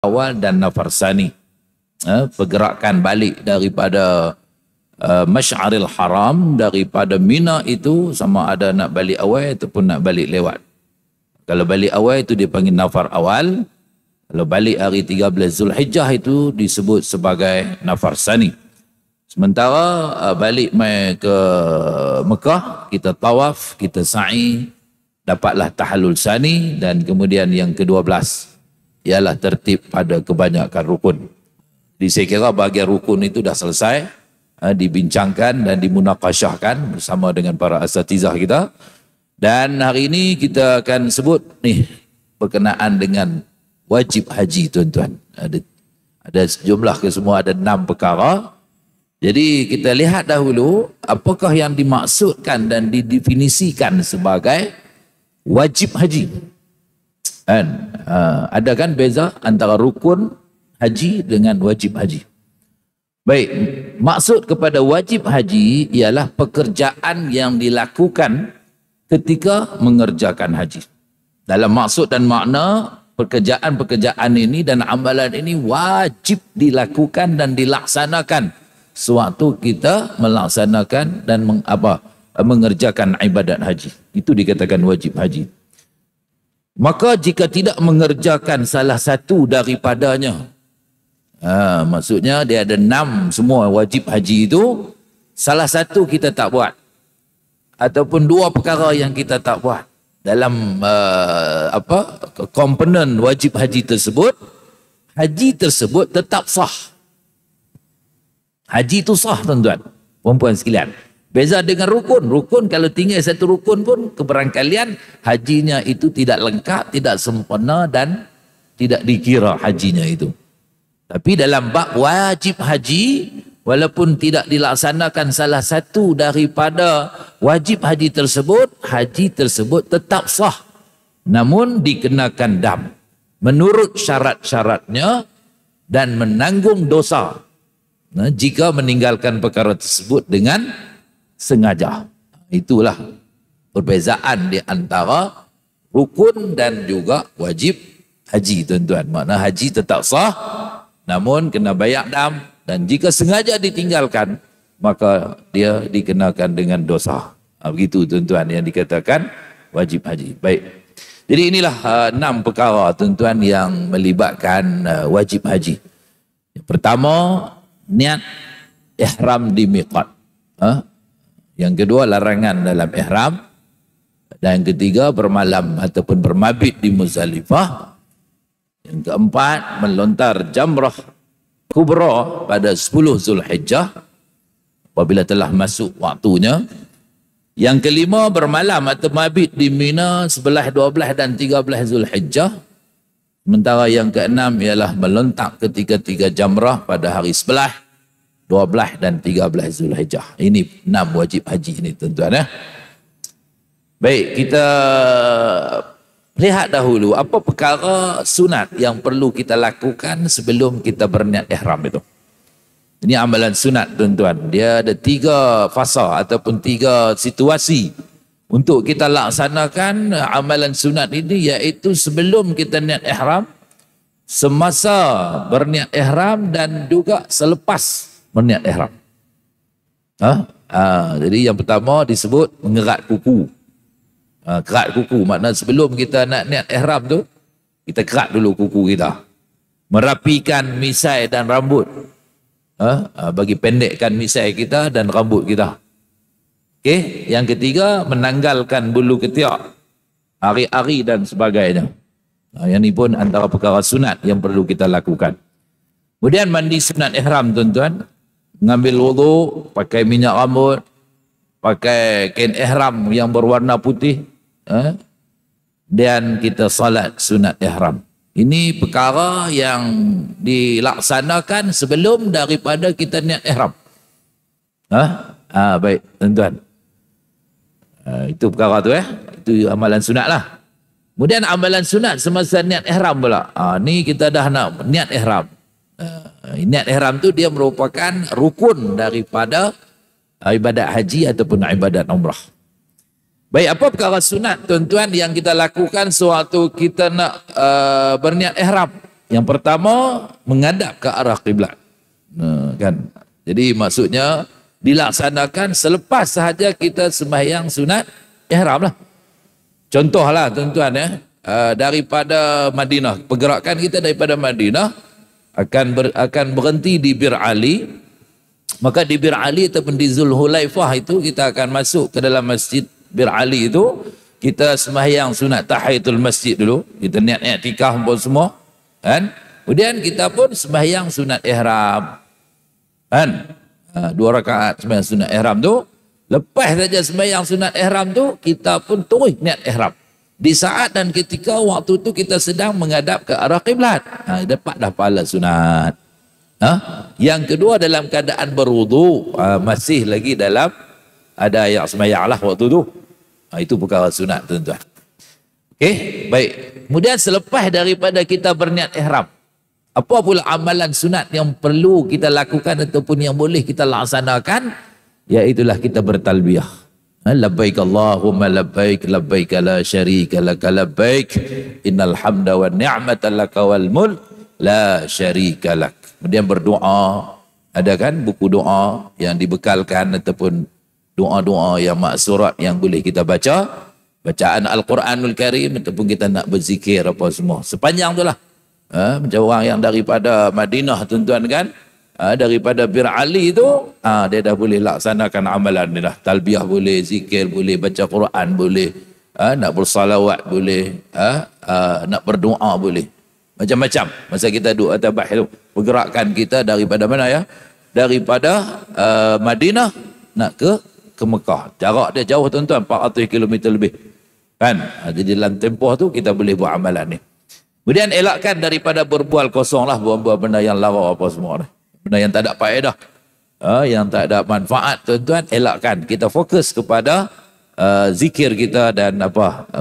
awal dan nafar sani. Pergerakan balik daripada Masy'aril Haram, daripada Mina itu sama ada nak balik awal ataupun nak balik lewat. Kalau balik awal itu dipanggil nafar awal. Kalau balik hari 13 Zulhijjah itu disebut sebagai nafar sani. Sementara balik mai ke Mekah, kita tawaf, kita sa'i, dapatlah tahallul sani, dan kemudian yang ke-12 ialah tertib pada kebanyakan rukun. Jadi saya kira bahagian rukun itu dah selesai, dibincangkan dan dimunaqasyahkan bersama dengan para asatizah kita. Dan hari ini kita akan sebut nih berkenaan dengan wajib haji, tuan-tuan. Ada sejumlah kesemua, ada 6 perkara. Jadi kita lihat dahulu apakah yang dimaksudkan dan didefinisikan sebagai wajib haji. Dan ada kan beza antara rukun haji dengan wajib haji. Baik, maksud kepada wajib haji ialah pekerjaan yang dilakukan ketika mengerjakan haji. Dalam maksud dan makna, pekerjaan-pekerjaan ini dan amalan ini wajib dilakukan dan dilaksanakan sewaktu kita melaksanakan dan mengerjakan ibadat haji. Itu dikatakan wajib haji. Maka jika tidak mengerjakan salah satu daripadanya, maksudnya dia ada 6 semua wajib haji itu, salah satu kita tak buat, ataupun 2 perkara yang kita tak buat dalam komponen wajib haji tersebut tetap sah. Haji itu sah, tuan-tuan, perempuan sekalian. Beza dengan rukun. Rukun kalau tinggal satu rukun pun keberangkalian hajinya itu tidak lengkap, tidak sempurna dan tidak dikira hajinya itu. Tapi dalam bab wajib haji, walaupun tidak dilaksanakan salah satu daripada wajib haji tersebut tetap sah. Namun dikenakan dam menurut syarat-syaratnya dan menanggung dosa jika meninggalkan perkara tersebut dengan sengaja. Itulah perbezaan di antara rukun dan juga wajib haji, tuan-tuan. Makna haji tetap sah, namun kena bayar dam, dan jika sengaja ditinggalkan maka dia dikenakan dengan dosa. Begitu, tuan-tuan, yang dikatakan wajib haji. Baik. Jadi inilah 6 perkara, tuan-tuan, yang melibatkan wajib haji. Yang pertama, niat ihram di miqat. Yang kedua, larangan dalam ihram. Dan yang ketiga, bermalam ataupun bermabit di Muzdalifah. Yang keempat, melontar jamrah kubra pada 10 Zulhijjah apabila telah masuk waktunya. Yang kelima, bermalam atau mabit di Mina 11, 12 dan 13 Zulhijjah. Sementara yang keenam ialah melontak ketiga-tiga jamrah pada hari 11, 12 dan 13 Zulhijjah. Ini 6 wajib haji ini, tuan-tuan. Baik, kita lihat dahulu apa perkara sunat yang perlu kita lakukan sebelum kita berniat ihram itu. Ini amalan sunat, tuan-tuan. Dia ada 3 fasa ataupun 3 situasi untuk kita laksanakan amalan sunat ini, iaitu sebelum kita niat ihram, semasa berniat ihram, dan juga selepas berniat ihram. Jadi yang pertama disebut mengerat kuku. Kerat kuku makna sebelum kita nak niat ihram tu, kita kerat dulu kuku kita. Merapikan misai dan rambut. Bagi pendekkan misai kita dan rambut kita. Okey, yang ketiga menanggalkan bulu ketiak, ari-ari dan sebagainya. Yang ini pun antara perkara sunat yang perlu kita lakukan. Kemudian mandi sunat ihram, tuan-tuan. Mengambil wudu, pakai minyak rambut, pakai kain ihram yang berwarna putih, dan kita salat sunat ihram. Ini perkara yang dilaksanakan sebelum daripada kita niat ihram. Baik, tuan-tuan. Itu perkara tu itu amalan sunat lah. Kemudian amalan sunat semasa niat ihram pula. Ni kita dah nak niat ihram. Niat ihram tu dia merupakan rukun daripada ibadat haji ataupun ibadat umrah. Baik, apa perkara sunat, tuan-tuan, yang kita lakukan sewaktu kita nak berniat ihram? Yang pertama menghadap ke arah kiblat. Kan. Jadi maksudnya dilaksanakan selepas sahaja kita sembahyang sunat ihram lah. Contohlah tuan-tuan ya, daripada Madinah, pergerakan kita daripada Madinah akan berhenti di Bir Ali. Maka di Bir Ali ataupun di Zulhulaifah itu kita akan masuk ke dalam masjid Bir Ali itu, kita sembahyang sunat tahiyatul masjid dulu, kita niat i'tikaf pun semua kan. Kemudian kita pun sembahyang sunat ihram kan, 2 rakaat sembahyang sunat ihram tu. Lepas saja sembahyang sunat ihram tu, kita pun terus niat ihram. Di saat dan ketika waktu tu kita sedang menghadap ke arah kiblat, dapat dah pahala sunat. Yang kedua dalam keadaan berwudu, masih lagi dalam ada yang sembahyang lah waktu tu. Itu perkara sunat tuan-tuan. Okey, baik. Kemudian selepas daripada kita berniat ihram, apa pula amalan sunat yang perlu kita lakukan ataupun yang boleh kita laksanakan? Iaitulah kita bertalbiyah. Labbaik Allahumma labbaik, labbaik la syarika laka labbaik, innal hamda wan ni'mata laka wal mulk la syarika lak. Kemudian berdoa, ada kan buku doa yang dibekalkan ataupun doa-doa yang maksurat yang boleh kita baca, bacaan Al-Quranul Karim ataupun kita nak berzikir apa semua. Sepanjang tu lah. Macam orang yang daripada Madinah tuan-tuan kan, daripada Bir Ali tu, dia dah boleh laksanakan amalan ni lah. Talbiyah boleh, zikir boleh, baca Quran boleh, nak bersalawat boleh, nak berdoa boleh. Macam-macam. Masa kita duduk atas bahil tu, pergerakan kita daripada mana ya? Daripada Madinah nak ke Mekah. Jarak dia jauh tuan-tuan, 400 km lebih. Kan? Jadi dalam tempoh tu kita boleh buat amalan ni. Kemudian elakkan daripada berbual kosong lah, buat-buat benda yang lara apa semua. Benda yang tak ada faedah, yang tak ada manfaat tuan-tuan, elakkan. Kita fokus kepada zikir kita dan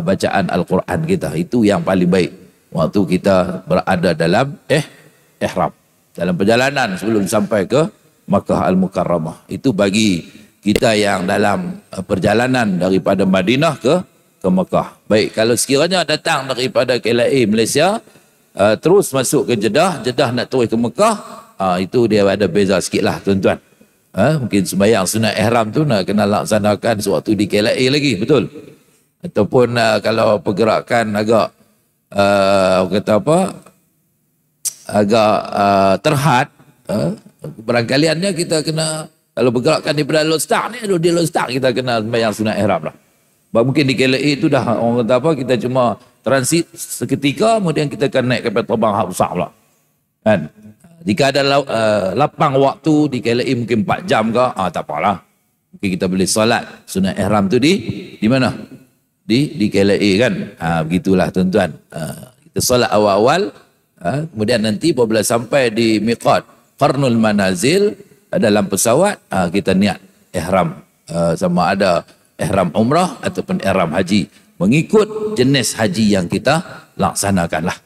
bacaan Al-Quran kita. Itu yang paling baik waktu kita berada dalam ihram, dalam perjalanan sebelum sampai ke Makkah Al-Mukarramah. Itu bagi kita yang dalam perjalanan daripada Madinah ke Mekah. Baik, kalau sekiranya datang daripada KLIA Malaysia, terus masuk ke Jeddah nak terus ke Mekah, itu dia ada beza sikit lah tuan-tuan. Mungkin sembahyang sunat ihram tu nak kena laksanakan sewaktu di KLIA lagi, betul? Ataupun kalau pergerakan agak agak terhad, barangkaliannya kita kena, kalau bergerakkan daripada Lostak ni, di Lostak kita kena sembahyang sunat ihram lah. Mungkin di KLIA itu dah orang kata kita cuma transit seketika, kemudian kita akan naik kapal terbang hak besar pula kan. Jika ada lapang waktu di KLIA mungkin 4 jam ke, tak apalah, mungkin kita boleh solat sunat ihram tu di mana, di KLIA kan. Begitulah tuan-tuan. Kita solat awal-awal, kemudian nanti apabila sampai di miqat Qarnul Manazil, dalam pesawat, kita niat ihram, sama ada ihram umrah ataupun ihram haji, mengikut jenis haji yang kita laksanakan lah.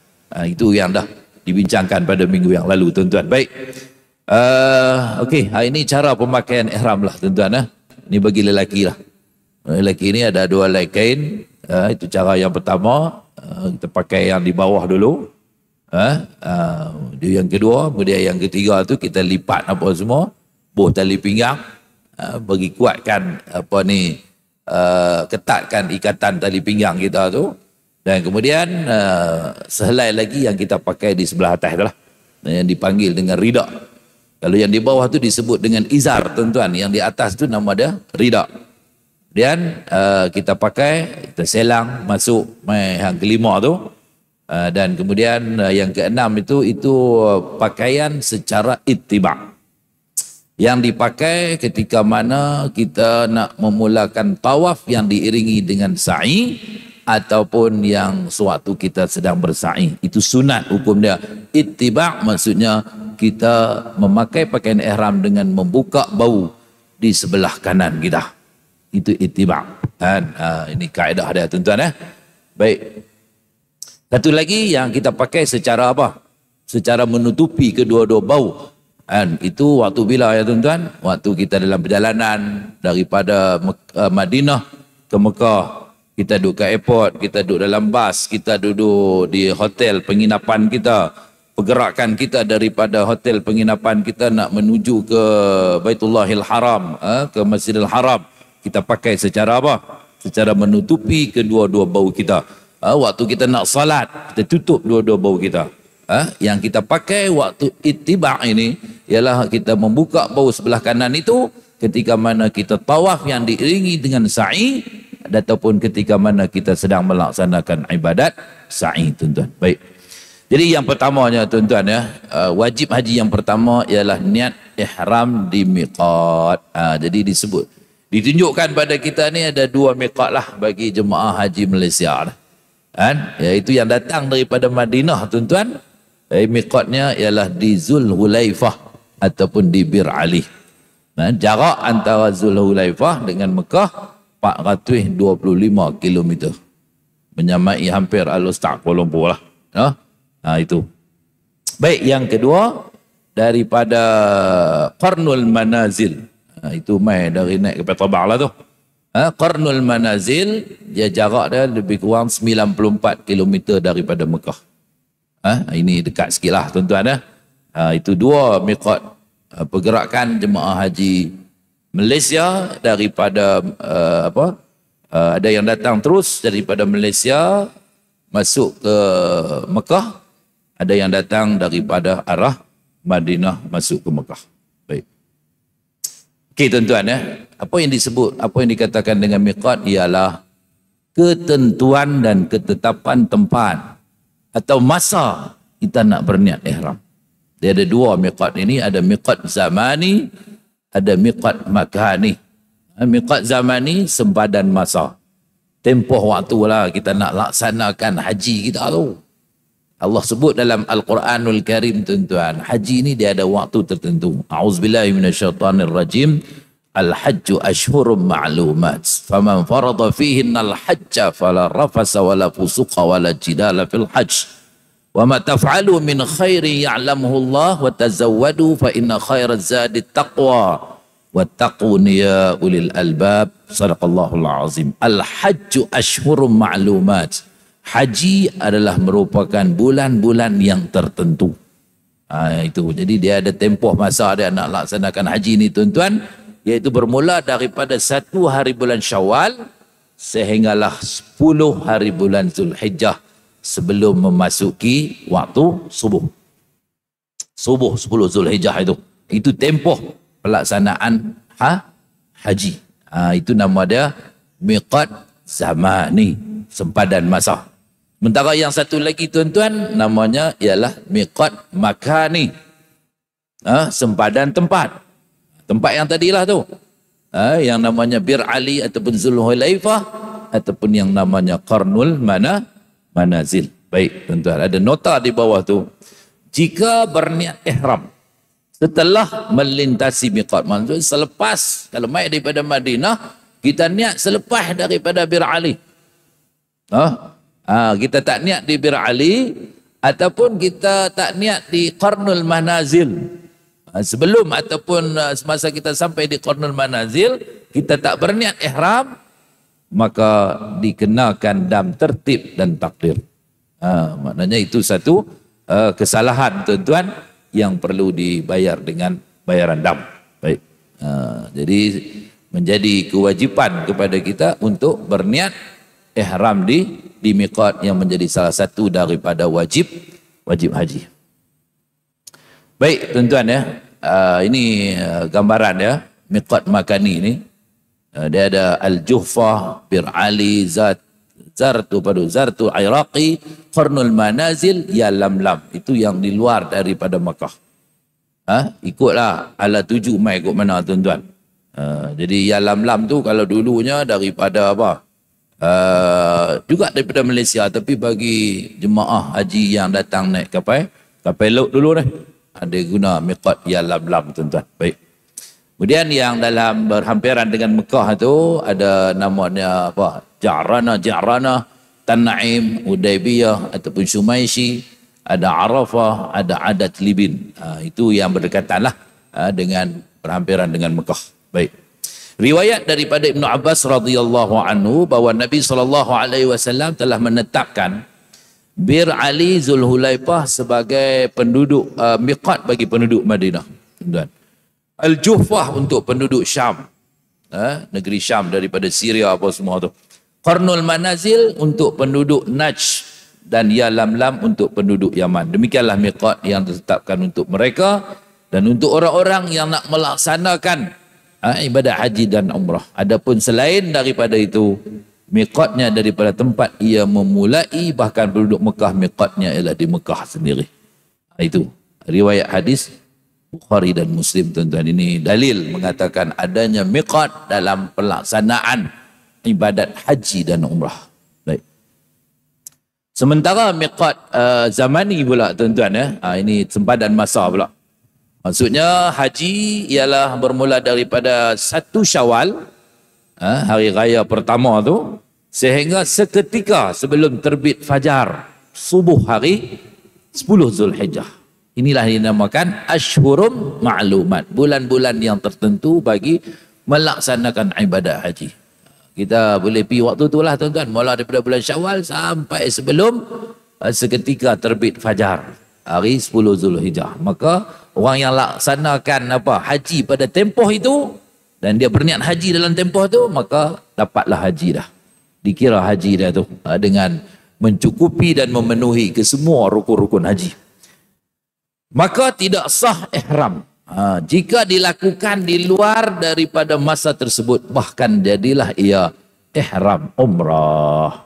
Itu yang dah dibincangkan pada minggu yang lalu tuan-tuan. Baik, okey, hari ini cara pemakaian ihram lah tuan-tuan. Ini bagi lelaki lah. Lelaki ini ada 2 helai kain. Itu cara yang pertama, kita pakai yang di bawah dulu. Yang kedua, kemudian yang ketiga tu kita lipat apa semua, buh tali pinggang, bagi kuatkan ketatkan ikatan tali pinggang kita tu. Dan kemudian sehelai lagi yang kita pakai di sebelah atas tu lah, yang dipanggil dengan rida. Kalau yang di bawah tu disebut dengan izar tuan-tuan, yang di atas tu nama dia rida. Kemudian kita pakai, kita selang masuk yang kelima tu. Dan kemudian yang keenam itu pakaian secara ittiba', yang dipakai ketika mana kita nak memulakan tawaf yang diiringi dengan sa'i, ataupun yang sewaktu kita sedang bersa'i. Itu sunat hukum dia. Ittiba' maksudnya kita memakai pakaian ihram dengan membuka bau di sebelah kanan kita. Itu ittiba'. Ini kaedah dia tuan-tuan. Baik. Satu lagi yang kita pakai secara secara menutupi kedua-dua bau. Itu waktu bila ya tuan-tuan? Waktu kita dalam perjalanan daripada Madinah ke Mekah. Kita duduk ke airport, kita duduk dalam bas, kita duduk di hotel penginapan kita. pergerakan kita daripada hotel penginapan kita nak menuju ke Baitullahil Haram, ke Masjidil Haram, kita pakai secara apa? Secara menutupi kedua-dua bau kita. Waktu kita nak salat, kita tutup dua-dua bau kita. Yang kita pakai waktu ittiba' ini ialah kita membuka bau sebelah kanan itu ketika mana kita tawaf yang diiringi dengan sa'i, ataupun ketika mana kita sedang melaksanakan ibadat sa'i, tuan-tuan. Baik. Jadi yang pertamanya, tuan-tuan, ya, wajib haji yang pertama ialah niat ihram di miqat. Jadi ditunjukkan pada kita ni ada dua miqat lah bagi jemaah haji Malaysia. Iaitu yang datang daripada Madinah, tuan-tuan. Miqatnya ialah di Zulhulaifah ataupun di Bir Ali. Jarak antara Zulhulaifah dengan Mekah 425 km. Menyamai hampir Al-Ustaz Kuala Lumpur lah. Itu. Baik, yang kedua daripada Qarnul Manazil. Itu mai dari naik ke Petrobang lah tu. Qarnul Manazil, dia jarak dia lebih kurang 94 km daripada Mekah. Ini dekat sikit lah, tuan-tuan. Itu dua miqat pergerakan jemaah haji Malaysia daripada ada yang datang terus daripada Malaysia masuk ke Mekah, ada yang datang daripada arah Madinah masuk ke Mekah. Baik. Okey, tuan-tuan, ya. Apa yang dikatakan dengan miqat ialah ketentuan dan ketetapan tempat atau masa kita nak berniat ihram. Dia ada dua miqat ini, ada miqat zamani, ada miqat makani. Miqat zamani sempadan masa. Tempoh waktu lah kita nak laksanakan haji kita tu. Allah sebut dalam Al-Quranul Karim, tuan-tuan, haji ini dia ada waktu tertentu. A'udzubillahi minasyaitanirrajim. Al-hajju ashhurum ma'lumat. Faman farada fihinna al-hajja fala rafasa wala fusuqa wala jidala fil hajj. Wa ma taf'alu min khairin ya'lamuhu Allah wa tazawwadu fa inna khairaz zadi taqwa wattaqun ya ulil albab. Sadaqallahul azim. Al-hajju ashhurum ma'lumat. Haji adalah merupakan bulan-bulan yang tertentu. Itu. Jadi dia ada tempoh masa dia nak laksanakan haji ni, tuan-tuan, iaitu bermula daripada 1 hari bulan Syawal sehinggalah 10 hari bulan Zulhijjah sebelum memasuki waktu subuh. Subuh 10 Zulhijjah itu. Itu tempoh pelaksanaan haji. Itu nama dia miqat zamani, sempadan masa. Sementara yang satu lagi, tuan-tuan, namanya ialah miqat makani, sempadan tempat. Tempat yang tadilah tu. Yang namanya Bir Ali ataupun Zulhulaifah ataupun yang namanya Qarnul Manazil. Baik, tuan-tuan, ada nota di bawah tu. Jika berniat ihram setelah melintasi miqat, maksudnya selepas, kalau mai daripada Madinah, kita niat selepas daripada Bir Ali. Kita tak niat di Bir Ali ataupun kita tak niat di Qarnul Manazil. Sebelum ataupun semasa kita sampai di Qarnul Manazil, kita tak berniat ihram, maka dikenakan dam tertib dan takdir. Maknanya itu satu kesalahan, tuan-tuan, yang perlu dibayar dengan bayaran dam. Baik. Jadi menjadi kewajipan kepada kita untuk berniat ihram di miqat yang menjadi salah satu daripada wajib haji. Baik, tuan-tuan, ya. Ini gambaran, ya, miqat makani ini. Dia ada Al-Juhfah, Bir Ali, Zartu Iraqi, Qarnul Manazil, Ya Lamlam. Itu yang di luar daripada Makkah. Ikutlah ala 7 mai ikut mana, tuan-tuan. Jadi Ya Lamlam tu kalau dulunya daripada apa? Juga daripada Malaysia, tapi bagi jemaah haji yang datang naik kapal laut dulu ni, ada guna miqat Ya Lamlam, tuan-tuan. Baik. Kemudian yang dalam berhampiran dengan Mekah tu ada namanya apa? Ja'rana, Tan'im, Hudaybiyah ataupun Shumaishi, ada Arafah, ada Adat Libin. Itu yang berdekatan lah dengan berhampiran dengan Mekah. Baik. Riwayat daripada Ibnu Abbas radhiyallahu anhu bahawa Nabi SAW telah menetapkan Bir Ali Zulhulaifah sebagai penduduk miqat bagi penduduk Madinah. Dan Al-Juhfah untuk penduduk Syam. Negeri Syam daripada Syria apa semua tu. Qarnul Manazil untuk penduduk Najd dan Yalamlam untuk penduduk Yaman. Demikianlah miqat yang ditetapkan untuk mereka dan untuk orang-orang yang nak melaksanakan ibadah haji dan umrah. Adapun selain daripada itu, miqatnya daripada tempat ia memulai, bahkan penduduk Mekah miqatnya ialah di Mekah sendiri. Itu riwayat hadis Bukhari dan Muslim, tuan-tuan. Ini dalil mengatakan adanya miqat dalam pelaksanaan ibadat haji dan umrah. Baik. Sementara miqat zamani pula, tuan-tuan, ini sempadan masa pula. Maksudnya haji ialah bermula daripada 1 Syawal, hari raya pertama tu, sehingga seketika sebelum terbit fajar subuh hari 10 Zulhijjah. Inilah dinamakan Ashhurum Ma'lumat, bulan-bulan yang tertentu bagi melaksanakan ibadah haji. Kita boleh pergi waktu tu lah, tuan-tuan, mula daripada bulan Syawal sampai sebelum seketika terbit fajar hari 10 Zulhijjah. Maka orang yang laksanakan haji pada tempoh itu dan dia berniat haji dalam tempoh tu, maka dapatlah haji dah. Dikira haji dah tu dengan mencukupi dan memenuhi kesemua rukun-rukun haji. Maka tidak sah ihram jika dilakukan di luar daripada masa tersebut, bahkan jadilah ia ihram umrah.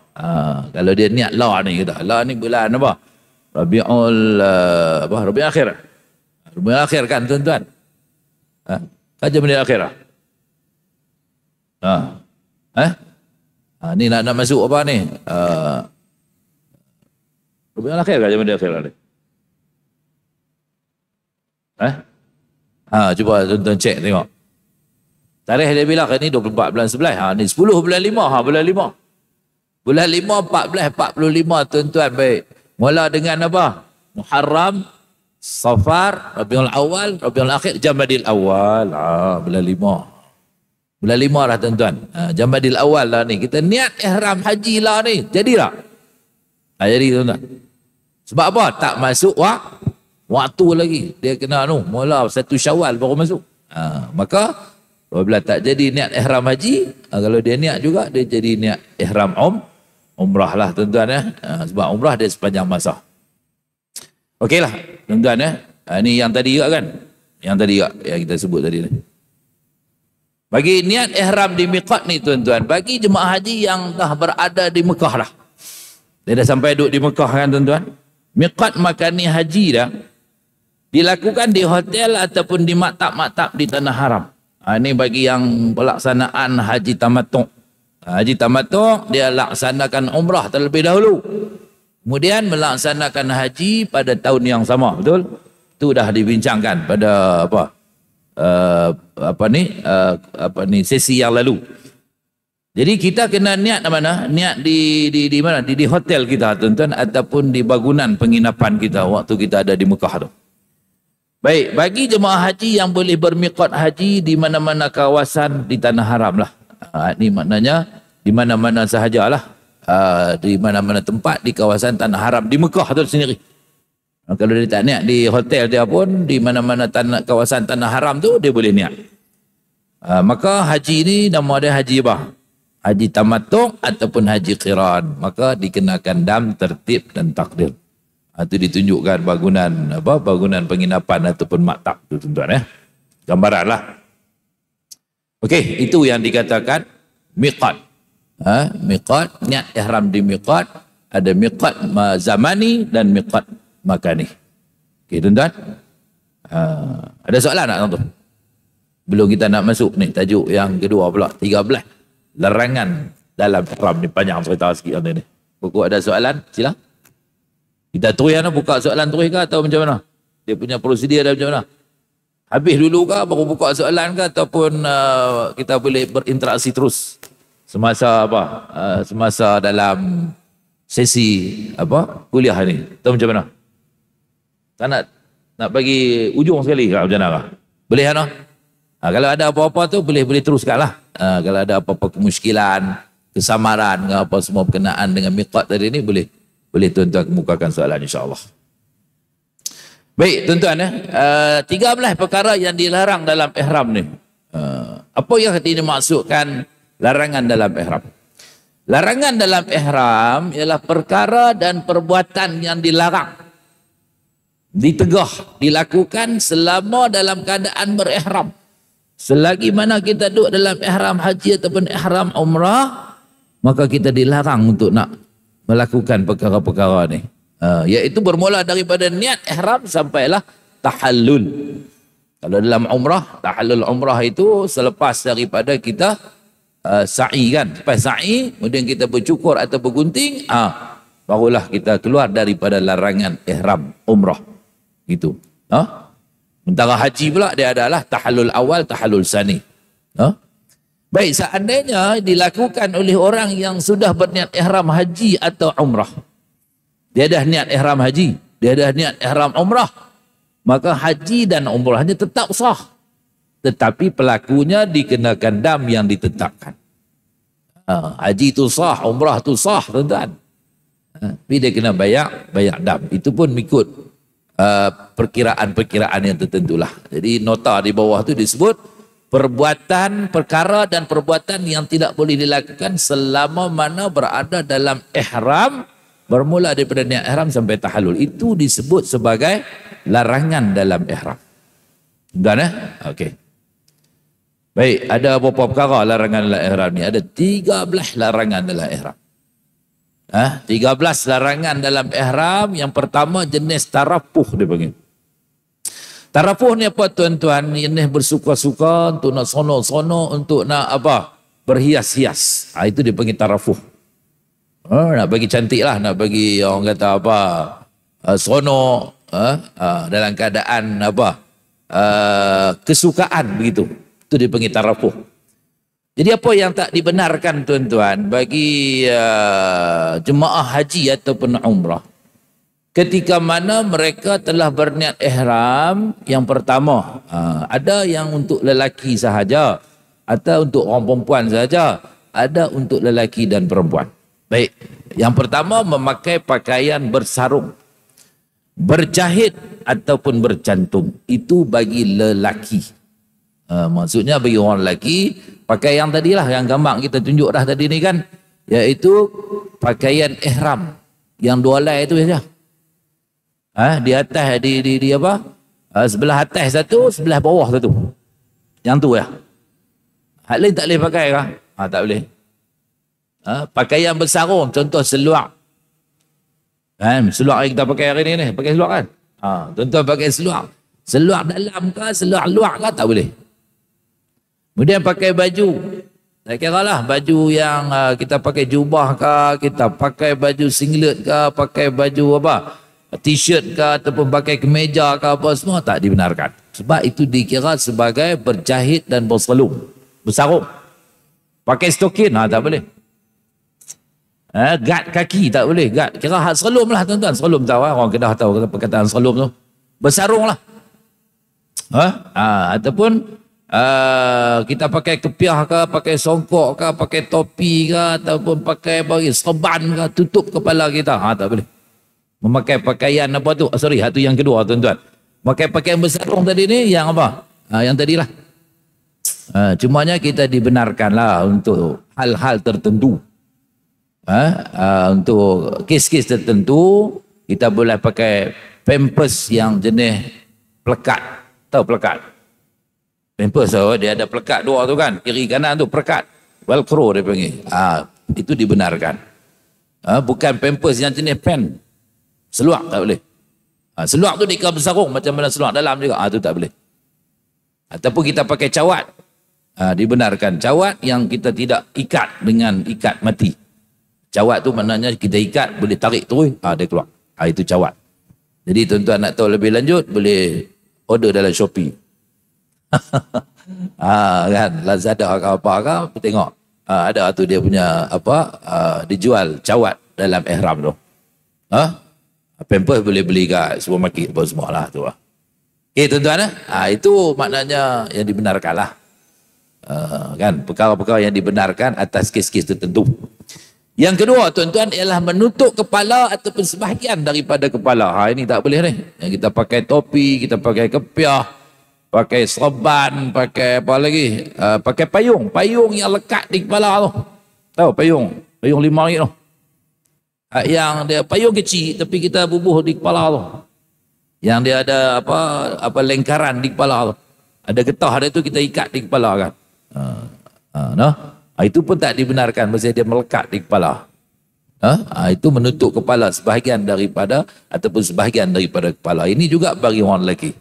Kalau dia niat la ni, kita la ni bulan apa? Rabiul akhir. Rabiul akhir kan, tuan-tuan? Kajian Rabiul akhir. Ni nak masuk apa ni? Rabiul akhir kajian Rabiul akhir ni. Cuba tuan-tuan cek tengok. Tarikh dia bilang ni 24 bulan 11. Ni 10 bulan 5. Bulan 5. Bulan 5, 14, 45, tuan-tuan. Baik. Mula dengan apa? Muharram, Safar, Rabiul Awal, Rabiul Akhir, Jamadil Awal. Bulan 5. Bulan 5 lah, tuan-tuan. Jamadil Awal lah ni. Kita niat ihram haji lah ni. Jadi tak? Jadi, tuan-tuan. Sebab apa? Tak masuk waktu lagi. Dia kena mula 1 Syawal baru masuk. Maka apabila tak jadi niat ihram haji, kalau dia niat juga, dia jadi niat ihram umrah lah, tuan-tuan. Sebab umrah dia sepanjang masa. Okeylah, tuan-tuan. Ini yang tadi juga kan? Yang tadi juga yang kita sebut tadi ni. Bagi niat ihram di miqat ni, tuan-tuan, bagi jemaah haji yang dah berada di Mekah lah. Dia dah sampai duduk di Mekah kan, tuan-tuan. Miqat makani haji dah dilakukan di hotel ataupun di maktab-maktab di tanah haram. Ini bagi yang pelaksanaan haji tamattu'. Haji tamattu' dia laksanakan umrah terlebih dahulu. Kemudian melaksanakan haji pada tahun yang sama, betul? Itu dah dibincangkan pada sesi yang lalu. Jadi kita kena niat mana? Niat di mana? Di hotel kita, tuan-tuan, ataupun di bangunan penginapan kita waktu kita ada di Mekah tu. Baik, bagi jemaah haji yang boleh bermiqat haji di mana-mana kawasan di tanah haram lah. Ini maknanya di mana-mana sahajalah. Di mana-mana tempat di kawasan tanah haram di Mekah tu sendiri. Kalau dia tak niat di hotel dia pun, di mana-mana kawasan tanah haram tu dia boleh niat. Maka haji ni nama dia haji apa? Haji tamattu' ataupun haji qiran. Maka dikenakan dam, tertib dan takdir. Itu ditunjukkan bangunan penginapan ataupun maktab tu, tuan-tuan. Gambaranlah. Okey, itu yang dikatakan miqat. Miqat, niat ihram di miqat, ada miqat zamani dan miqat makani. Okey, tuan-tuan. Ada soalan tak, tuan-tuan? Belum kita nak masuk ni tajuk yang kedua pula, 13 larangan dalam ihram ni. Panjang cerita sikit ni. Buku ada soalan? Sila. Kita terus buka soalan terus ke atau macam mana? Dia punya prosedur dah macam mana? Habis dulu ke baru buka soalan ke, ataupun kita boleh berinteraksi terus semasa semasa dalam sesi kuliah ni, atau macam mana? Tak nak bagi ujung sekali ke macam mana? Boleh kan? Kalau ada apa-apa tu boleh teruskanlah. Kalau ada apa-apa kemusykilan, kesamaran, apa semua berkenaan dengan miqat tadi ni boleh Boleh tuan-tuan kemukakan soalan insya-Allah. Baik tuan-tuan 13 perkara yang dilarang dalam ihram ni. Apa yang dimaksudkan larangan dalam ihram? Larangan dalam ihram ialah perkara dan perbuatan yang dilarang, ditegah, dilakukan selama dalam keadaan berihram. Selagi mana kita duduk dalam ihram haji ataupun ihram umrah, maka kita dilarang untuk nak melakukan perkara-perkara ni. Iaitu bermula daripada niat ihram sampailah tahallul. Kalau dalam umrah, tahallul umrah itu selepas daripada kita sa'i kan. Lepas sa'i, kemudian kita bercukur atau bergunting, barulah kita keluar daripada larangan ihram umrah. Gitu. Sementara haji pula dia adalah tahallul awal, tahallul sani. Baik, seandainya dilakukan oleh orang yang sudah berniat ihram haji atau umrah. Dia dah niat ihram haji, dia dah niat ihram umrah, maka haji dan umrahnya tetap sah. Tetapi pelakunya dikenakan dam yang ditetapkan. Haji itu sah, umrah itu sah tuan-tuan. Tapi dia kena bayar dam. Itu pun ikut perkiraan-perkiraan yang tertentulah. Jadi nota di bawah tu disebut perbuatan, perkara dan perbuatan yang tidak boleh dilakukan selama mana berada dalam ihram, bermula daripada niat ihram sampai tahallul. Itu disebut sebagai larangan dalam ihram. Dan okey. Baik, ada beberapa perkara larangan dalam ihram ni. Ada 13 larangan dalam ihram. 13 larangan dalam ihram. Yang pertama jenis tarapuh dia panggil. Tarapuh ni apa tuan-tuan? Ini bersuka-suka untuk nak sono-sono, untuk nak apa? Berhias-hias. Itu dia panggil tarapuh. Nak bagi cantik lah, nak bagi orang kata apa? Sono, dalam keadaan apa? Kesukaan begitu. Itu dia panggil tarapuh. Jadi apa yang tak dibenarkan tuan-tuan bagi jemaah haji ataupun umrah? Ketika mana mereka telah berniat ihram, yang pertama, ada yang untuk lelaki sahaja, atau untuk orang perempuan sahaja, ada untuk lelaki dan perempuan. Baik, yang pertama memakai pakaian bersarung, berjahit ataupun bercantum. Itu bagi lelaki. Maksudnya bagi orang lelaki, pakai yang tadilah, yang gambar kita tunjuk dah tadi ni kan, iaitu pakaian ihram yang dua helai itu saja. Di atas, di apa? Sebelah atas satu, sebelah bawah satu. Yang tu ya. Hal lain tak boleh pakai kah? Tak boleh. Pakaian bersarung, contoh seluar. Seluar yang kita pakai hari ni, pakai seluar kan? Contoh pakai seluar. Seluar dalam ke, seluar luar ke, tak boleh. Kemudian pakai baju. Tak kira lah, baju yang kita pakai jubah ke, kita pakai baju singlet ke, pakai baju apa? T-shirt ke, ataupun pakai kemeja ke, apa semua tak dibenarkan. Sebab itu dikira sebagai berjahit dan bersarung. Pakai stokin, tak boleh. Gad kaki tak boleh. Gad, kira hak selum lah tuan-tuan. Selum tahu orang Kedah tahu perkataan selum tu. Bersarung lah. Ataupun kita pakai kepiah ke, pakai songkok ke, pakai topi ke, ataupun pakai serban ke, tutup kepala kita. Tak boleh. Memakai pakaian apa tu? Itu yang kedua tuan-tuan. Pakai pakaian bersarung tadi ni yang apa? Yang tadilah. Cumanya kita dibenarkanlah untuk hal-hal tertentu. Untuk kes-kes tertentu kita boleh pakai pampers yang jenis plekat. Tahu plekat? Pampers dia ada plekat dua tu kan, kiri kanan tu plekat, velcro dia panggil. Itu dibenarkan. Bukan pampers yang jenis pen. Seluar tak boleh. Seluar tu dikira bersarung macam mana seluar dalam juga. Itu tak boleh. Ataupun kita pakai cawat. Dibenarkan cawat yang kita tidak ikat dengan ikat mati. Cawat tu maknanya kita ikat, boleh tarik terus, dia keluar. Itu cawat. Jadi tuan-tuan nak tahu lebih lanjut, boleh order dalam Shopee. Kan, Lazada ke apa ke, tengok. Ada tu dia punya dijual cawat dalam ihram tu. Pampers boleh beli kat supermarket apa semua lah tu. Okay tuan-tuan, itu maknanya yang dibenarkan lah. Kan, perkara-perkara yang dibenarkan atas kes-kes tertentu. Yang kedua tuan-tuan ialah menutup kepala ataupun sebahagian daripada kepala. Ini tak boleh ni. Yang kita pakai topi, kita pakai kepiah, pakai serban, pakai apa lagi? Pakai payung. Payung yang lekat di kepala tu. Tahu payung? Payung RM5 tu. Yang dia payung kecil tapi kita bubuh di kepala tu. Yang dia ada apa lingkaran di kepala tu. Ada getah dia tu kita ikat di kepala kan. Itu pun tak dibenarkan mesti dia melekat di kepala. Itu menutup kepala sebahagian daripada ataupun sebahagian daripada kepala. Ini juga bagi orang lelaki.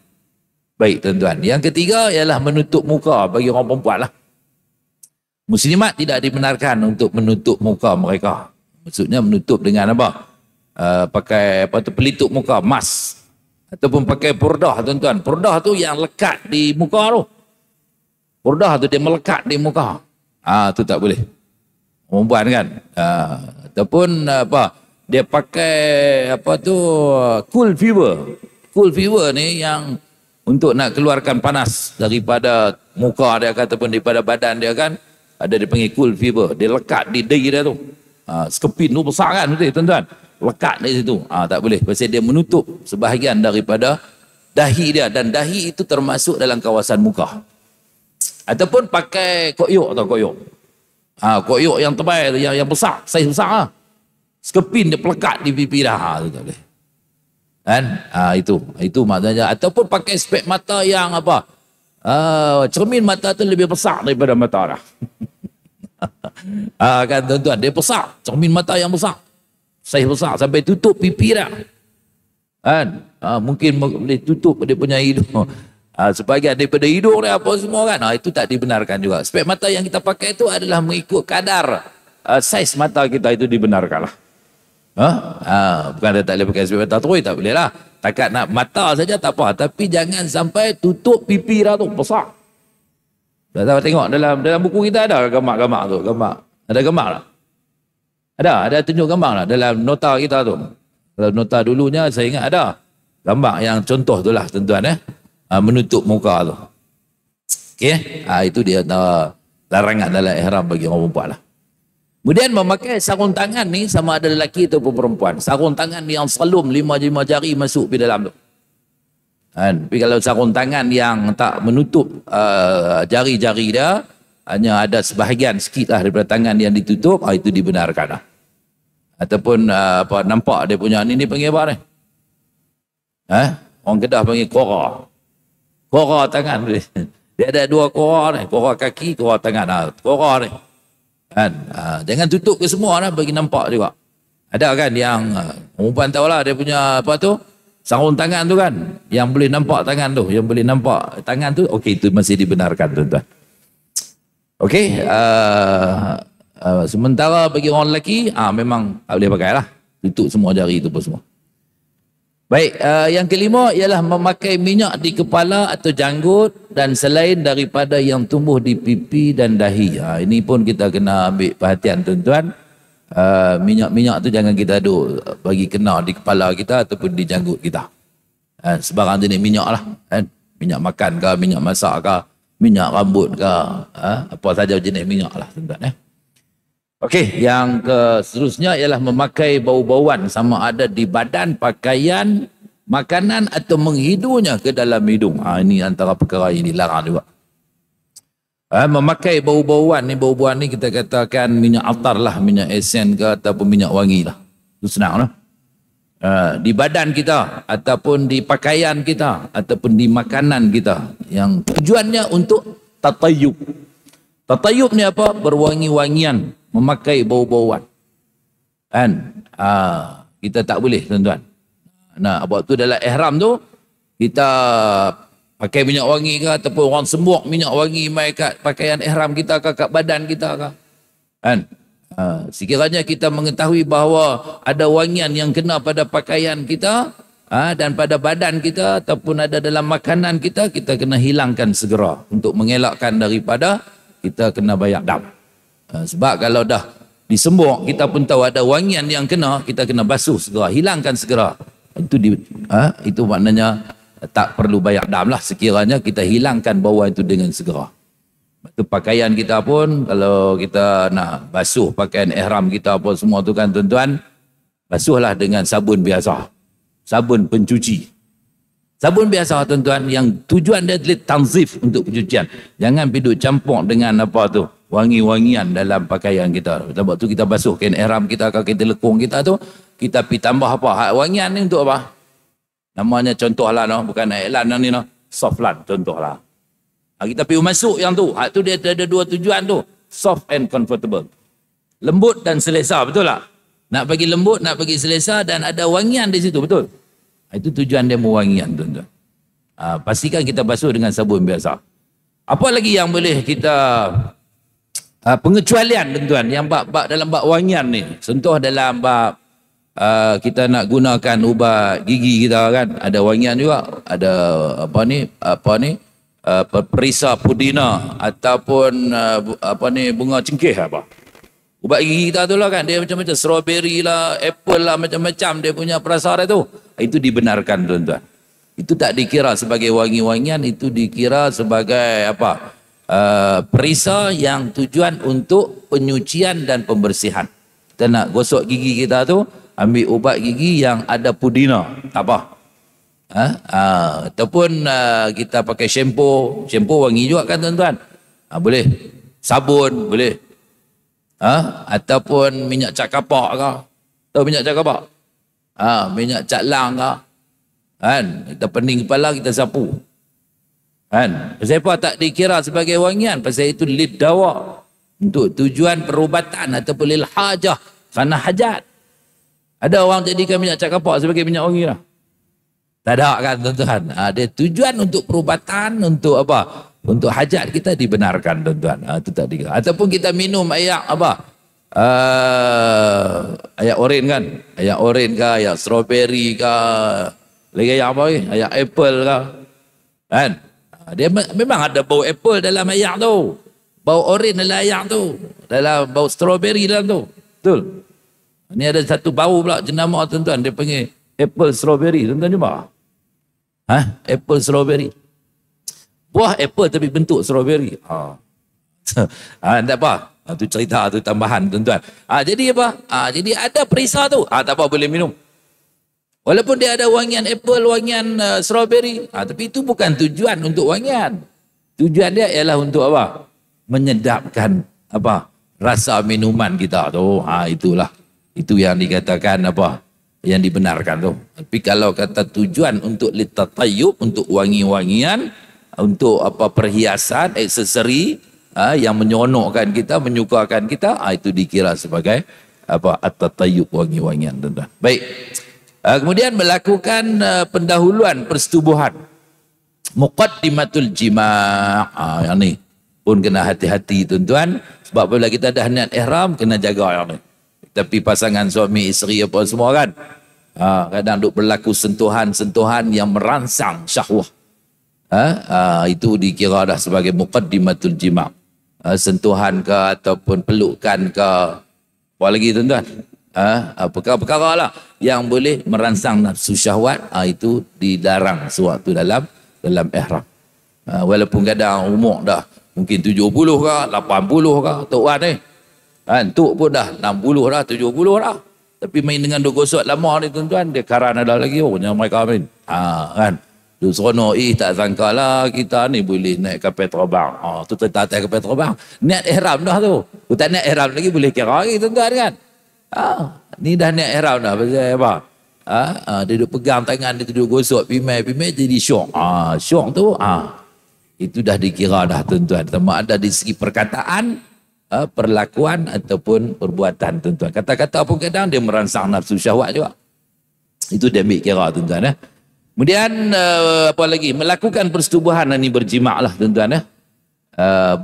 Baik tuan-tuan. Yang ketiga ialah menutup muka bagi orang perempuan lah. Muslimat tidak dibenarkan untuk menutup muka mereka. Maksudnya menutup dengan apa? Pakai pelitup muka, mask. Ataupun pakai purdah tuan-tuan. Purdah tu yang lekat di muka tu. Purdah tu dia melekat di muka. Tu tak boleh. Perempuan kan. Ataupun dia pakai cool fever. Cool fever ni yang untuk nak keluarkan panas daripada muka dia ataupun daripada badan dia kan. Ada dia panggil cool fever. Dia lekat di dahi dia tu. Skepin tu besar kan tuan-tuan. Lekat di situ. Tak boleh. Pasal dia menutup sebahagian daripada dahi dia. Dan dahi itu termasuk dalam kawasan muka. Ataupun pakai koyok atau koyok. Koyok yang tebal, yang besar, saiz besar lah. Skepin dia pelekat di pipi dah. Itu tak boleh. Kan? Itu maknanya. Ataupun pakai spek mata yang apa? Cermin mata tu lebih besar daripada mata dah. Kan tuan-tuan, dia besar. Cermin mata yang besar. Saiz besar sampai tutup pipi dah. Kan? Mungkin boleh tutup dia punya hidung. Sebagian daripada hidung dia apa semua kan. Itu tak dibenarkan juga. Spek mata yang kita pakai itu adalah mengikut kadar saiz mata kita, itu dibenarkan lah. Bukan dia tak boleh pakai spek mata terus, tak boleh lah. Takat nak mata saja tak apa. Tapi jangan sampai tutup pipi dah tu, besar. Dah tengok dalam buku kita ada gambar-gambar tu. Ada gambar tak? Ada tunjuk gambar tak dalam nota kita tu. Dalam nota dulunya saya ingat ada gambar yang contoh tu lah tuan-tuan menutup muka tu. Okey, itu dia larangan dalam ihram bagi orang perempuan lah. Kemudian memakai sarung tangan ni sama ada lelaki ataupun perempuan. Sarung tangan yang selum 5 jari masuk di dalam tu. Tapi kalau sarung tangan yang tak menutup jari-jari dia, hanya ada sebahagian sikit lah daripada tangan yang ditutup, itu dibenarkan lah. Ataupun nampak dia punya ni panggil apa ni? Orang Kedah panggil kora. Kora tangan dia. Dia ada 2 kora ni, kora kaki, kora tangan. Kora ni. Kan? Jangan tutup ke semua lah, bagi nampak juga. Ada kan yang perempuan tahulah dia punya sarung tangan tu kan, yang boleh nampak tangan tu, yang boleh nampak tangan tu, okey, itu masih dibenarkan tuan-tuan. Okey, sementara bagi orang lelaki memang tak boleh pakai lah, tutup semua jari tu pun semua. Baik, yang kelima ialah memakai minyak di kepala atau janggut dan selain daripada yang tumbuh di pipi dan dahi. Ini pun kita kena ambil perhatian tuan-tuan. Minyak-minyak tu jangan kita aduk bagi kena di kepala kita ataupun di janggut kita. Sebarang jenis minyak lah. Minyak makan ke, minyak masak ke, minyak rambut ke, apa saja jenis minyak lah tuan-tuan. Okey, yang seterusnya ialah memakai bau-bauan sama ada di badan, pakaian, makanan atau menghidunya ke dalam hidung. Ini antara perkara yang dilarang juga. Memakai bau-bauan ni kita katakan minyak atar lah, minyak esen ke ataupun minyak wangi lah. Itu senang lah. Di badan kita ataupun di pakaian kita ataupun di makanan kita yang tujuannya untuk tatayub. Tatayub ni apa? Berwangi-wangian, memakai bau-bauan. Kan? Kita tak boleh tuan-tuan. Waktu dalam ihram tu kita pakai minyak wangi ke ataupun orang sembuk minyak wangi mai kat pakaian ihram kita ke kat badan kita ke. Kan? Sekiranya kita mengetahui bahawa ada wangian yang kena pada pakaian kita dan pada badan kita ataupun ada dalam makanan kita, kita kena hilangkan segera untuk mengelakkan daripada kita kena bayar dam. Sebab kalau dah disembuk, kita pun tahu ada wangian yang kena, kita kena basuh segera, hilangkan segera. Itu maknanya tak perlu bayar dam lah sekiranya kita hilangkan bauan itu dengan segera. Itu pakaian kita pun, kalau kita nak basuh pakaian ihram kita pun semua tu kan tuan-tuan, basuhlah dengan sabun biasa. Sabun pencuci. Sabun biasa tuan-tuan yang tujuan dia adalah tanzif untuk pencucian. Jangan piduk campur dengan apa tu, wangi-wangian dalam pakaian kita. Sebab tu kita basuh kain ihram kita, kain telekung kita tu, kita pergi tambah apa? Wangian ni untuk apa? Namanya contohlah no, bukan iklan ni no, softlan contohlah. Kita pergi masuk yang tu. Tu dia ada dua tujuan tu. Soft and comfortable. Lembut dan selesa, betul tak? Nak bagi lembut, nak bagi selesa dan ada wangian di situ, betul? Itu tujuan dia mewangian, tuan-tuan. Pastikan kita basuh dengan sabun biasa. Apa lagi yang boleh kita pengecualian, tuan-tuan, yang bab dalam bab wangian ni. Contoh dalam bab kita nak gunakan ubat gigi kita kan, ada wangian juga, ada apa ni perisa pudina ataupun bunga cengkeh apa. Ubat gigi kita tu lah kan, dia macam-macam strawberry lah, apple lah, macam-macam dia punya perasa dia tu. Itu dibenarkan, tuan-tuan. Itu tak dikira sebagai wangi-wangian, itu dikira sebagai apa? Perisa yang tujuan untuk penyucian dan pembersihan. Kita nak gosok gigi kita tu, ambil ubat gigi yang ada pudina, tak apa. Ataupun kita pakai shampoo wangi juga kan, tuan-tuan. Boleh. Sabun boleh. Ataupun minyak cat kapak ke? Tahu minyak cat kapak? Minyak cat lang ke? Kan? Kita pening kepala, kita sapu. Kan? Pasal apa tak dikira sebagai wangian? Pasal itu lid dawa. Untuk tujuan perubatan ataupun lil hajah. Kerana hajat. Ada orang jadikan minyak cat kapak sebagai minyak wangi lah. Tak ada kan, tuan-tuan? Dia tujuan untuk perubatan, untuk apa? Untuk hajat kita dibenarkan, tuan-tuan. Itu tadi. Ataupun kita minum ayak apa? Ayak oren kan? Ayak oren ke, ayak strawberry ke, lagi ayak apa lagi? Ayak apple ke? Kan? Dia memang ada bau apple dalam ayak tu. Bau oren dalam ayak tu. Dalam bau strawberry dalam tu. Betul? Ini ada satu bau pula jenama, tuan-tuan. Dia panggil apple strawberry. Tuan-tuan jumpa? Apple strawberry. Buah apple tapi bentuk strawberry. Tak apa. Itu cerita, tu tambahan, tuan-tuan. Jadi apa? Jadi ada perisa tu. Tak apa, boleh minum. Walaupun dia ada wangian apple, wangian strawberry. Tapi itu bukan tujuan untuk wangian. Tujuan dia ialah untuk apa? Menyedapkan apa? Rasa minuman kita tu. Itulah. Itu yang dikatakan apa? Yang dibenarkan tu. Tapi kalau kata tujuan untuk litatayyub, untuk wangi-wangian, untuk apa perhiasan, aksesori yang menyeronokkan kita, menyukakan kita, itu dikira sebagai apa at-tatayyub, wangi-wangian, tuan-tuan. Baik. Kemudian melakukan pendahuluan persetubuhan. Muqaddimatul jima'. Yang ni pun kena hati-hati, tuan-tuan. Sebab bila kita dah niat ihram, kena jaga yang ni. Tapi pasangan suami isteri apa semua kan, kadang duk berlaku sentuhan-sentuhan yang merangsang syahwah. Itu dikira dah sebagai muqaddimatul jima'. Sentuhan ke ataupun pelukan ke, apa lagi, tuan-tuan? Perkara-perkara lah yang boleh merangsang nafsu syahwat, itu dilarang sewaktu dalam ihram. Walaupun kadang umur dah mungkin 70 ke 80 ke Tok Wan ni, Tok pun dah 60 dah, 70 dah, tapi main dengan duk gosok lama ni, tuan-tuan, dia karan ada lagi. Yang mereka main kan, duk seronok. Tak sangka lah kita ni boleh naik kapal terbang. Tu cerita atas kapal terbang, niat ihram dah tu. Tak niat ihram lagi boleh kira lagi, tuan-tuan kan. Ni dah niat ihram dah. Pasal apa? Dia duk pegang tangan, dia duk gosok pimai-pimai, jadi syok. Syok tu itu dah dikira dah, tuan-tuan. Sama ada di segi perkataan, perlakuan ataupun perbuatan, tuan-tuan. Kata-kata pun kadang dia merangsang nafsu syahwat juga. Itu dia ambil kira, tuan-tuan. Kemudian apa lagi? Melakukan persetubuhan, ini berjima' lah, tuan-tuan.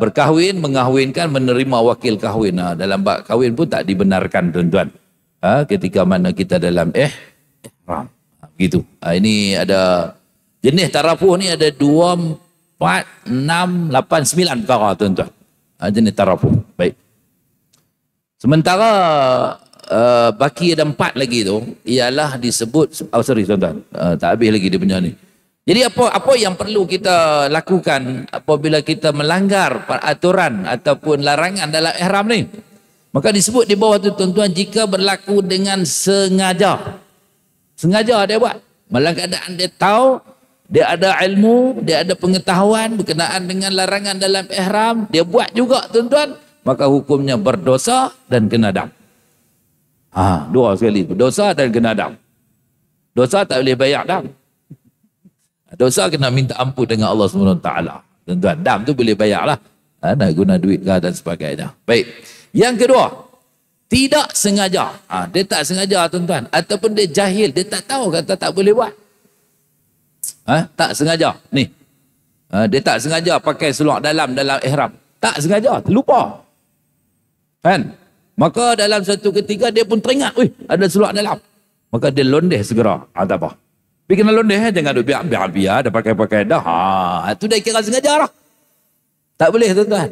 Berkahwin, mengahwinkan, menerima wakil kahwin. Dalam bab kahwin pun tak dibenarkan, tuan-tuan. Ketika mana kita dalam ihram. Begitu. Ini ada jenis tarafuh ni ada 2, 4, 6, 8, 9 perkara, tuan-tuan. Jenis tarafuh. Baik. Sementara baki ada 4 lagi tu ialah disebut, sorry tuan-tuan, tak habis lagi dia punya ni. Jadi apa yang perlu kita lakukan apabila kita melanggar peraturan ataupun larangan dalam ihram ni? Maka disebut di bawah tu tuan-tuan, jika berlaku dengan sengaja. Sengaja dia buat. Dalam keadaan dia tahu, dia ada ilmu, dia ada pengetahuan berkenaan dengan larangan dalam ihram, dia buat juga tuan-tuan, maka hukumnya berdosa dan kena dam. Dua sekali, berdosa dan kena dam. Dosa tak boleh bayar dam. Dosa kena minta ampun dengan Allah SWT. Tuan-tuan, dam tu boleh bayar lah. Nak guna duit ke dan sebagainya. Baik. Yang kedua, tidak sengaja. Dia tak sengaja tuan-tuan. Ataupun dia jahil, dia tak tahu kata tak boleh buat. Tak sengaja. Ni. Dia tak sengaja pakai seluar dalam ihram. Tak sengaja, terlupa. Kan? Maka dalam satu ketika dia pun teringat, ada seluar dalam. Maka dia londeh segera. Tak apa. Tapi kena londeh, jangan biar dah pakai dah. Itu dah kira sengaja lah. Tak boleh tuan-tuan.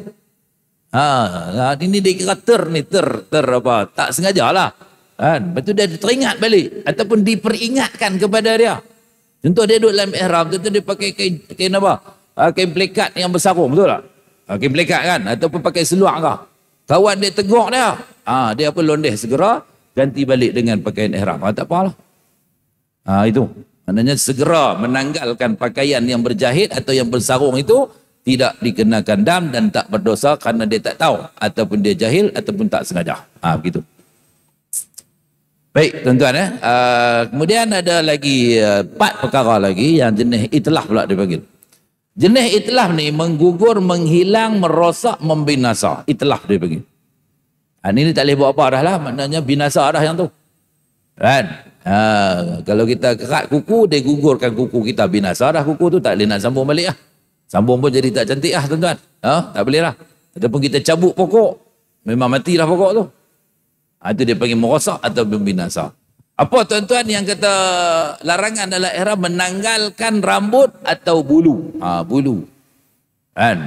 Ini dia kira ter apa, tak sengaja lah. Lepas tu dia teringat balik ataupun diperingatkan kepada dia. Contoh dia duduk dalam ihram, contoh dia pakai kain apa? Kain pelikat yang bersarung, betul tak? Kain pelikat kan, ataupun pakai seluar kah? Kawan dia tegur dia. Dia apa londeh segera ganti balik dengan pakaian ihram. Tak apalah. Itu. Maknanya segera menanggalkan pakaian yang berjahit atau yang bersarung itu, tidak dikenakan dam dan tak berdosa kerana dia tak tahu ataupun dia jahil ataupun tak sengaja. Begitu. Baik tuan-tuan kemudian ada lagi 4 perkara lagi yang jenis itlaf pula dipanggil. Jenis itlaf ni menggugur, menghilang, merosak, membinasa. Itlaf dipanggil. Ini tak boleh buat apa dah lah, maknanya binasa dah yang tu. Kan? Kalau kita kerat kuku, dia gugurkan kuku kita, binasa dah kuku tu, tak boleh nak sambung balik lah. Sambung pun jadi tak cantik lah tuan-tuan. Tak boleh lah. Ataupun kita cabut pokok, memang matilah pokok tu. Itu dia panggil merosak atau membinasa. Apa tuan-tuan yang kata larangan dalam ihram? Menanggalkan rambut atau bulu. Bulu. Kan?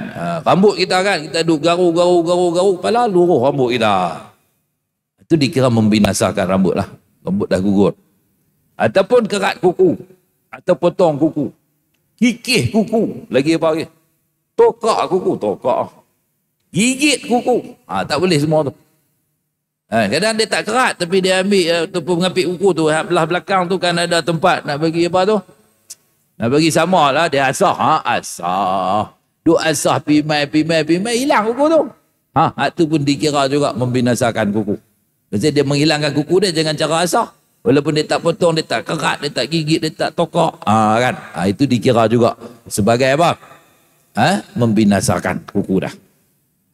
Rambut kita kan, kita duduk garu, kepala luruh rambut kita. Itu dikira membinasakan rambut lah. Rambut dah gugur. Ataupun kerat kuku. Atau potong kuku. Kikih kuku. Lagi apa lagi? Tokak kuku. Gigit kuku. Tak boleh semua tu. Kadang dia tak kerat tapi dia ambil ataupun mengapit kuku tu. Belah belakang tu kan ada tempat nak bagi apa tu? Nak bagi sama lah. Dia asah. Asah. Duk asah pimai. Hilang kuku tu. Tu pun dikira juga membinasakan kuku. Maksudnya dia menghilangkan kuku dia dengan cara asah. Walaupun dia tak potong, dia tak kerat, dia tak gigit, dia tak tokak. Kan? Itu dikira juga sebagai apa? Membinasakan kuku dah.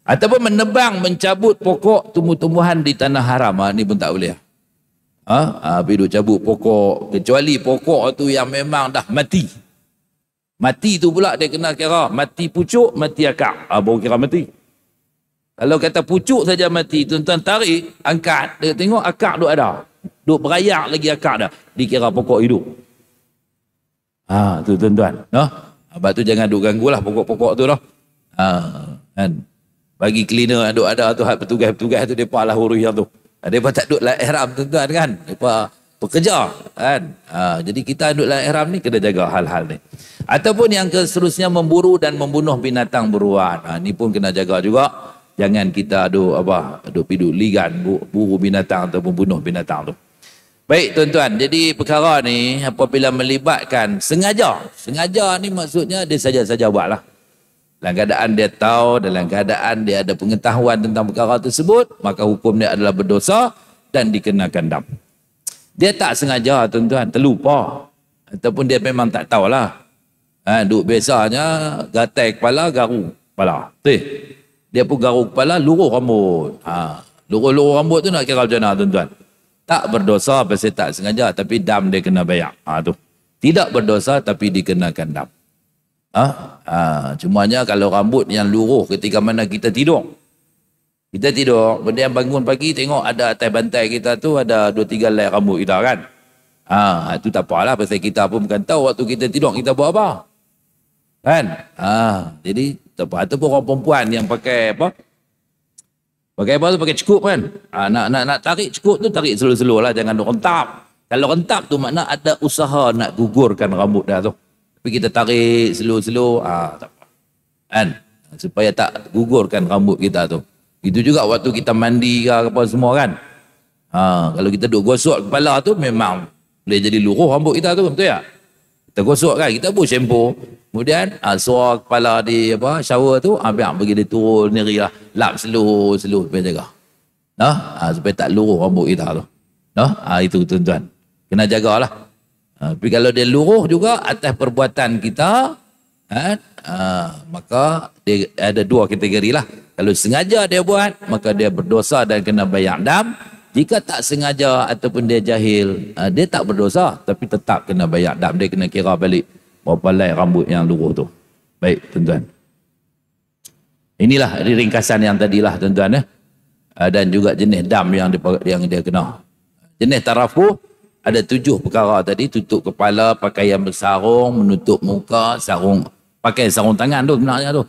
Ataupun menebang, mencabut pokok tumbuh-tumbuhan di tanah haram. Ni pun tak boleh. Bila cabut pokok, kecuali pokok tu yang memang dah mati. Mati tu pula dia kena kira mati pucuk, mati akar. Baru kira mati. Kalau kata pucuk saja mati, tuan-tuan tarik, angkat, dia tengok akar tu ada. Duk berayak lagi akar dah, dikira pokok hidup. Tu tuan-tuan. Sebab tu jangan duk ganggu lah pokok-pokok tu lah. Kan? Bagi cleaner duk ada tu, petugas-petugas tu, mereka lah urus yang tu. Mereka tak duk lah ihram tuan-tuan kan. Mereka pekerja kan. Jadi kita duk lah ihram ni kena jaga hal-hal ni. Ataupun yang seterusnya memburu dan membunuh binatang buruan. Ni pun kena jaga juga. Jangan kita duk ligan buru binatang atau membunuh binatang tu. Baik tuan-tuan, jadi perkara ni apabila melibatkan sengaja ni maksudnya dia saja-saja buatlah. Dalam keadaan dia tahu, dalam keadaan dia ada pengetahuan tentang perkara tersebut, maka hukum dia adalah berdosa dan dikenakan dam. Dia tak sengaja tuan-tuan, terlupa ataupun dia memang tak tahulah. Duk biasanya gatai kepala, garu kepala. Dia pun garuk kepala, luruh rambut. Luruh rambut tu nak kira macam mana tuan-tuan? Tak berdosa pasal tak sengaja, tapi dam dia kena bayar. Tu. Tidak berdosa tapi dikenakan dam. Cumanya kalau rambut yang luruh ketika mana kita tidur. Kita tidur, kemudian bangun pagi tengok ada atas bantai kita tu ada 2-3 helai rambut kita kan. Itu tak apalah pasal kita pun bukan tahu waktu kita tidur kita buat apa. Kan? Jadi ataupun orang perempuan yang pakai apa? Pakai apa tu? Pakai cukup kan? Nak tarik cukup tu tarik slow-slow lah, jangan rentap. Kalau rentap tu makna ada usaha nak gugurkan rambut dah tu. Tapi kita tarik slow-slow, tak apa. Kan? Supaya tak gugurkan rambut kita tu. Itu juga waktu kita mandi ke apa semua kan. Kalau kita duk gosok kepala tu memang boleh jadi luruh rambut kita tu, betul tak? Kita gosok kan, kita pun shampoo. Kemudian suar kepala di apa shower tu, biar bagi dia turun sendiri lah. Lap slow supaya jaga. Supaya tak luruh rambut kita tu. Itu tuan-tuan. Kena jagalah. Tapi kalau dia luruh juga atas perbuatan kita, maka dia ada dua kategori lah. Kalau sengaja dia buat, maka dia berdosa dan kena bayar dam. Jika tak sengaja ataupun dia jahil, dia tak berdosa, tapi tetap kena bayar dam. Dia kena kira balik berapa helai rambut yang luruh tu. Baik tuan-tuan. Inilah ringkasan yang tadilah tuan-tuan ya. Dan juga jenis dam yang dia kena. Jenis tarafuh ada 7 perkara tadi. Tutup kepala, pakaian bersarung, menutup muka, pakai sarung tangan tu sebenarnya tu.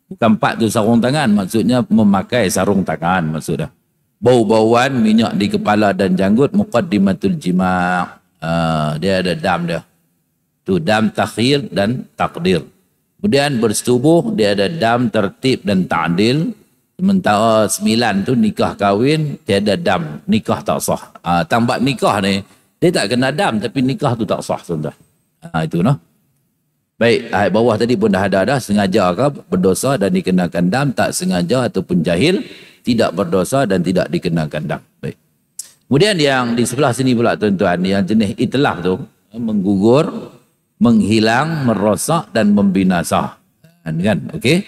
Bukan 4 tu sarung tangan, maksudnya memakai sarung tangan maksudnya. Bau-bauan, minyak di kepala dan janggut, muqaddimatul jima'. Dia ada dam dia. Tu dam takhir dan takdir. Kemudian bersetubuh, dia ada dam tertib dan ta'dil. Sementara 9 tu nikah kahwin, tiada dam, nikah tak sah. Tambah nikah ni, dia tak kena dam, tapi nikah tu tak sah tuan-tuan. Itu noh. Baik, ayat bawah tadi pun dah ada sengaja ke berdosa dan dikenakan dam, tak sengaja ataupun jahil tidak berdosa dan tidak dikenakan dam. Baik. Kemudian yang di sebelah sini pula tuan-tuan, yang jenis itlaf tu, menggugur, menghilang, merosak dan membinasa. Kan? Okey.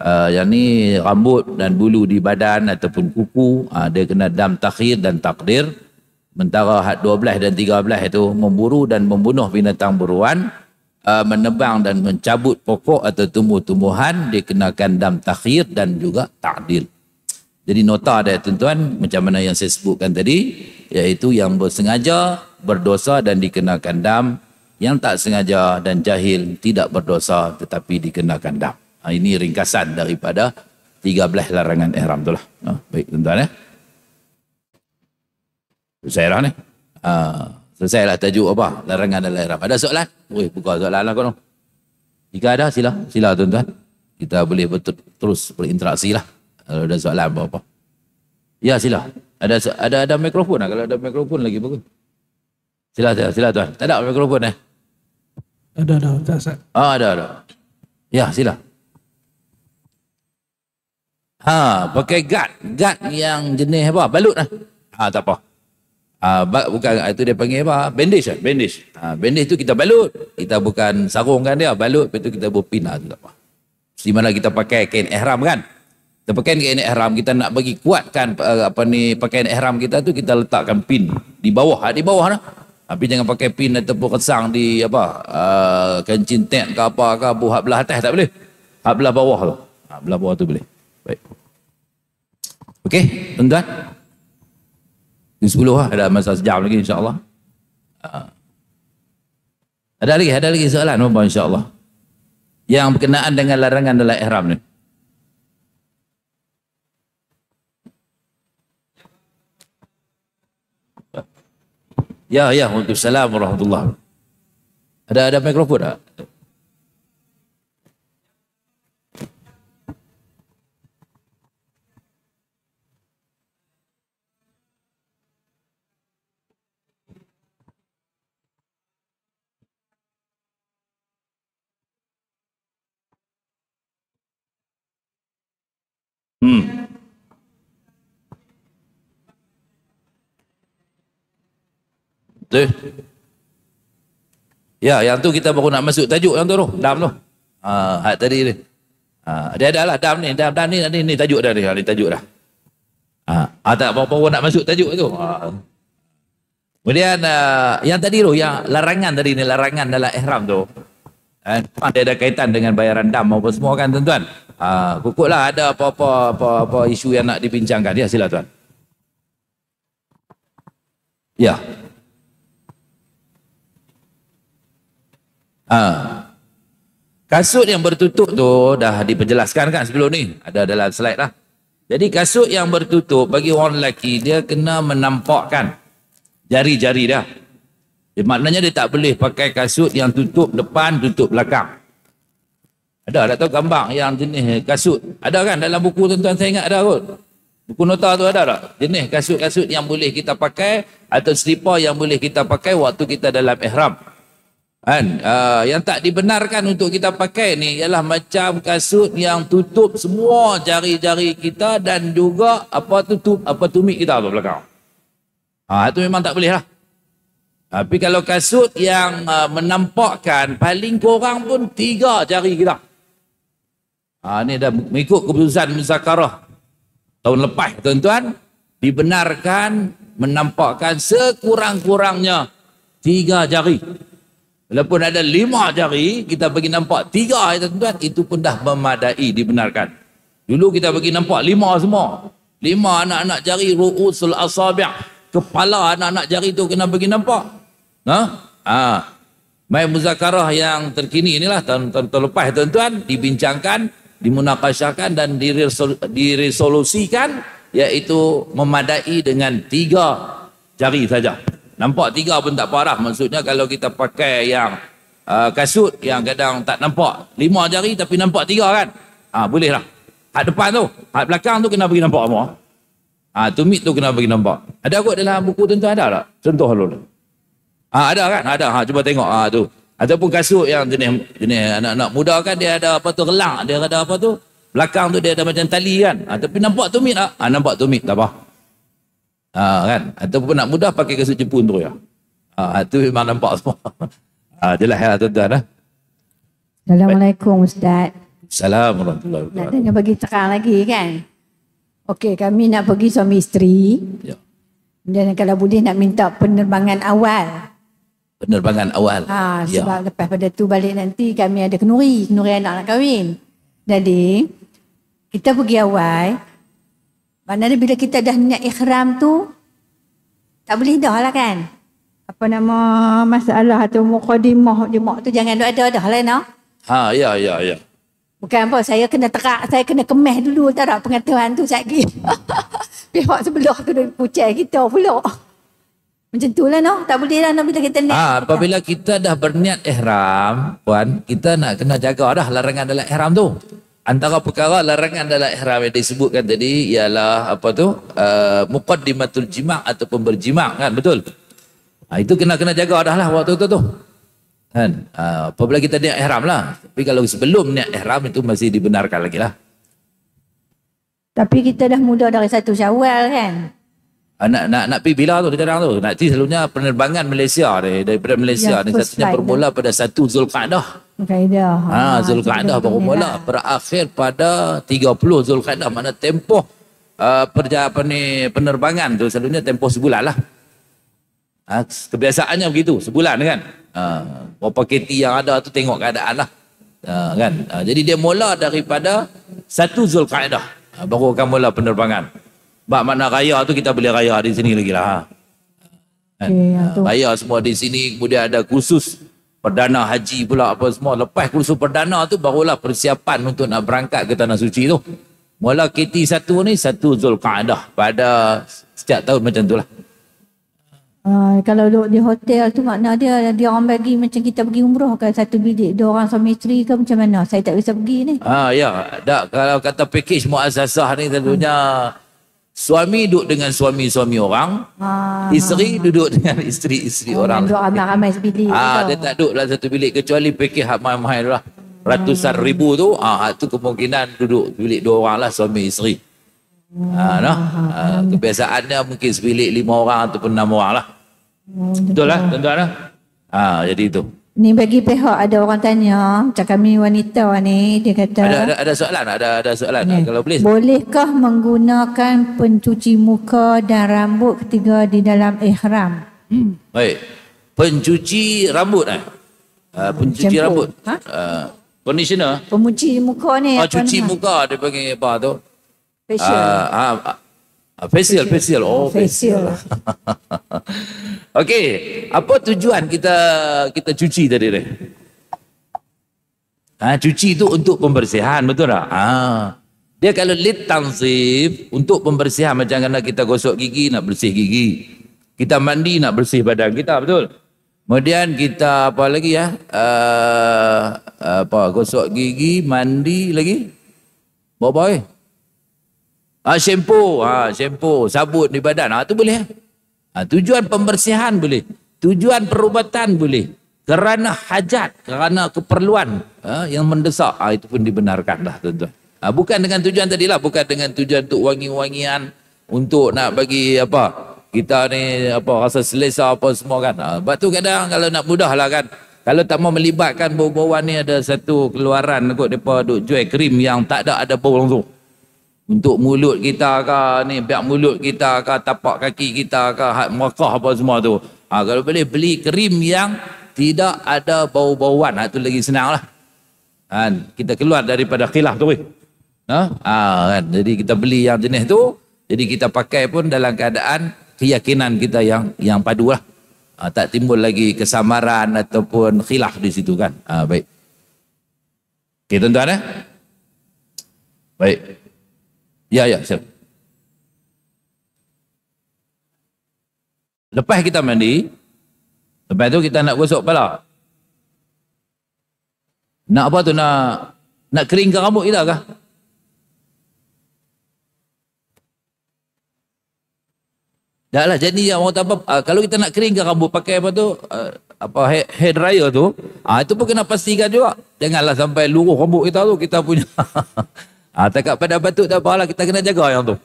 Yang ni rambut dan bulu di badan ataupun kuku, dia kena dam takhir dan takdir. Sementara had 12 dan 13 itu memburu dan membunuh binatang buruan, menebang dan mencabut pokok atau tumbuh-tumbuhan, dikenakan dam takhir dan juga ta'dil. Jadi nota dia tuan-tuan, macam mana yang saya sebutkan tadi, iaitu yang bersengaja berdosa dan dikenakan dam, yang tak sengaja dan jahil tidak berdosa tetapi dikenakan dam. Ini ringkasan daripada 13 larangan ihram itulah. Baik tuan-tuan ya. Selesai lah ni. Selesai lah tajuk apa? Larangan dalam ihram. Ada soalan? Buka soalan lah korang. Jika ada sila tuan-tuan. Kita boleh terus berinteraksi lah. Kalau ada soalan apa-apa. Ya sila. Ada mikrofon lah. Kalau ada mikrofon lagi bagus. Sila tuan. Tak ada mikrofon eh? Ada. Ada. Ya sila. Pakai guard yang jenis apa? Balut lah. Tak apa. Bukan, itu dia panggil apa? Bandage lah. Bandage tu kita balut. Kita bukan sarungkan dia, balut. Lepas tu kita berpin lah. Tu tak apa. Di mana kita pakai kain ihram kan? Kita pakai kain ihram, kita nak bagi kuatkan pakaian ihram kita tu, kita letakkan pin di bawah lah. Tapi jangan pakai pin ataupun kesang di kancing tent ke apa ke, buat belah atas tak boleh. Hak belah bawah tu. Belah bawah tu boleh. Baik. Okey, tuan-tuan. Di 10 lah, ada masa sejam lagi insya-Allah. Ada lagi soalan apa insya-Allah? Yang berkenaan dengan larangan dalam ihram ni. Ya, waalaikumsalam warahmatullahi. Ada mikrofon tak? Betul. Ya, yang tu kita baru nak masuk tajuk yang tu dam tu. Hak tadi ni. Dia ada lah dam ni tajuk dah ni tajuk dah. Tak apa-apa nak masuk tajuk tu. Kemudian yang tadi tu, yang larangan tadi ni, larangan dalam ihram tu. Dia ada kaitan dengan bayaran dam apa semua kan tuan-tuan. Kukuklah ada apa isu yang nak dibincangkan. Ya, sila tuan. Ya. Kasut yang bertutup tu dah diperjelaskan kan sebelum ni. Ada dalam slide lah. Jadi kasut yang bertutup bagi orang lelaki, dia kena menampakkan jari-jari dia. Maknanya dia tak boleh pakai kasut yang tutup depan, tutup belakang. Ada tak tahu gambar yang jenis kasut? Ada kan dalam buku tuan-tuan, saya ingat ada kot. Buku nota tu ada tak? Jenis kasut-kasut yang boleh kita pakai atau selipar yang boleh kita pakai waktu kita dalam ihram. Kan? Yang tak dibenarkan untuk kita pakai ni ialah macam kasut yang tutup semua jari-jari kita dan juga tumit kita tu belakang. Itu memang tak boleh lah. Tapi kalau kasut yang menampakkan paling kurang pun 3 jari kita. Ini dah mengikut keputusan muzakarah tahun lepas tuan-tuan, dibenarkan menampakkan sekurang-kurangnya 3 jari. Walaupun ada 5 jari, kita bagi nampak 3 tuan-tuan, itu pun dah memadai, dibenarkan. Dulu kita bagi nampak 5 semua. 5 anak-anak jari, ru'usul asabi', kepala anak-anak jari tu kena bagi nampak. Mai muzakarah yang terkini inilah tahun lepas tuan-tuan, dibincangkan, dimunakashahkan dan diresolusikan, iaitu memadai dengan 3 jari saja. Nampak 3 pun tak parah. Maksudnya kalau kita pakai yang kasut yang kadang tak nampak 5 jari tapi nampak 3 kan, boleh lah. Hak depan tu, hak belakang tu kena bagi nampak semua. Tumit tu kena bagi nampak. Ada kot dalam buku tuan-tuan, ada tak? Contoh dulu. Ada kan? Ada. Cuba tengok tu. Ataupun kasut yang jenis anak-anak muda kan, dia ada relang, dia ada belakang tu dia ada macam tali kan. Tapi nampak tumit tak? Nampak tumit, tak apa. Kan? Ataupun nak mudah pakai kasut Jepun tu ya. Tu memang nampak semua. Jelas ya tuan-tuan. Assalamualaikum Ustaz. Assalamualaikum. Nak tanya bagi terang lagi kan? Okey, kami nak pergi suami isteri. Ya. Dan kalau boleh nak minta penerbangan awal. Penerbangan awal. Sebab lepas pada tu balik nanti kami ada kenuri anak nak kahwin. Jadi kita pergi awal. Maknanya bila kita dah niat ikhram tu tak boleh dah lah kan. Apa nama masalah tu mukadimah tu jangan ada dah lah no. Ya. Bukan apa, saya kena terak, saya kena kemeh dulu tak ada pengetahuan tu sekali. Pihak sebelah kena pucai kita pula. Macam tu lah no, tak boleh lah no bila kita niat. Apabila kita dah berniat ihram, puan, kita nak kena jaga dah larangan dalam ihram tu. Antara perkara larangan dalam ihram yang disebutkan tadi ialah muqaddimatul jima' ataupun berjima' kan, betul? Itu kena jaga dah lah waktu tu. Kan? Apabila kita niat ihram lah. Tapi kalau sebelum niat ihram itu masih dibenarkan lagi lah. Tapi kita dah mula dari 1 Syawal kan? Nak pergi bila tu sekarang tu? Nak pergi selalunya penerbangan Malaysia daripada Malaysia ni satunya bermula pada 1 Zulqa'dah. Zulqa'dah baru mula, berakhir pada 30 Zulqa'dah. Mana tempoh penerbangan tu selalunya tempoh sebulan lah. Kebiasaannya begitu, sebulan kan. Berapa KT yang ada tu tengok keadaan lah. Kan? Jadi dia mula daripada 1 Zulqa'dah. Baru akan mula penerbangan. Bak makna raya tu kita boleh raya di sini lagi lah. Raya semua di sini, kemudian ada kursus perdana haji pula apa semua. Lepas kursus perdana tu barulah persiapan untuk nak berangkat ke Tanah Suci tu. Mula KT1 ni 1 Zulqa'dah pada setiap tahun macam tu lah. Kalau duduk di hotel tu makna dia orang bagi macam kita pergi umrah kan, 1 bilik 2 orang suami isteri ke macam mana? Saya tak bisa pergi ni. Ya, kalau kata package muassasah ni tentunya suami duduk dengan suami-suami orang, isteri duduk dengan isteri-isteri orang. Duduk ramai-ramai sebilik. Dia tak duduk dalam 1 bilik kecuali package hak mahal lah. Ratusan ribu tu, tu kemungkinan duduk bilik 2 orang lah suami isteri. Kebiasaannya mungkin sebilik 5 orang ataupun 6 orang lah. Betul lah tuan-tuan lah. Jadi itu. Ni bagi pihak ada orang tanya, macam kami wanita ni, dia kata ada soalan, ada soalan kalau boleh. Bolehkah menggunakan pencuci muka dan rambut ketika di dalam ihram? Baik. Pencuci rambut pencuci rambut. Conditioner. Pencuci muka ni cuci muka dia panggil apa tu? Facial. Facial. Facial. Okey, apa tujuan kita cuci tadi ni? Cuci itu untuk pembersihan, betul tak? Dia kalau lit tanzif untuk pembersihan, macam kalau kita gosok gigi nak bersih gigi. Kita mandi nak bersih badan kita, betul? Kemudian kita apa lagi ya? Apa gosok gigi, mandi lagi. Apa? Shampoo, shampoo, sabun di badan. Itu boleh. Tujuan pembersihan boleh. Tujuan perubatan boleh. Kerana hajat, kerana keperluan yang mendesak, itu pun dibenarkan lah tuan-tuan. Bukan dengan tujuan tadilah, bukan dengan tujuan untuk wangi-wangian, untuk nak bagi apa, kita ni apa rasa selesa apa semua kan. Sebab tu kadang kalau nak mudah lah kan, kalau tak mau melibatkan bau-bauan ni, ada satu keluaran kot mereka duk jual krim yang tak ada bau langsung. Untuk mulut kita ke, ni biak mulut kita ke, tapak kaki kita ke, hak muakah apa semua tu. Kalau boleh beli krim yang tidak ada bau-bauan, itu lagi senang lah. Kita keluar daripada khilaf tu. Kan? Jadi kita beli yang jenis tu, jadi kita pakai pun dalam keadaan keyakinan kita yang padu lah. Tak timbul lagi kesamaran ataupun khilaf di situ kan. Baik. Okey tuan-tuan Baik. Ya, siap. Lepas kita mandi, lepas tu kita nak gosok kepala. Nak apa tu? Nak keringkan rambut kita kah? Dah lah, jadi orang tak apa, kalau kita nak keringkan rambut pakai apa tu, hair dryer tu, itu pun kena pastikan juga. Janganlah sampai luruh rambut kita tu, kita punya. Takat pada batuk tak apalah, kita kena jaga yang tu.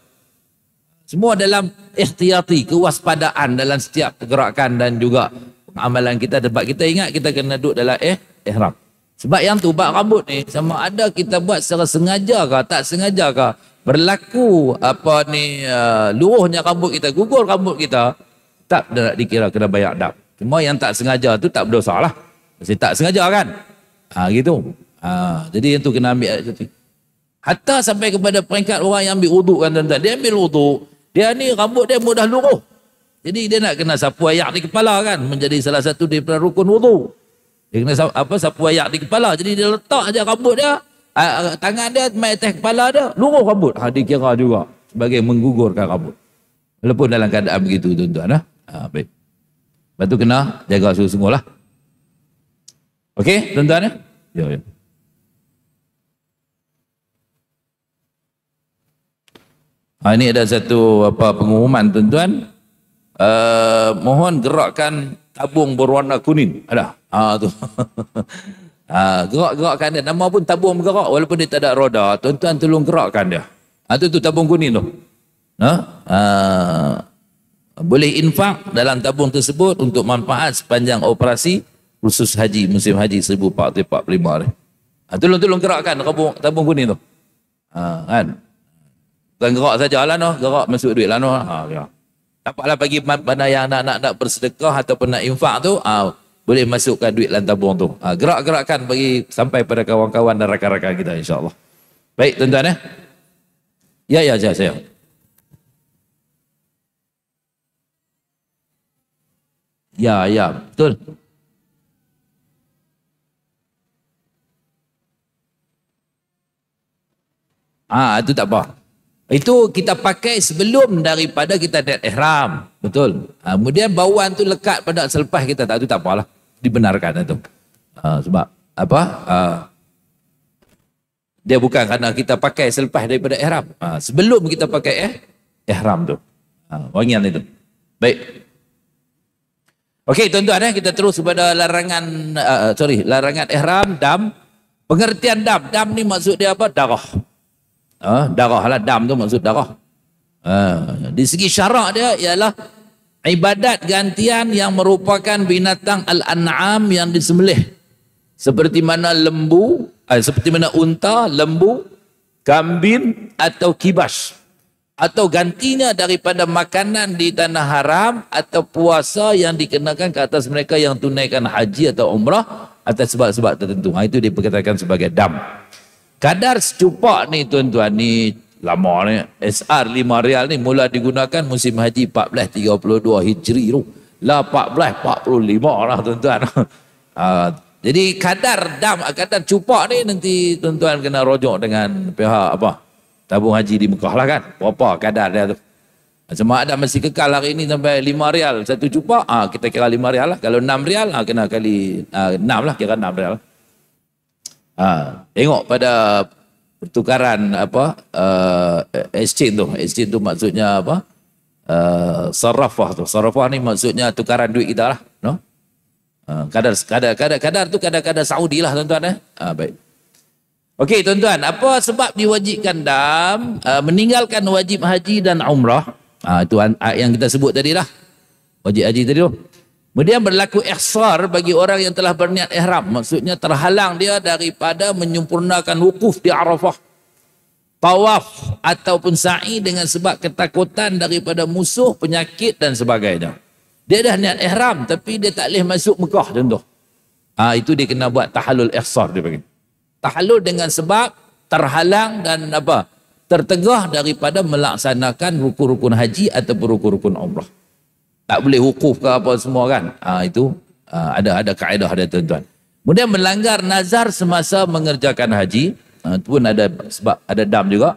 Semua dalam ihtiyati, kewaspadaan dalam setiap pergerakan dan juga amalan kita. Sebab kita ingat kita kena duduk dalam ihram. Sebab yang tu, bak rambut ni, sama ada kita buat secara sengaja ke, tak sengaja ke, berlaku apa ni luruhnya rambut kita, gugur rambut kita, tak dikira kena bayar dam. Cuma yang tak sengaja tu tak berdosa lah. Mesti tak sengaja kan. Gitu. Jadi yang tu kena ambil. Hatta sampai kepada peringkat orang yang ambil wuduk kan tuan-tuan. Dia ambil wuduk, dia ni rambut dia mudah luruh. Jadi dia nak kena sapu ayak di kepala kan, menjadi salah satu daripada rukun wuduk. Dia kena sapu ayak di kepala. Jadi dia letak aja rambut dia, tangan dia mai atas kepala dia, luruh rambut. Dikira juga sebagai menggugurkan rambut. Walaupun dalam keadaan begitu tuan-tuan. Baik. Lepas tu kena jaga sungguh-sungguh lah. Okey tuan-tuan Ya. Ini ada satu pengumuman tuan-tuan. Mohon gerakkan tabung berwarna kuning. Ada. Tu. Gerak-gerakkan dia. Nama pun tabung bergerak walaupun dia tak ada roda. Tuan-tuan tolong gerakkan dia. Tu tabung kuning tu. Boleh infak dalam tabung tersebut untuk manfaat sepanjang operasi khusus haji musim haji 1445 ni. Tolong gerakkan tabung kuning tu. Kan? Bukan gerak sajalah gerak masuk duit lah ya. Dapatlah bagi mana yang nak bersedekah ataupun nak infak tu, boleh masukkan duit dalam tabung tu. Gerak-gerakkan bagi sampai pada kawan-kawan dan rakan-rakan kita insya-Allah. Baik tuan-tuan Ya, saya. Ya, betul. Itu tak apa. Itu kita pakai sebelum daripada kita niat ihram. Betul. Kemudian bauan tu lekat pada selepas kita tak, itu tak apalah. Dibenarkan itu. Sebab apa? Dia bukan kerana kita pakai selepas daripada ihram. Sebelum kita pakai ihram tu. Wangian itu. Baik. Okey tuan-tuan kita terus kepada larangan ihram, dam. Pengertian dam. Dam ni maksud dia apa? Darah. Darah lah, dam tu maksud darah. Di segi syarak dia ialah ibadat gantian yang merupakan binatang al-an'am yang disembelih. Seperti mana lembu, seperti mana unta, lembu, kambing atau kibas. Atau gantinya daripada makanan di tanah haram atau puasa yang dikenakan ke atas mereka yang tunaikan haji atau umrah atas sebab-sebab tertentu. Itu diperkatakan sebagai dam. Kadar secupak ni tuan-tuan ni lama ni, SR 5 rial ni mula digunakan musim haji 1432 Hijri tu. Lah 1445 lah tuan-tuan. Jadi kadar cupak ni nanti tuan-tuan kena rujuk dengan pihak tabung haji di Mekah lah kan. Berapa kadar dia tu. Sama ada masih kekal hari ini sampai 5 rial satu cupak, kita kira 5 rial lah. Kalau 6 rial, kena kali 6 lah, kira 6 rial. Tengok pada pertukaran exchange tu maksudnya apa? Sarafah tu. Sarafah ni maksudnya tukaran duit kita lah, no? Kadar tu kadar Saudi lah tuan-tuan. Baik. Okey tuan-tuan, apa sebab diwajibkan dam? Meninggalkan wajib haji dan umrah. Itu yang kita sebut tadi lah. Wajib haji tadi tu. Kemudian berlaku ihsar bagi orang yang telah berniat ihram. Maksudnya terhalang dia daripada menyempurnakan wukuf di Arafah, tawaf ataupun sa'i dengan sebab ketakutan daripada musuh, penyakit dan sebagainya. Dia dah niat ihram tapi dia tak boleh masuk Mekah contoh. Itu dia kena buat tahallul ihsar dia panggil. Tahallul dengan sebab terhalang dan tertegah daripada melaksanakan rukun-rukun haji ataupun rukun-rukun umrah. Tak boleh wukuf ke apa semua kan. Itu ada kaedah dia tuan-tuan. Kemudian melanggar nazar semasa mengerjakan haji. Itu pun ada sebab ada dam juga.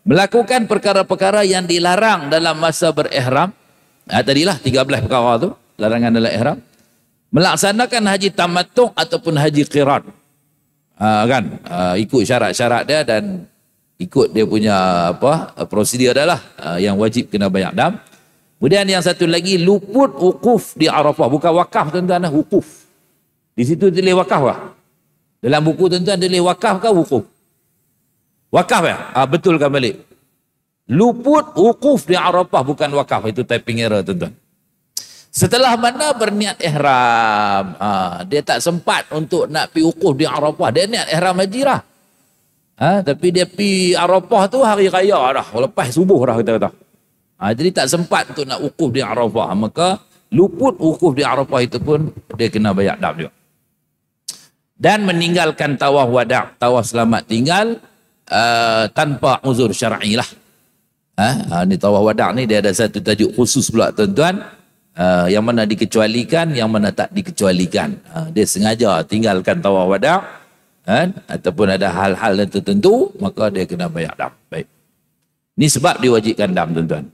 Melakukan perkara-perkara yang dilarang dalam masa berihram. Tadilah 13 perkara tu larangan dalam ihram. Melaksanakan haji tamattu' ataupun haji qiran. Ikut syarat-syarat dia dan ikut dia punya prosedur dia lah, yang wajib kena bayar dam. Kemudian yang satu lagi, luput wukuf di Arafah. Bukan wakaf tuan-tuan, wukuf. Di situ tulis wakaf lah. Dalam buku tuan-tuan tulis wakaf ke wukuf? Wakaf ya? Betulkan balik. Luput wukuf di Arafah, bukan wakaf. Itu typing error tuan-tuan. Setelah mana berniat ihram, dia tak sempat untuk nak pergi wukuf di Arafah. Dia niat ihram haji lah. Tapi dia pergi Arafah tu hari raya dah. Lepas subuh dah kita kata. Jadi tak sempat untuk nak wukuf di Arafah. Maka luput wukuf di Arafah itu pun dia kena bayar dam juga. Dan meninggalkan tawaf wada', tawaf selamat tinggal tanpa uzur syar'i lah. Ni tawaf wada' ni dia ada satu tajuk khusus pula tuan-tuan. Yang mana dikecualikan, yang mana tak dikecualikan. Dia sengaja tinggalkan tawaf wada', ataupun ada hal-hal tertentu, maka dia kena bayar dam. Baik. Ni sebab diwajibkan dam tuan-tuan.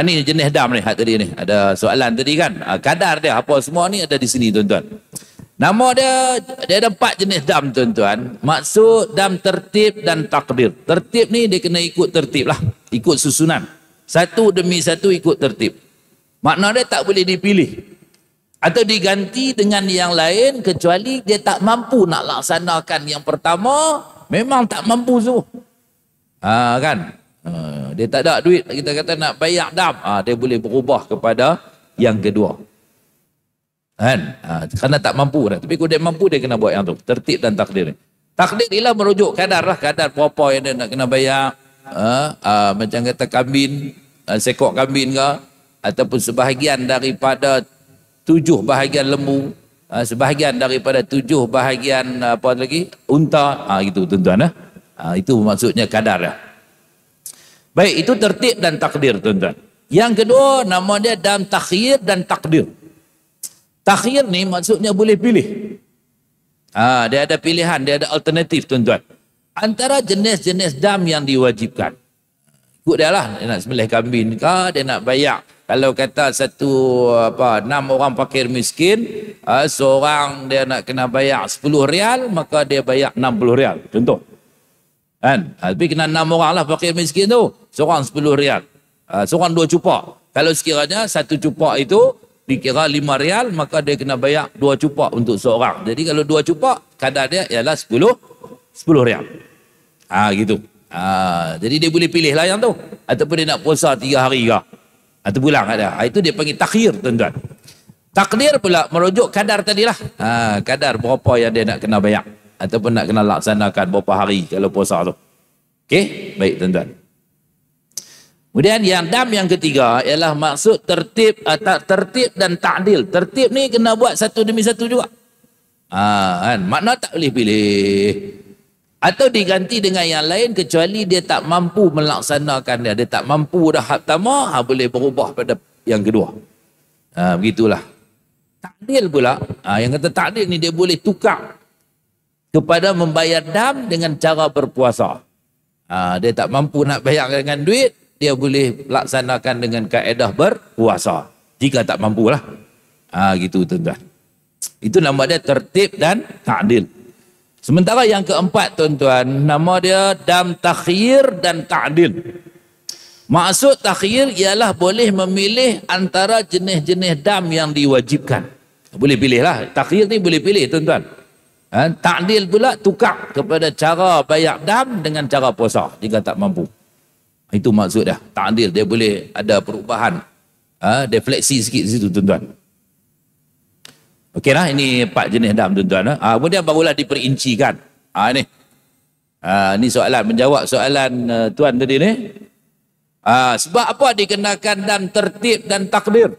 Ni jenis dam ni, tadi ni. Ada soalan tadi kan. Kadar dia, apa semua ni ada di sini tuan-tuan. Nama dia ada 4 jenis dam tuan-tuan. Maksud dam tertib dan takdir. Tertib ni dia kena ikut tertib lah. Ikut susunan. Satu demi satu ikut tertib. Makna dia tak boleh dipilih. Atau diganti dengan yang lain kecuali dia tak mampu nak laksanakan yang pertama. Memang tak mampu tu. Kan? Dia tak ada duit, kita kata nak bayar dam, dia boleh berubah kepada yang kedua. Kan? Kerana tak mampu dah. Tapi kalau dia mampu, dia kena buat yang tu. Tertib dan takdir. Takdir ialah merujuk kadar lah. Kadar berapa yang dia nak kena bayar. Macam kata kambing, sekok kambing ke, ataupun sebahagian daripada 7 bahagian lembu, sebahagian daripada 7 bahagian unta, gitu tuan-tuan. Itu maksudnya kadar lah. Baik, itu tertib dan takdir tuan-tuan. Yang kedua nama dia dam takhir dan takdir. Takhir ni maksudnya boleh pilih. Dia ada pilihan, dia ada alternatif tuan-tuan. Antara jenis-jenis dam yang diwajibkan. Ikut dia lah, dia nak sembelih kambing ke, dia nak bayar. Kalau kata 6 orang fakir miskin, seorang dia nak kena bayar 10 rial, maka dia bayar 60 rial. Contoh. Kan? Tapi kena 6 orang lah fakir miskin tu. Seorang 10 rial. Seorang 2 cupak. Kalau sekiranya 1 cupak itu dikira 5 rial, maka dia kena bayar 2 cupak untuk seorang. Jadi kalau 2 cupak, kadar dia ialah 10 rial. Gitu. Jadi dia boleh pilih lah yang tu. Ataupun dia nak puasa 3 hari ke. Atau bulan ada. Itu dia panggil takhir tuan-tuan. Takdir pula merujuk kadar tadilah. Kadar berapa yang dia nak kena bayar. Ataupun nak kena laksanakan berapa hari kalau puasa tu. Okey, baik tuan-tuan. Kemudian yang dam yang ketiga ialah maksud tertib dan ta'dil. Tertib ni kena buat satu demi satu juga. Kan? Makna tak boleh pilih. Atau diganti dengan yang lain kecuali dia tak mampu melaksanakan dia. Dia tak mampu dah hak pertama, boleh berubah pada yang kedua. Begitulah. Ta'dil pula, yang kata ta'dil ni dia boleh tukar kepada membayar dam dengan cara berpuasa. Dia tak mampu nak bayar dengan duit, dia boleh laksanakan dengan kaedah berpuasa. Jika tak mampulah. Gitu tuan-tuan. Itu nama dia tertib dan ta'dil. Sementara yang keempat tuan-tuan, nama dia dam takhir dan ta'dil. Maksud takhir ialah boleh memilih antara jenis-jenis dam yang diwajibkan. Boleh pilih lah. Takhir ni boleh pilih tuan-tuan. Ta'dil pula tukar kepada cara bayar dam dengan cara puasa jika tak mampu. Itu maksud dia. Ta'dil dia boleh ada perubahan. Dia fleksi sikit situ tuan-tuan. Okey lah, ini 4 jenis dam tuan-tuan. Kemudian barulah diperincikan. Ini soalan, menjawab soalan tuan tadi ni. Sebab apa dikenakan dam tertib dan takdir?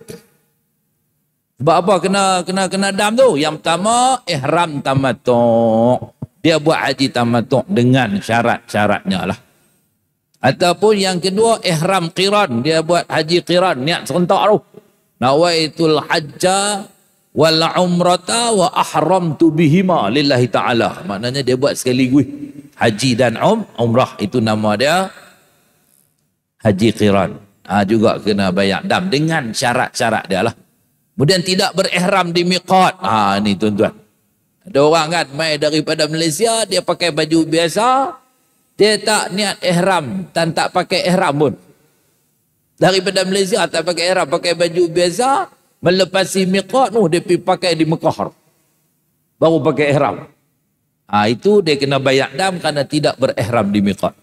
Sebab apa kena dam tu? Yang pertama, ihram tamattu'. Dia buat haji tamattu' dengan syarat-syaratnya lah. Ataupun yang kedua, ihram qiran. Dia buat haji qiran, niat serentak tu. Nawaitul hajja wal umrata wa ahramtu bihima lillahi ta'ala. Maknanya dia buat sekaligus haji dan umrah. Itu nama dia haji qiran. Juga kena bayar dam dengan syarat-syarat dia lah. Kemudian tidak berihram di miqat. Ni tuan-tuan. Ada orang kan mai daripada Malaysia, dia pakai baju biasa, dia tak niat ihram dan tak pakai ihram pun. Daripada Malaysia tak pakai ihram, pakai baju biasa, melepasi miqat dia pergi pakai di Mekah. Baru pakai ihram. Itu dia kena bayar dam kerana tidak berihram di miqat.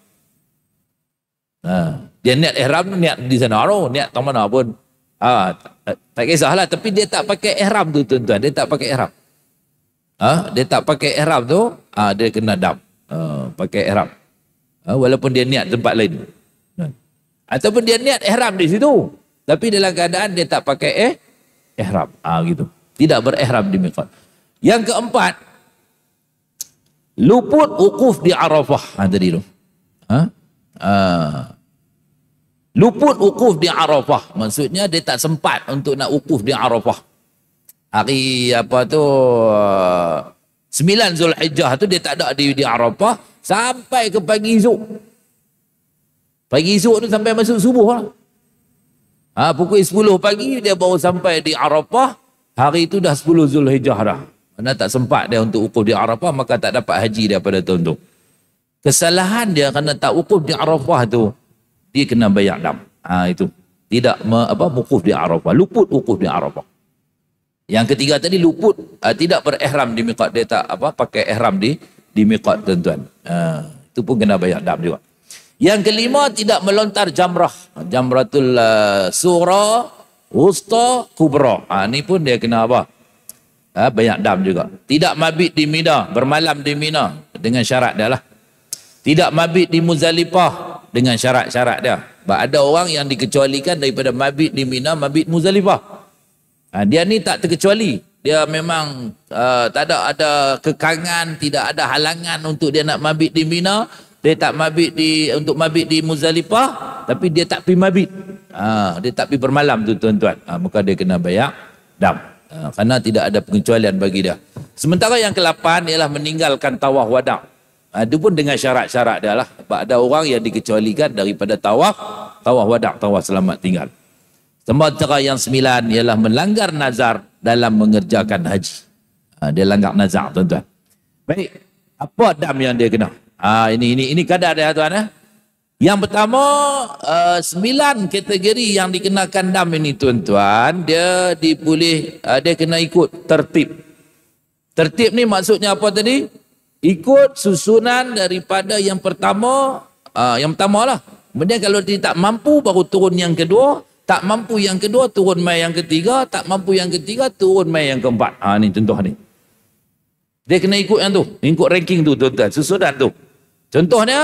Dia niat ihram, niat di sana, niat tak mana pun. Tak kisahlah, tapi dia tak pakai ihram tu tuan-tuan. Dia tak pakai ihram. Dia tak pakai ihram tu, dia kena dam. Pakai ihram. Walaupun dia niat tempat lain. Ataupun dia niat ihram di situ, tapi dalam keadaan dia tak pakai ihram. Gitu. Tidak berihram di miqat. Yang keempat, luput wukuf di Arafah. Tadi tu. Luput wukuf di Arafah. Maksudnya dia tak sempat untuk nak wukuf di Arafah. Hari 9 Zulhijjah tu dia tak ada di Arafah sampai ke pagi esok. Pagi esok tu sampai masuk subuh lah. Pukul 10 pagi dia baru sampai di Arafah. Hari itu dah 10 Zulhijjah dah. Mana tak sempat dia untuk wukuf di Arafah, maka tak dapat haji daripada tahun tu. Kesalahan dia kerana tak wukuf di Arafah tu, dia kena bayar dam. Itu. Tidak wukuf di Arafah. Luput wukuf di Arafah. Yang ketiga tadi luput tidak berihram di miqat. Dia tak pakai ihram di miqat tuan-tuan. Itu pun kena bayar dam juga. Yang kelima, tidak melontar jamrah. Jamratul Sughra, Wusta, Kubra. Ni pun dia kena bayar dam juga. Tidak mabit di Mina, bermalam di Mina dengan syarat dia lah. Tidak mabit di Muzdalifah dengan syarat-syarat dia. Ada orang yang dikecualikan daripada mabit di Mina, mabit Muzdalifah. Dia ni tak terkecuali. Dia memang tak ada kekangan, tidak ada halangan untuk dia nak mabit di Mina. Dia tak mabit untuk mabit di Muzdalifah, tapi dia tak pergi mabit. Dia tak pergi bermalam tu tuan-tuan. Maka dia kena bayar dam. Kerana tidak ada pengecualian bagi dia. Sementara yang ke-8 ialah meninggalkan tawaf wada'. Itu pun dengan syarat-syarat dia lah. Ada orang yang dikecualikan daripada tawaf wada', tawaf selamat tinggal. Sementara yang 9 ialah melanggar nazar dalam mengerjakan haji. Dia langgar nazar tuan-tuan. Baik, apa dam yang dia kena? Ini kadar dia tuan. Yang pertama, 9 kategori yang dikenakan dam ini tuan-tuan, dia kena ikut tertib. Tertib ni maksudnya apa tadi? Ikut susunan daripada yang pertama lah. Kemudian kalau dia tak mampu baru turun yang kedua, tak mampu yang kedua turun mai yang ketiga, tak mampu yang ketiga turun mai yang keempat. Ni contoh ni. Dia kena ikut yang tu, ikut ranking tu tuan-tuan, susunan tu. Contohnya,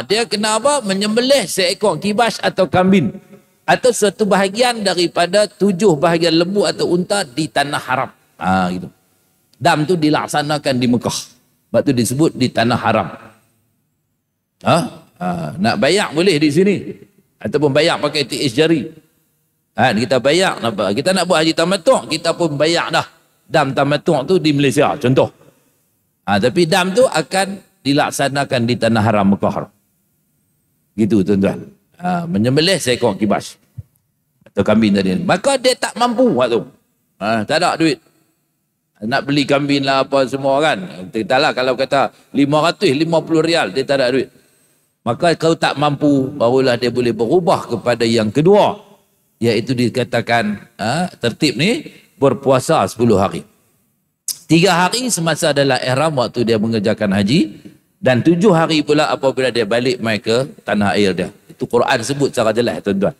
dia kena menyembelih seekor kibas atau kambing atau satu bahagian daripada 7 bahagian lembu atau unta di tanah haram. Gitu. Dam tu dilaksanakan di Mekah. Sebab tu disebut di tanah haram. Nak bayak boleh di sini. Ataupun bayak pakai TS jari. Kita bayak, kita nak buat haji tamattu', kita pun bayak dah. Dam tamattu' tu di Malaysia, contoh. Tapi dam tu akan dilaksanakan di tanah haram Mekah. Gitu tuan-tuan. menyembelih seekor kibas atau kambing tadi. Maka dia tak mampu waktu. Tak ada duit. Nak beli kambing lah apa semua kan. Tak lah kalau kata 550 rial, dia tak ada duit. Maka kau tak mampu, barulah dia boleh berubah kepada yang kedua. Iaitu dikatakan tertib ni berpuasa 10 hari. 3 hari semasa adalah ihram waktu dia mengerjakan haji. Dan 7 hari pula apabila dia balik mai ke tanah air dia. Itu Quran sebut secara jelas tuan-tuan.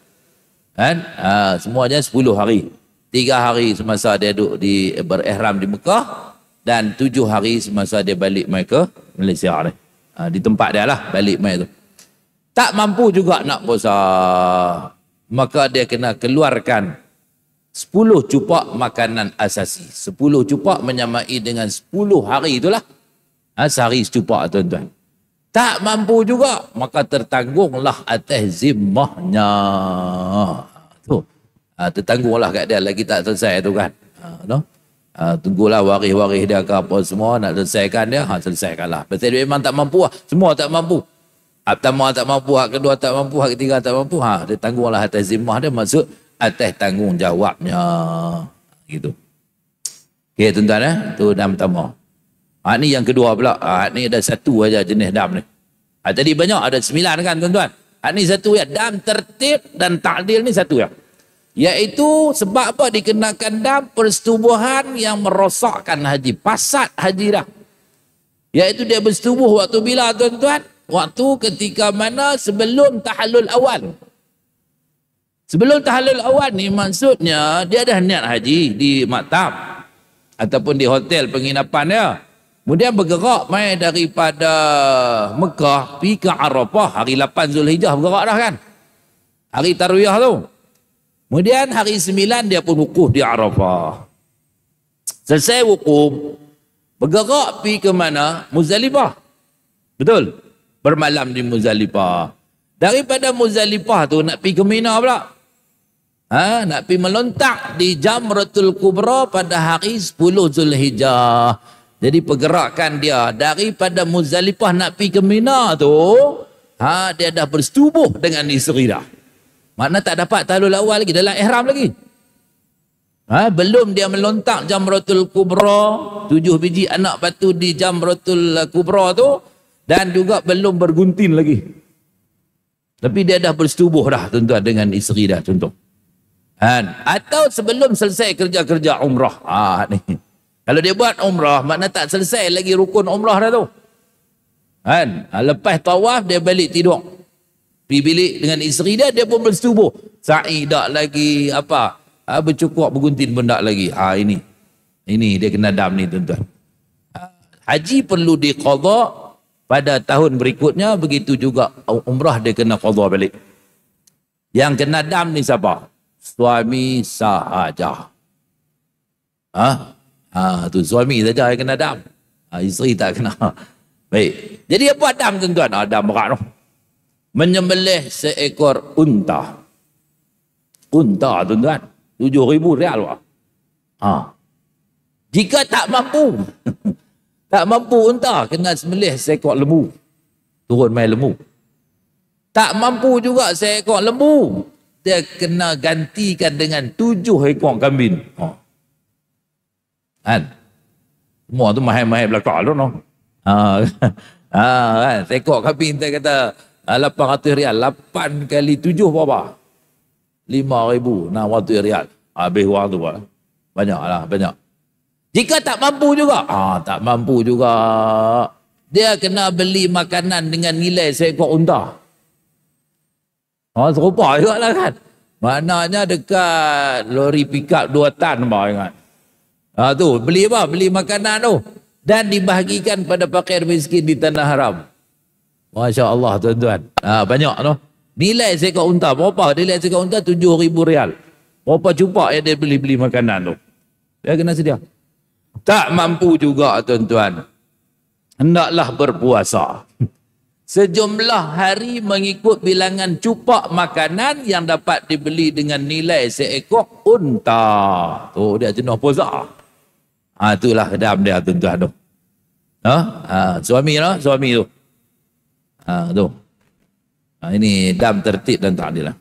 Kan? Semuanya 10 hari. 3 hari semasa dia duduk berihram di Mekah. Dan 7 hari semasa dia balik mai ke Malaysia ni. Di tempat dia lah balik mai tu. Tak mampu juga nak puasa. Maka dia kena keluarkan 10 cupak makanan asasi. 10 cupak menyamai dengan 10 hari itulah. Sehari secupak tuan-tuan. Tak mampu juga, maka tertanggunglah atas zimmahnya. Tu. Tertanggunglah kat dia lagi tak selesai tu kan. Tunggulah waris-waris dia ke apa semua nak selesaikan dia, selesaikanlah. Pasal dia memang tak mampu lah. Semua tak mampu. Hak pertama tak mampu, hak kedua tak mampu, hak ketiga tak mampu. Dia tanggunglah atas zimmah dia, maksud atas tanggungjawabnya. Gitu. Okey tuan-tuan tu dam pertama. Ni yang kedua pula. Ni ada satu aja jenis dam ni. Tadi banyak ada 9 kan tuan-tuan. Ni satu ya, dam tertib dan ta'dil ni satu ya. Iaitu sebab apa dikenakan dam? Persetubuhan yang merosakkan haji. Pasat haji dah. Iaitu dia bersetubuh waktu bila tuan-tuan? Waktu ketika mana sebelum tahallul awal. Sebelum tahallul awal ni maksudnya dia dah niat haji di maktab ataupun di hotel penginapan dia. Kemudian bergerak mai daripada Mekah pergi ke Arafah hari 8 Zulhijjah bergerak dah kan. Hari Tarwiyah tu. Kemudian hari 9 dia pun wukuf di Arafah. Selesai wukuf bergerak pergi ke mana? Muzdalifah. Betul? Bermalam di Muzdalifah. Daripada Muzdalifah tu nak pergi ke Mina pula. Nak pergi melontak di Jamratul Kubra pada hari 10 Zulhijjah. Jadi pergerakan dia daripada Muzdalifah nak pergi ke Mina tu, dia dah bersetubuh dengan isteri dah. Makna tak dapat tahlul awal lagi, dalam ihram lagi. Belum dia melontak Jamratul Kubra, 7 biji anak batu di Jamratul Kubra tu, dan juga belum bergunting lagi. Tapi dia dah bersetubuh dah tuan-tuan dengan isteri dah contoh. Atau sebelum selesai kerja-kerja umrah. Ni. Kalau dia buat umrah, makna tak selesai lagi rukun umrah dah tu. Lepas tawaf, dia balik tidur. Pergi bilik dengan isteri dia, dia pun bersetubuh. Sa'i tak lagi, bercukup, bergunting pun tak lagi. Ini dia kena dam ni tuan-tuan. Haji perlu diqadha pada tahun berikutnya, begitu juga umrah dia kena qadha balik. Yang kena dam ni siapa? Suami sahaja. Tu suami saja yang kena dam. Isteri tak kena. Baik. Jadi apa dam tuan-tuan? Dam berat tu. Menyembelih seekor unta. Unta tuan-tuan. 7,000 rial. Jika tak mampu. Tak mampu unta, kena sembelih seekor lembu. Turun main lembu. Tak mampu juga seekor lembu. Dia kena gantikan dengan 7 ekor kambing. Semua tu mahal-mahal belakang tu. Seekor kambing dia kata 800 rial. 8 kali 7 berapa? 5,600 rial. Habis wang tu. Banyak lah, banyak. Jika tak mampu juga, tak mampu juga, dia kena beli makanan dengan nilai seekor unta. Serupa juga lah kan. Maknanya dekat lori pickup 2 tan, ingat. Tu, beli apa? Beli makanan tu. Dan dibahagikan pada fakir miskin di Tanah Haram. Masya Allah tuan-tuan. Banyak tu. Nilai seekor unta, berapa? Nilai seekor unta 7,000 rial. Berapa cupak yang dia beli-beli makanan tu? Dia kena sedia. Tak mampu juga tuan-tuan. Hendaklah berpuasa. Sejumlah hari mengikut bilangan cupak makanan yang dapat dibeli dengan nilai seekor unta. Tu dia jenuh puasa. Itulah dam dia tuan-tuan tu. Suami lah, suami tu. Tu. Ini dam tertib dan ta'dil.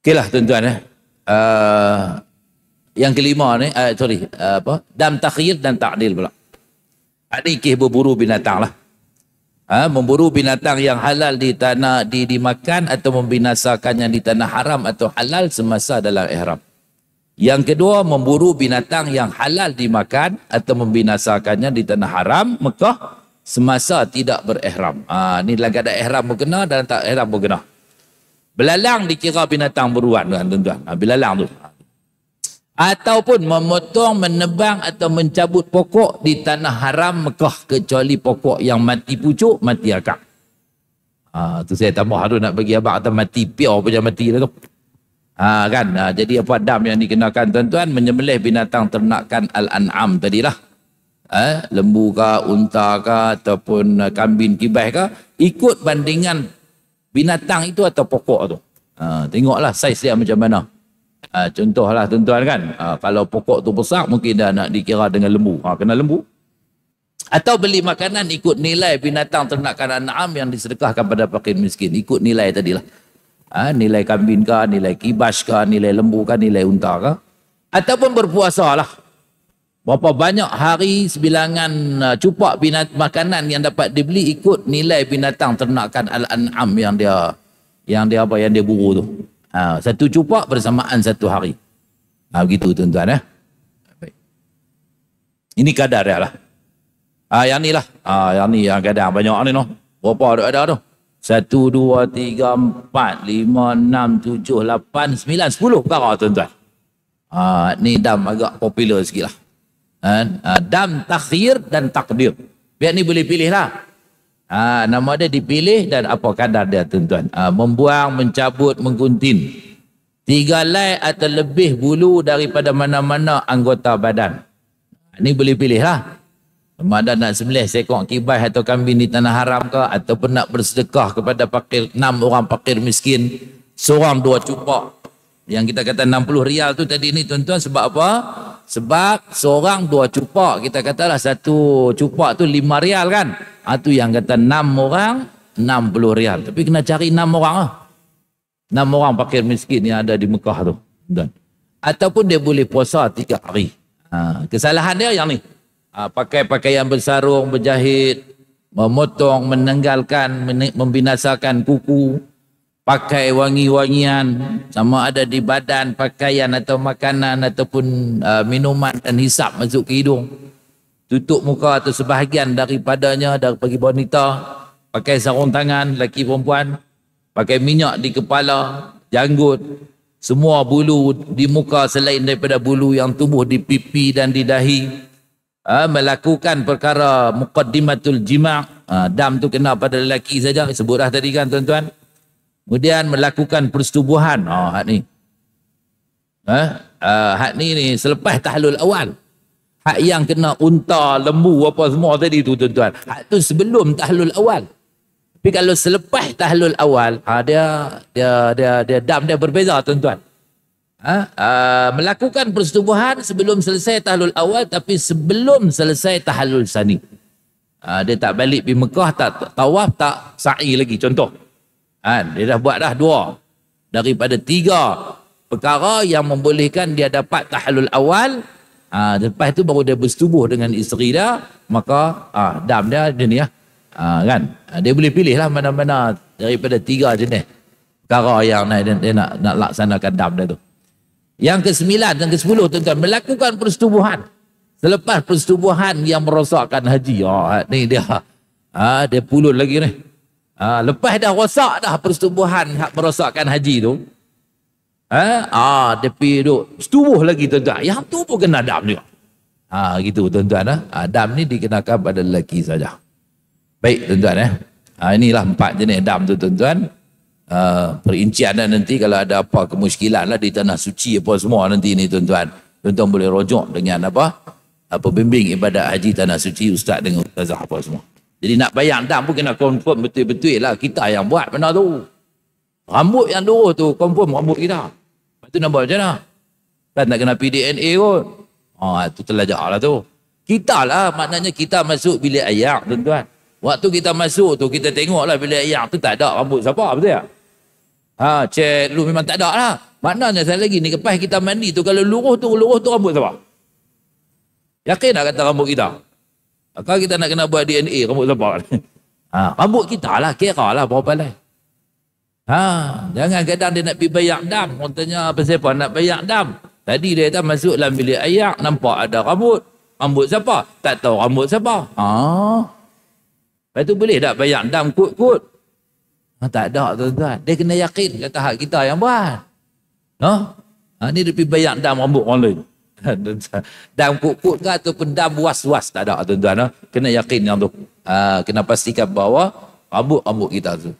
Okeylah tuan-tuan. Yang kelima ni, dam takhir dan ta'dil pula. Ini kisah berburu binatang lah. Memburu binatang yang halal di tanah dimakan atau membinasakannya di tanah haram atau halal semasa dalam ihram. Yang kedua, memburu binatang yang halal dimakan atau membinasakannya di tanah haram Mekah semasa tidak berihram. Ni dalam keadaan ihram pun kena, dalam tak ihram pun kena. Belalang dikira binatang buruan tuan-tuan. Belalang tu. Ataupun memotong, menebang atau mencabut pokok di tanah haram Mekah kecuali pokok yang mati pucuk, mati akar. Tu saya tambah tu nak bagi abang atau mati pure pun jangan mati dah tu. Kan? Jadi apa dam yang dikenakan tuan-tuan? Menyembelih binatang ternakan al-an'am tadilah. Lembu ke, unta ke, ataupun kambing kibas ke, ikut bandingan binatang itu atau pokok tu. Tengoklah saiz dia macam mana. Contohlah tuan-tuan kan, kalau pokok tu besar mungkin dah nak dikira dengan lembu. Kena lembu. Atau beli makanan ikut nilai binatang ternakan an'am yang disedekahkan pada fakir miskin. Ikut nilai tadilah. Nilai kambing ke, nilai kibas ke, nilai lembu ke, nilai unta ke. Ataupun berpuasa lah. Berapa banyak hari sebilangan cupak makanan yang dapat dibeli ikut nilai binatang ternakan al-an'am yang dia buru tu. Satu cupak bersamaan satu hari. Begitu tuan-tuan. Baik. Ini kadar dia lah. Yang ni lah. Yang ni yang kadar banyak ni no. Berapa ada tu? 1, 2, 3, 4, 5, 6, 7, 8, 9, 10 perkara tuan-tuan. Ni dam agak popular sikit lah. Dam takhir dan takdir. Biar ni boleh pilih lah. Nama dia dipilih dan apa kadar dia tuan-tuan. Membuang, mencabut, menggunting 3 helai atau lebih bulu daripada mana-mana anggota badan. Ini boleh pilih lah. Sama ada nak sembelih seekor kibas atau kambing di tanah haram ke, ataupun nak bersedekah kepada fakir 6 orang fakir miskin, seorang 2 cupak. Yang kita kata 60 rial tu tadi ni tuan-tuan, sebab apa? Sebab seorang 2 cupak. Kita katalah satu cupak tu 5 rial kan. Tu yang kata 6 orang 60 rial. Tapi kena cari 6 orang lah. 6 orang fakir miskin yang ada di Mekah tu. Ataupun dia boleh puasa 3 hari. Kesalahan dia yang ni. Pakai pakaian bersarung, berjahit, memotong, menanggalkan, membinasakan kuku, pakai wangi-wangian, sama ada di badan, pakaian atau makanan ataupun minuman dan hisap masuk ke hidung. Tutup muka atau sebahagian daripadanya dari bagi wanita, pakai sarung tangan, lelaki perempuan, pakai minyak di kepala, janggut, semua bulu di muka selain daripada bulu yang tumbuh di pipi dan di dahi. Melakukan perkara muqaddimatul jima', dam tu kena pada lelaki saja, sebut dah tadi kan tuan-tuan. Kemudian melakukan persetubuhan, hak ni. Hak ni selepas tahlul awal. Hak yang kena unta, lembu apa semua tadi tu tuan-tuan. Hak tu sebelum tahlul awal. Tapi kalau selepas tahlul awal, dia dam dia berbeza tuan-tuan. Melakukan persetubuhan sebelum selesai tahlul awal, tapi sebelum selesai tahallul sani. Dia tak balik pergi Mekah, tak tawaf, tak sa'i lagi contoh. Dia dah buat dah 2 daripada 3 perkara yang membolehkan dia dapat tahallul awal. Lepas tu baru dia bersetubuh dengan isteri dia, maka dam dia ni lah. Kan? Dia boleh pilih lah mana-mana daripada 3 jenis perkara yang dia nak laksanakan dam dia tu. Yang ke-9 dan ke-10 tuan-tuan, melakukan persetubuhan selepas persetubuhan yang merosakkan haji. Ni dia pulut lagi ni. Lepas dah rosak dah persetubuhan merosakkan haji tu, dia pergi duk setubuh lagi tuan-tuan. Yang tu pun kena dam juga. Gitu tuan-tuan. Dam ni dikenakan pada lelaki saja. Baik tuan-tuan. Inilah 4 jenis dam tu tuan-tuan. Perinciannya nanti kalau ada apa kemusykilan lah di tanah suci apa semua nanti ni tuan-tuan. Tuan-tuan boleh rujuk dengan pembimbing ibadat haji tanah suci, ustaz dengan ustazah apa semua. Jadi nak bayang dam pun kena confirm betul-betul lah kita yang buat benda tu. Rambut yang lurus tu confirm rambut kita. Lepas tu nak buat macam mana? Kan tak kena PDNA kot. Tu terlajak lah tu. Kita lah maknanya kita masuk bilik ayak tuan-tuan. Waktu kita masuk tu, kita tengoklah bilik ayak tu tak ada rambut siapa, betul tak? Cek lu memang tak ada lah. Maknanya saya lagi ni, lepas kita mandi tu, kalau luruh tu rambut siapa? Yakin tak kata rambut kita? Kalau kita nak kena buat DNA, rambut siapa? Rambut kita lah, kira lah berapa lah. Jangan kadang dia nak pergi bayak dam. Orang tanya apa siapa nak bayak dam. Tadi dia kata masuk dalam bilik ayak, nampak ada rambut. Rambut siapa? Tak tahu rambut siapa. Lepas tu boleh tak bayak dam kut-kut? Tak ada tuan-tuan. Dia kena yakin kata hak kita yang buat. Ni dia pergi bayak dam rambut orang lain. Dam kut-kut ke ataupun dam was-was, tak ada tuan-tuan. Kena yakin yang tu. Kena pastikan bahawa rambut kita tu,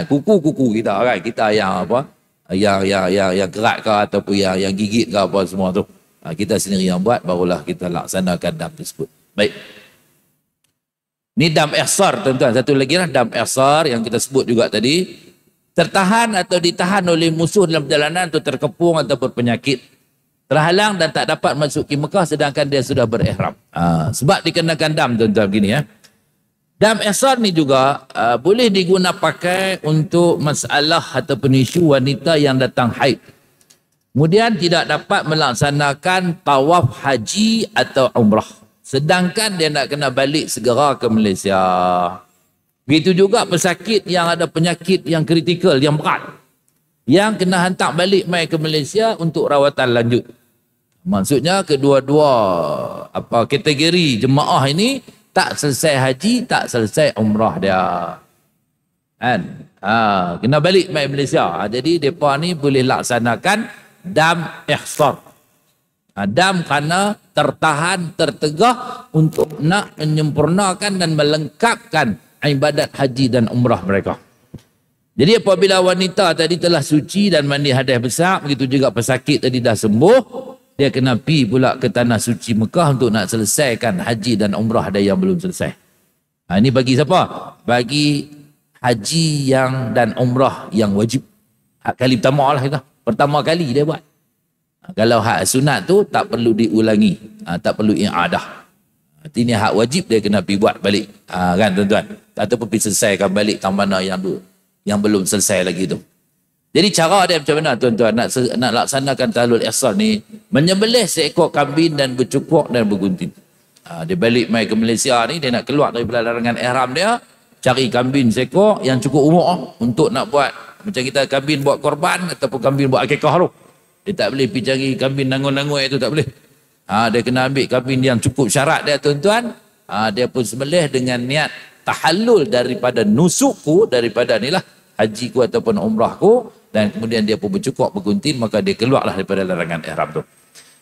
kuku-kuku kita kan, kita yang apa, yang kerat ke ataupun yang gigit ke apa semua tu, kita sendiri yang buat, barulah kita laksanakan dam tersebut. Baik, ni dam ihsar tuan-tuan. Satu lagi lah dam ihsar yang kita sebut juga tadi, tertahan atau ditahan oleh musuh dalam perjalanan tu, terkepung ataupun penyakit, terhalang dan tak dapat masuki Mekah sedangkan dia sudah berihram. Sebab dikenakan dam tuan-tuan begini ya. Dam ihsar ni juga boleh diguna pakai untuk masalah ataupun isu wanita yang datang haid, kemudian tidak dapat melaksanakan tawaf haji atau umrah, sedangkan dia nak kena balik segera ke Malaysia. Begitu juga pesakit yang ada penyakit yang kritikal, yang berat, yang kena hantar balik mai ke Malaysia untuk rawatan lanjut. Maksudnya kedua-dua kategori jemaah ini tak selesai haji, tak selesai umrah dia. Kan? Kena balik mai Malaysia. Jadi mereka ni boleh laksanakan dam ihsar. Dam kerana tertahan, tertegah untuk nak menyempurnakan dan melengkapkan ibadat haji dan umrah mereka. Jadi apabila wanita tadi telah suci dan mandi hadas besar, begitu juga pesakit tadi dah sembuh, dia kena pergi pula ke tanah suci Mekah untuk nak selesaikan haji dan umrah dia yang belum selesai. Ini bagi siapa? Bagi haji yang dan umrah yang wajib. Hak kali pertama lah kita. Pertama kali dia buat. Kalau hak sunat tu tak perlu diulangi. Tak perlu i'adah. Ini hak wajib dia kena pergi buat balik. Kan tuan-tuan? Ataupun pergi selesaikan balik tam mana yang belum selesai lagi tu. Jadi cara dia macam mana tuan-tuan nak laksanakan tahlul ihsar ni? Menyembelih seekor kambing dan bercukur dan bergunting. Dia balik mai ke Malaysia ni, dia nak keluar daripada larangan ihram dia, cari kambing seekor yang cukup umur untuk nak buat, macam kita kambing buat korban ataupun kambing buat akikah tu. Dia tak boleh pergi cari kambing nangun-nangun itu, tak boleh. Dia kena ambil kambing yang cukup syarat dia tuan-tuan. Dia pun sembelih dengan niat tahallul daripada nusukku, daripada inilah hajiku ataupun umrahku, dan kemudian dia pun bercukur bergunting, maka dia keluarlah daripada larangan ihram tu.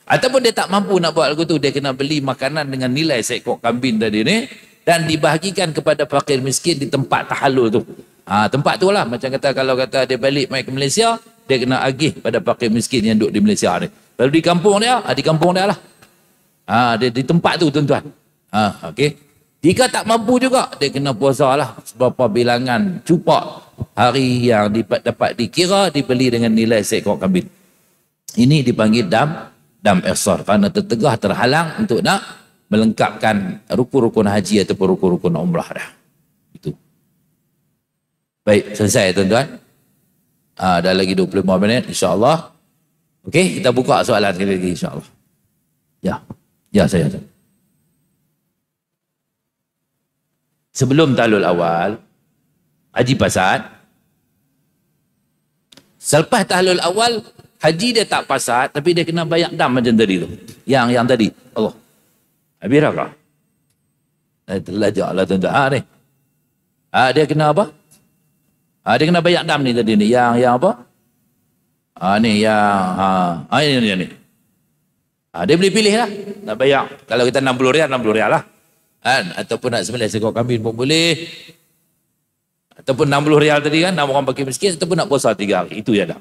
Ataupun dia tak mampu nak buat lagu tu, dia kena beli makanan dengan nilai seekor kambing tadi ni dan dibahagikan kepada fakir miskin di tempat tahallul tu. Tempat tu lah, macam kata kalau kata dia balik mai ke Malaysia, dia kena agih pada fakir miskin yang duduk di Malaysia ni. Lalu di kampung dia lah. Dia di tempat tu tuan-tuan. Okey. Jika tak mampu juga, dia kena puasa lah seberapa bilangan cupak hari yang dapat dikira, dibeli dengan nilai seekor kambing. Ini dipanggil dam ihsar, kerana tertegah, terhalang untuk nak melengkapkan rukun-rukun haji ataupun rukun-rukun umrah dah. Itu. Baik, selesai tuan-tuan. Dah lagi 25 minit insya-Allah. Okey, kita buka soalan sekali lagi insya-Allah. Ya saya. Sebelum tahlul awal, haji pasat. Selepas tahlul awal, haji dia tak pasat, tapi dia kena bayar dam macam tadi tu. Yang tadi. Allah. Habis dah. Terlajak lah tuan-tuan. Ni. Dia kena apa? Dia kena bayar dam ni tadi ni. Yang apa? Ni yang... Ini. Dia boleh pilih lah. Nak bayar. Kalau kita 60 rial lah. Ataupun nak sembelih seekor kambing pun boleh, ataupun 60 rial tadi kan, nak orang bagi miskin, ataupun nak puasa 3 hari. Itu ya dah.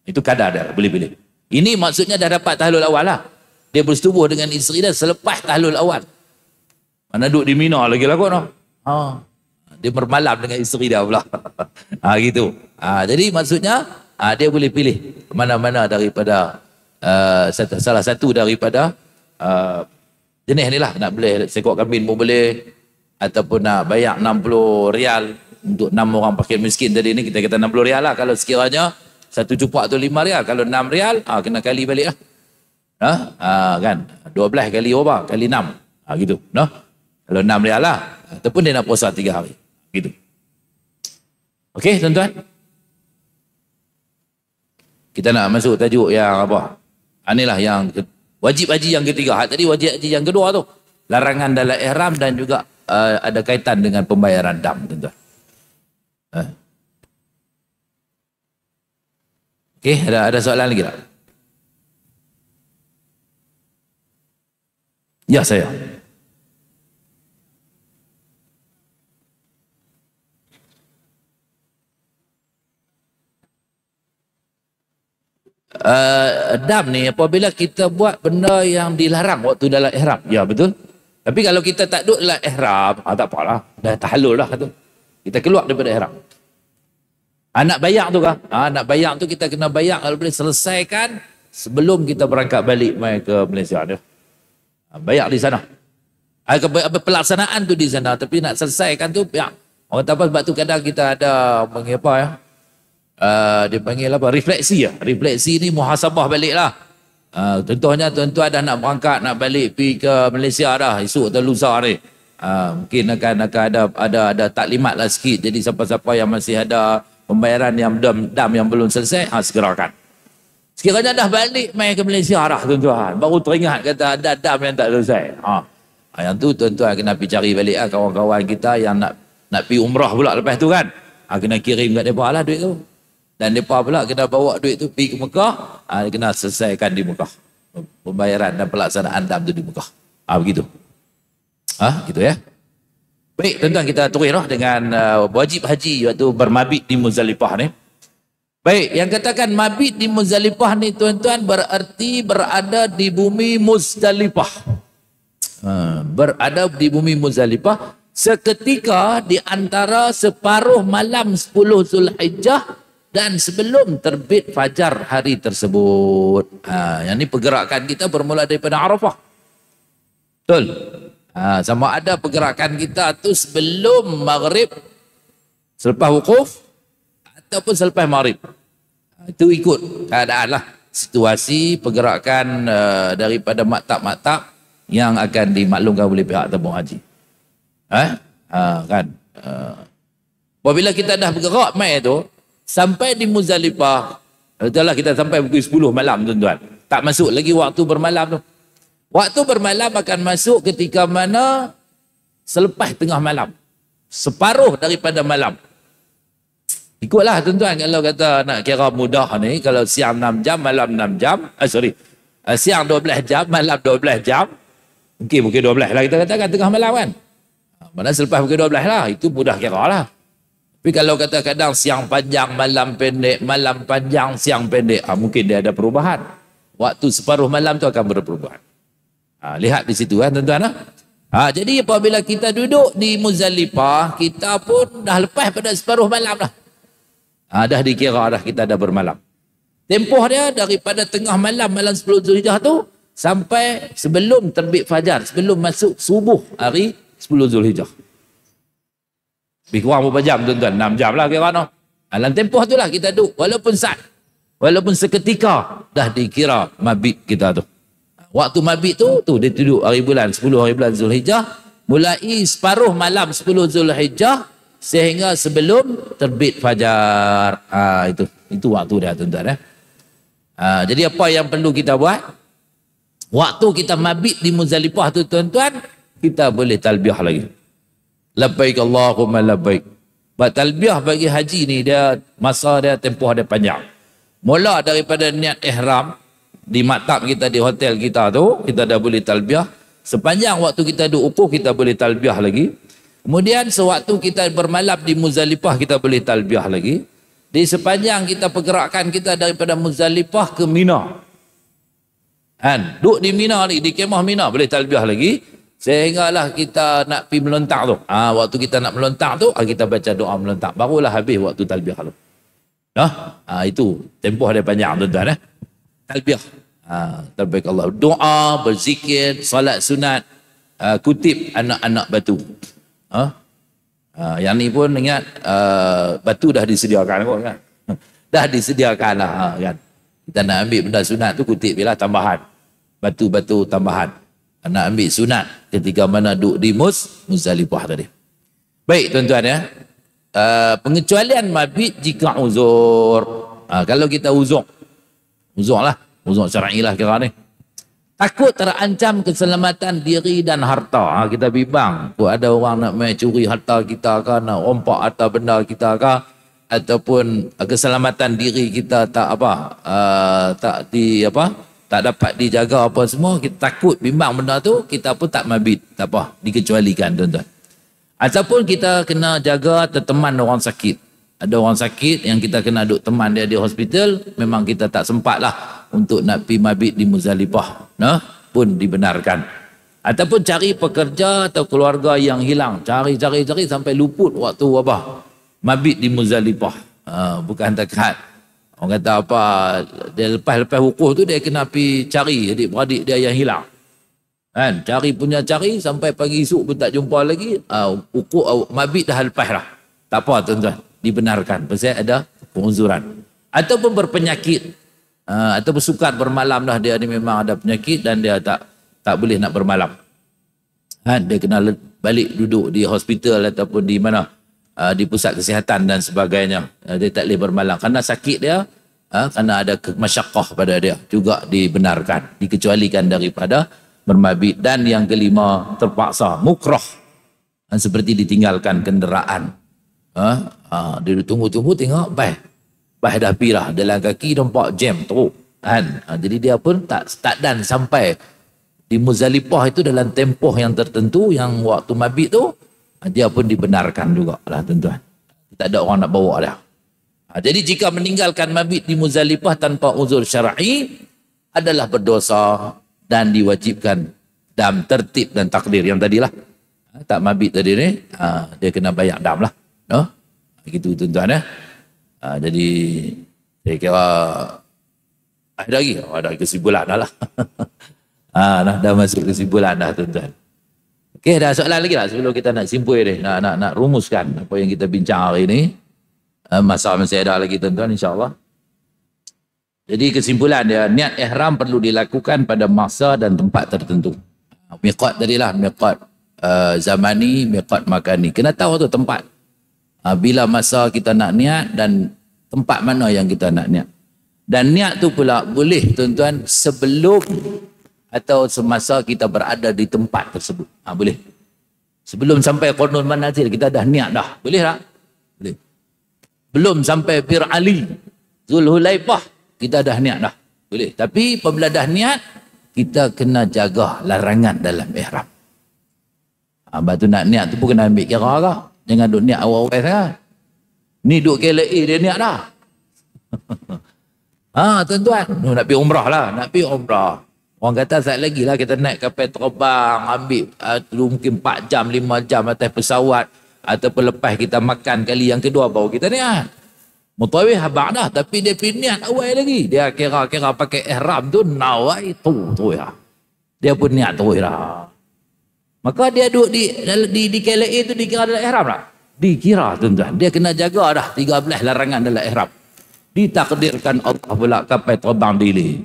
Itu kadar dia, boleh pilih. Ini maksudnya dah dapat tahlul awal lah. Dia bersetubuh dengan isteri dia selepas tahlul awal. Mana duduk di Mina lagi lah kot. Dia bermalam dengan isteri dia pula. Gitu. Jadi maksudnya dia boleh pilih mana-mana daripada salah satu daripada jenis ni lah. Nak boleh seekor kambing pun boleh, ataupun nak bayar 60 rial untuk 6 orang fakir miskin tadi ni, kita kata 60 rial lah. Kalau sekiranya satu cupak tu 5 rial, kalau 6 rial, kena kali balik lah. Kan? 12 kali berapa? Kali 6. Gitu. No? Kalau 6 rial lah. Ataupun dia nak puasa 3 hari. Gitu. Okey, tuan-tuan. Kita nak masuk tajuk yang apa? Inilah yang wajib haji yang ketiga. Tadi wajib haji yang kedua tu. Larangan dalam ihram dan juga ada kaitan dengan pembayaran dam, tuan-tuan. Okey, ada soalan lagi tak? Ya, saya. Dam ni apabila kita buat benda yang dilarang waktu dalam ihram. Ya, betul. Tapi kalau kita tak duduk dalam ihram, tak apalah. Dah tahallul lah tu. Kita keluar daripada ihram. Nak bayar tu kah? Nak bayar tu kita kena bayar kalau boleh selesaikan sebelum kita berangkat balik mai ke Malaysia dia. Bayar di sana. Pelaksanaan tu di sana, tapi nak selesaikan tu ya. Orang tak apa, sebab tu kadang kita ada panggil apa ya? Dia panggil apa? Refleksi ya. Refleksi ni muhasabah balik lah. Contohnya tuan-tuan dah nak berangkat, nak balik pergi ke Malaysia dah, esok atau lusa ni. Mungkin akan ada taklimat lah sikit. Jadi siapa-siapa yang masih ada pembayaran yang dam yang belum selesai, segerakan. Sekiranya dah balik main ke Malaysia dah tuan-tuan, baru teringat kata ada dam yang tak selesai. Yang tu tuan-tuan kena pergi cari balik lah kawan-kawan kita yang nak pergi umrah pula lepas tu kan. Kena kirim kat mereka lah duit tu. Dan mereka pula kena bawa duit tu pergi ke Mekah, kena selesaikan di Mekah. Pembayaran dan pelaksanaan dam tu di Mekah. Begitu. Gitu ya. Baik tuan-tuan, kita teruslah dengan wajib haji waktu bermabit di Muzdalifah ni. Baik, yang katakan mabit di Muzdalifah ni tuan-tuan berarti berada di bumi Muzdalifah. Berada di bumi Muzdalifah seketika di antara separuh malam 10 Zulhijjah dan sebelum terbit fajar hari tersebut. Yang ni pergerakan kita bermula daripada Arafah. Betul? Sama ada pergerakan kita tu sebelum maghrib, selepas wukuf, ataupun selepas maghrib. Itu ikut keadaan lah. Situasi pergerakan daripada maktab-maktab yang akan dimaklumkan oleh pihak tabung haji. Kan? Apabila kita dah bergerak mai tu, sampai di Muzdalifah, itulah kita sampai pukul 10 malam tuan-tuan. Tak masuk lagi waktu bermalam tu. Waktu bermalam akan masuk ketika mana selepas tengah malam. Separuh daripada malam. Ikutlah tuan-tuan, kalau kata nak kira mudah ni, kalau siang 6 jam, malam 6 jam, siang 12 jam, malam 12 jam, mungkin 12 lah kita katakan tengah malam kan. Mana selepas pukul 12 lah, itu mudah kira lah. Tapi kalau kata kadang siang panjang, malam pendek, malam panjang, siang pendek, mungkin dia ada perubahan. Waktu separuh malam tu akan berperubahan. Lihat di situ kan tuan-tuan. Jadi apabila kita duduk di Muzdalifah, kita pun dah lepas pada separuh malam dah. Dah dikira dah kita dah bermalam. Tempoh dia daripada tengah malam, malam 10 Zulhijjah tu, sampai sebelum terbit fajar, sebelum masuk subuh hari 10 Zulhijjah. Lebih kurang berapa jam tuan-tuan? 6 jam lah kira no. Dalam tempoh tu lah kita duduk. Walaupun seketika dah dikira mabit kita tu. Waktu mabit tu dia duduk hari bulan, 10 hari bulan Zulhijjah, mulai separuh malam 10 Zulhijjah sehingga sebelum terbit fajar. Itu waktu dia tuan-tuan. Jadi apa yang perlu kita buat? Waktu kita mabit di Muzdalifah tu tuan-tuan, kita boleh talbiyah lagi. Labbaik Allahumma labbaik. Talbiyah bagi haji ni dia masa dia, tempoh dia panjang. Mula daripada niat ihram di maktab kita, di hotel kita tu, kita dah boleh talbiyah. Sepanjang waktu kita duduk ukuf, kita boleh talbiyah lagi. Kemudian sewaktu kita bermalam di Muzdalifah, kita boleh talbiyah lagi. Di sepanjang kita pergerakan kita daripada Muzdalifah ke Mina. Duduk di Mina ni, di kemah Mina, boleh talbiyah lagi. Sehinggalah kita nak pergi melontak tu. Waktu kita nak melontak tu, kita baca doa melontak. Barulah habis waktu talbiyah tu. Itu tempoh dia panjang tuan-tuan. Talbiyah. Talbiyah Allah. Doa, berzikir, salat sunat, kutip anak-anak batu. Yang ni pun ingat batu dah disediakan kot kan. Dah disediakan lah kan. Kita nak ambil benda sunat tu kutip je lah tambahan. Batu-batu tambahan. Nak ambil sunat ketika mana duduk di Muzdalifah tadi. Baik tuan-tuan ya. Pengecualian mabit jika uzur. Kalau kita uzur lah. Uzur syar'i lah kira ni. Takut terancam keselamatan diri dan harta. Kita bimbang. Kalau ada orang nak main curi harta kita ke, nak rompak harta benda kita ke, ataupun keselamatan diri kita tak dapat dijaga apa semua, kita takut bimbang benda tu, kita pun tak mabit, tak apa, dikecualikan tuan-tuan. Ataupun kita kena jaga atau teman orang sakit. Ada orang sakit yang kita kena duduk teman dia di hospital, memang kita tak sempat lah untuk nak pergi mabit di Muzdalifah. Pun dibenarkan. Ataupun cari pekerja atau keluarga yang hilang. Cari sampai luput waktu mabit di Muzdalifah. Bukan dekat. Orang kata apa, dia lepas wukuf tu dia kena pergi cari adik-beradik dia yang hilang. Kan? Cari sampai pagi esok pun tak jumpa lagi. Mabit dah lepas lah. Tak apa tuan-tuan. Dibenarkan. Pasal ada penguzuran. Ataupun berpenyakit. Atau bersukar bermalam dah, dia ni memang ada penyakit dan dia tak boleh nak bermalam. Dia kena balik duduk di hospital ataupun di mana, di pusat kesihatan dan sebagainya. Dia tak boleh bermalam kerana sakit dia, kerana ada masyaqqah pada dia, juga dibenarkan, dikecualikan daripada bermabit. Dan yang kelima, terpaksa mukrah, seperti ditinggalkan kenderaan. Dia tunggu-tunggu tengok bah dah pirah dalam kaki, nampak jam teruk kan. Jadi dia pun tak dan sampai di Muzdalifah itu dalam tempoh yang tertentu, yang waktu mabit tu, dia pun dibenarkan juga lah tuan-tuan. Tak ada orang nak bawa dia. Jadi jika meninggalkan mabit di Muzdalifah tanpa uzur syar'i adalah berdosa dan diwajibkan dam tertib dan takdir yang tadilah. Tak mabit tadi ni, dia kena bayar dam lah. Begitu tuan-tuan ya. Jadi saya kira ada lagi, ada kesimpulan dah lah. Dah masuk kesimpulan dah tuan-tuan. Okey, dah soalan lagi lah sebelum kita nak simpul ni, nak rumuskan apa yang kita bincang hari ni. Masa masih ada lagi tuan-tuan, insya-Allah. Jadi kesimpulan dia, niat ihram perlu dilakukan pada masa dan tempat tertentu. Miqat tadilah, miqat zamani, miqat makani. Kena tahu tu tempat. Bila masa kita nak niat dan tempat mana yang kita nak niat. Dan niat tu pula boleh tuan-tuan sebelum atau semasa kita berada di tempat tersebut. Boleh. Sebelum sampai Qurnul Manazil kita dah niat dah. Boleh tak? Boleh. Belum sampai Bir Ali, Zulhulaifah, kita dah niat dah. Boleh. Tapi apabila dah niat, kita kena jaga larangan dalam ihram. Batu nak niat tu pun kena ambil kira lah. Jangan duk niat awal-awal sangat. Ni duk KLA dia niat dah. Tuan-tuan, nak pergi umrah lah, nak pergi umrah. Orang kata saat lagi lah kita naik kapal terbang, ambil mungkin 4 jam, 5 jam atas pesawat, ataupun lepas kita makan kali yang kedua baru kita niat. Mutawih habak dah, tapi dia pergi niat awal lagi. Dia kira-kira pakai ihram tu, nawai tu ya. Dia pun niat tu lah. Maka dia duduk di KLA tu dikira dalam ihram tak? Dikira tuan-tuan. Dia kena jaga dah 13 larangan dalam ihram. Ditakdirkan Allah pula kapal terbang delay.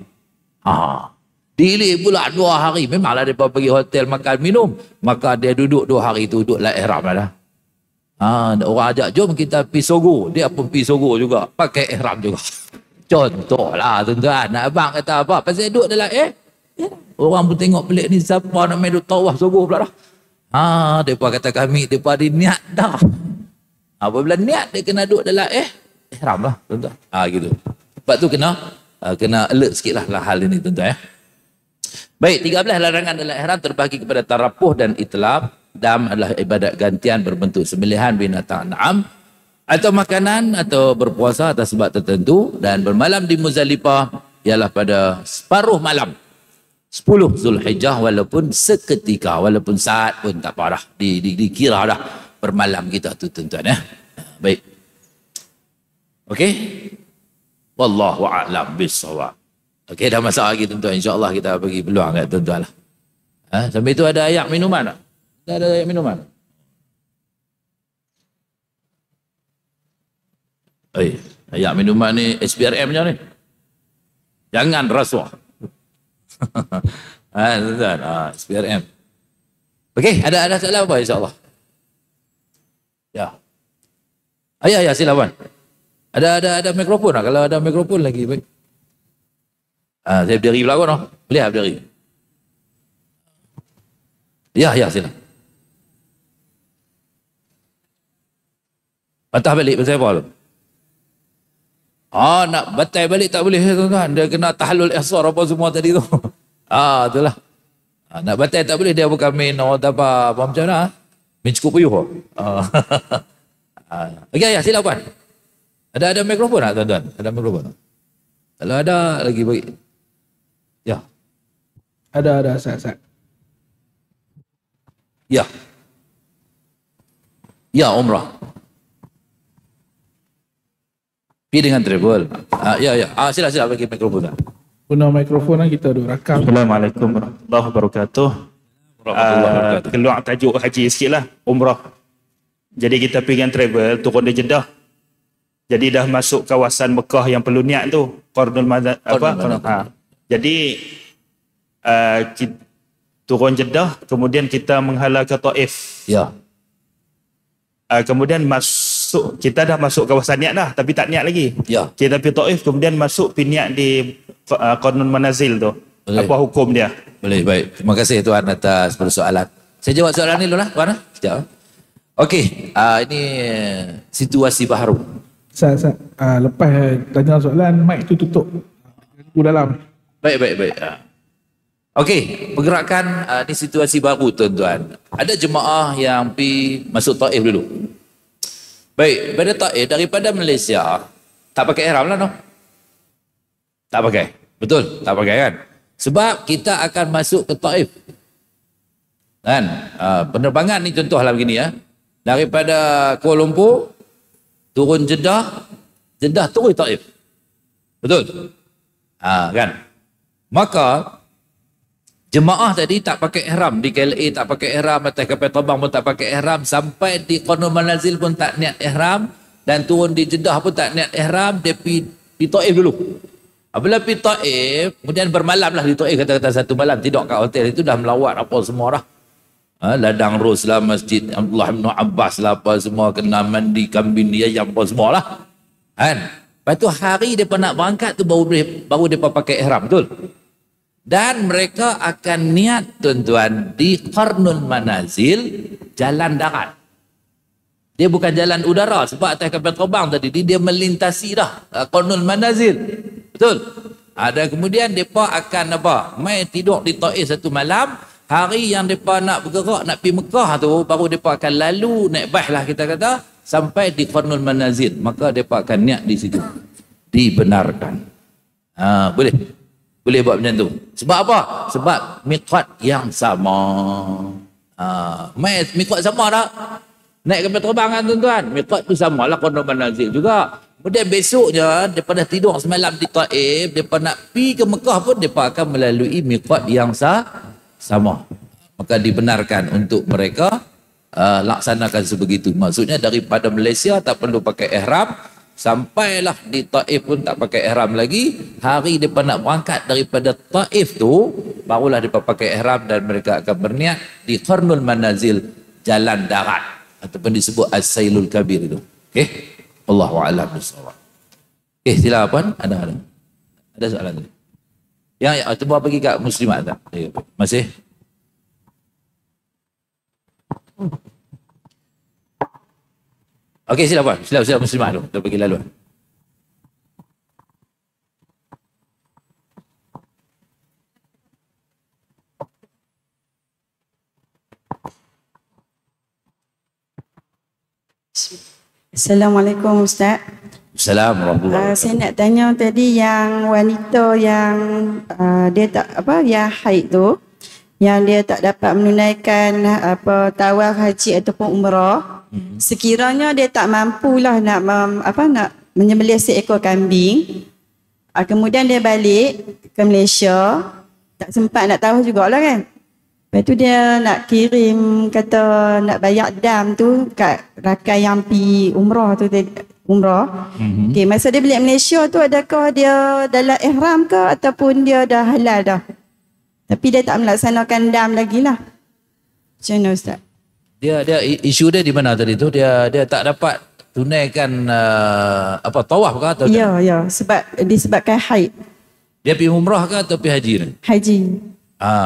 Delay pula 2 hari. Memanglah dia pergi hotel makan minum. Maka dia duduk 2 hari tu duduk dalam ihram dah. Orang ajak jom kita pergi Sogo. Dia pun pergi Sogo juga. Pakai ihram juga. Contohlah tuan-tuan. Nak abang kata apa? Pasal duduk dalam orang pun tengok pelik ni, siapa nak main duduk tawaf Sogo pula dah. Mereka kata kami, mereka ada niat dah. Apabila niat, dia kena duduk dalam ihram lah tuan-tuan. Gitu. Sebab tu kena alert sikit lah hal ini tuan-tuan ya. Baik, 13 larangan dalam ihram terbagi kepada tarapuh dan itlab. Dam adalah ibadat gantian berbentuk sembelihan binatang na'am atau makanan atau berpuasa atas sebab tertentu, dan bermalam di Muzdalifah ialah pada separuh malam 10 Zulhijjah, walaupun seketika, walaupun saat pun tak apa dah, dikira dah bermalam kita tu tuan-tuan ya. Baik. Okey. Wallahu a'lam bissawab. Okey, dah masak lagi tuan-tuan. Insya-Allah kita bagi peluang kat tuan-tuan lah. Sampai tu ada ayat minuman tak? Tak ada ayat minuman. Ayak minuman ni SPRM nya ni. Jangan rasuah. Tuan, SPRM. Okey, ada soalan apa insya-Allah? Ya. Ya, silakan. Ada mikrofon tak? Kalau ada mikrofon lagi baik. Saya berdiri pula kan? Boleh berdiri. Ya, silakan. Patah balik pasal apa tu? Nak batai balik tak boleh tuan-tuan. Dia kena tahlul ihsar apa semua tadi tu. Itulah. Nak batai tak boleh, dia bukan main atau apa macam mana? Main cukup puyuh. Okey, ya silakan. Ada mikrofon tak tuan-tuan? Ada mikrofon tak? Kalau ada lagi bagi. Ya. Ada Ustaz. Ya. Ya, umrah. Pergi dengan travel. Ya. Sila bagi mikrofon tak? Guna mikrofon lah, kita ada rakam. Assalamualaikum warahmatullahi wabarakatuh. Keluar tajuk haji sikit lah, umrah. Jadi kita pergi dengan travel, turun di Jeddah. Jadi dah masuk kawasan Mekah yang perlu niat tu, Qarnul Manazil. Jadi turun Jeddah, kemudian kita menghala ke Taif. Ya. Kemudian kita dah masuk kawasan niat dah, tapi tak niat lagi. Ya. Kita pergi Taif, kemudian masuk niat di Qarnul Manazil tu. Boleh. Apa hukum dia? Boleh, baik. Terima kasih Tuan atas persoalan. Saya jawab soalan ni dulu lah, Tuan. Sekejap. Okey, ini situasi baharu. Ustaz, lepas tanya soalan, mic tu tutup. Aku dalam. Baik. Okey, pergerakan ni situasi baru tuan-tuan. Ada jemaah yang pergi masuk Taif dulu. Baik, daripada Taif, daripada Malaysia, tak pakai ihram lah no? Tak pakai. Betul, tak pakai kan? Sebab kita akan masuk ke Taif. Kan? Penerbangan ni contohlah begini ya. Daripada Kuala Lumpur, turun Jeddah turun Taif. Betul? Kan? Maka jemaah tadi tak pakai ihram, di KLA tak pakai ihram, atas kapal terbang pun tak pakai ihram, sampai di Qarnul Manazil pun tak niat ihram, dan turun di Jeddah pun tak niat ihram, dia pergi Taif dulu. Apabila pergi Taif, kemudian bermalam lah di Taif, kata-kata satu malam, tidur kat hotel itu dah melawat apa semua dah. Ladang Ros lah, Masjid Abdullah bin Abbas lah, apa semua, kena mandi kambing dia, yang apa semua lah. Kan? Lepas tu hari mereka nak berangkat tu baru mereka pakai ihram, betul? Dan mereka akan niat tuan-tuan di Qarnul Manazil, jalan darat. Dia bukan jalan udara, sebab atas kapal terbang tadi dia melintasi dah Qarnul Manazil. Betul? Dan kemudian mereka akan apa? Mai tidur di Taif satu malam. Hari yang mereka nak bergerak, nak pergi Mekah tu, baru mereka akan lalu naik bas lah kita kata, sampai di Qarnul Manazil. Maka mereka akan niat di situ. Dibenarkan. Boleh? Boleh buat macam tu. Sebab apa? Sebab miqat yang sama. Miqat sama tak? Naik kapal terbang kan tuan-tuan? Miqat tu sama lah, Qarnul Manazil juga. Kemudian besoknya, daripada tidur semalam di Taif, mereka nak pergi ke Mekah pun, mereka akan melalui miqat yang sama. Maka dibenarkan untuk mereka laksanakan sebegitu. Maksudnya daripada Malaysia tak perlu pakai ihram, sampailah di Taif pun tak pakai ihram lagi. Hari mereka nak berangkat daripada Taif tu, barulah mereka pakai ihram dan mereka akan berniat di Qarnul Manazil, jalan darat, ataupun disebut As-Sailul Kabir itu. Okey? Allahu a'lam bissawab. Okey, silakan. Ada soalan tadi. Yang cuba bagi kat muslimat tak? Masih? Okey, silakan. Sila muslimat tu. Kita bagi laluan. Assalamualaikum Ustaz. Assalamualaikum. Saya nak tanya tadi yang wanita yang dia tak yang haid tu, yang dia tak dapat menunaikan tawaf haji ataupun umrah. Sekiranya dia tak mampulah nak menyembelih seekor kambing. Kemudian dia balik ke Malaysia, tak sempat nak tawaf jugalah kan. Lepas tu dia nak kirim, kata nak bayar dam tu kat rakan yang pi umrah tu, umrah. Okey, masa dia balik Malaysia tu, adakah dia dalam ihram ke ataupun dia dah halal dah? Tapi dia tak melaksanakan dam lagi lah. Macam mana Ustaz? Dia isu dia di mana tadi tu? Dia tak dapat tunaikan tawaf ke atau Ya, sebab disebabkan haid. dia pergi umrah ke atau pergi haji ni? Haji.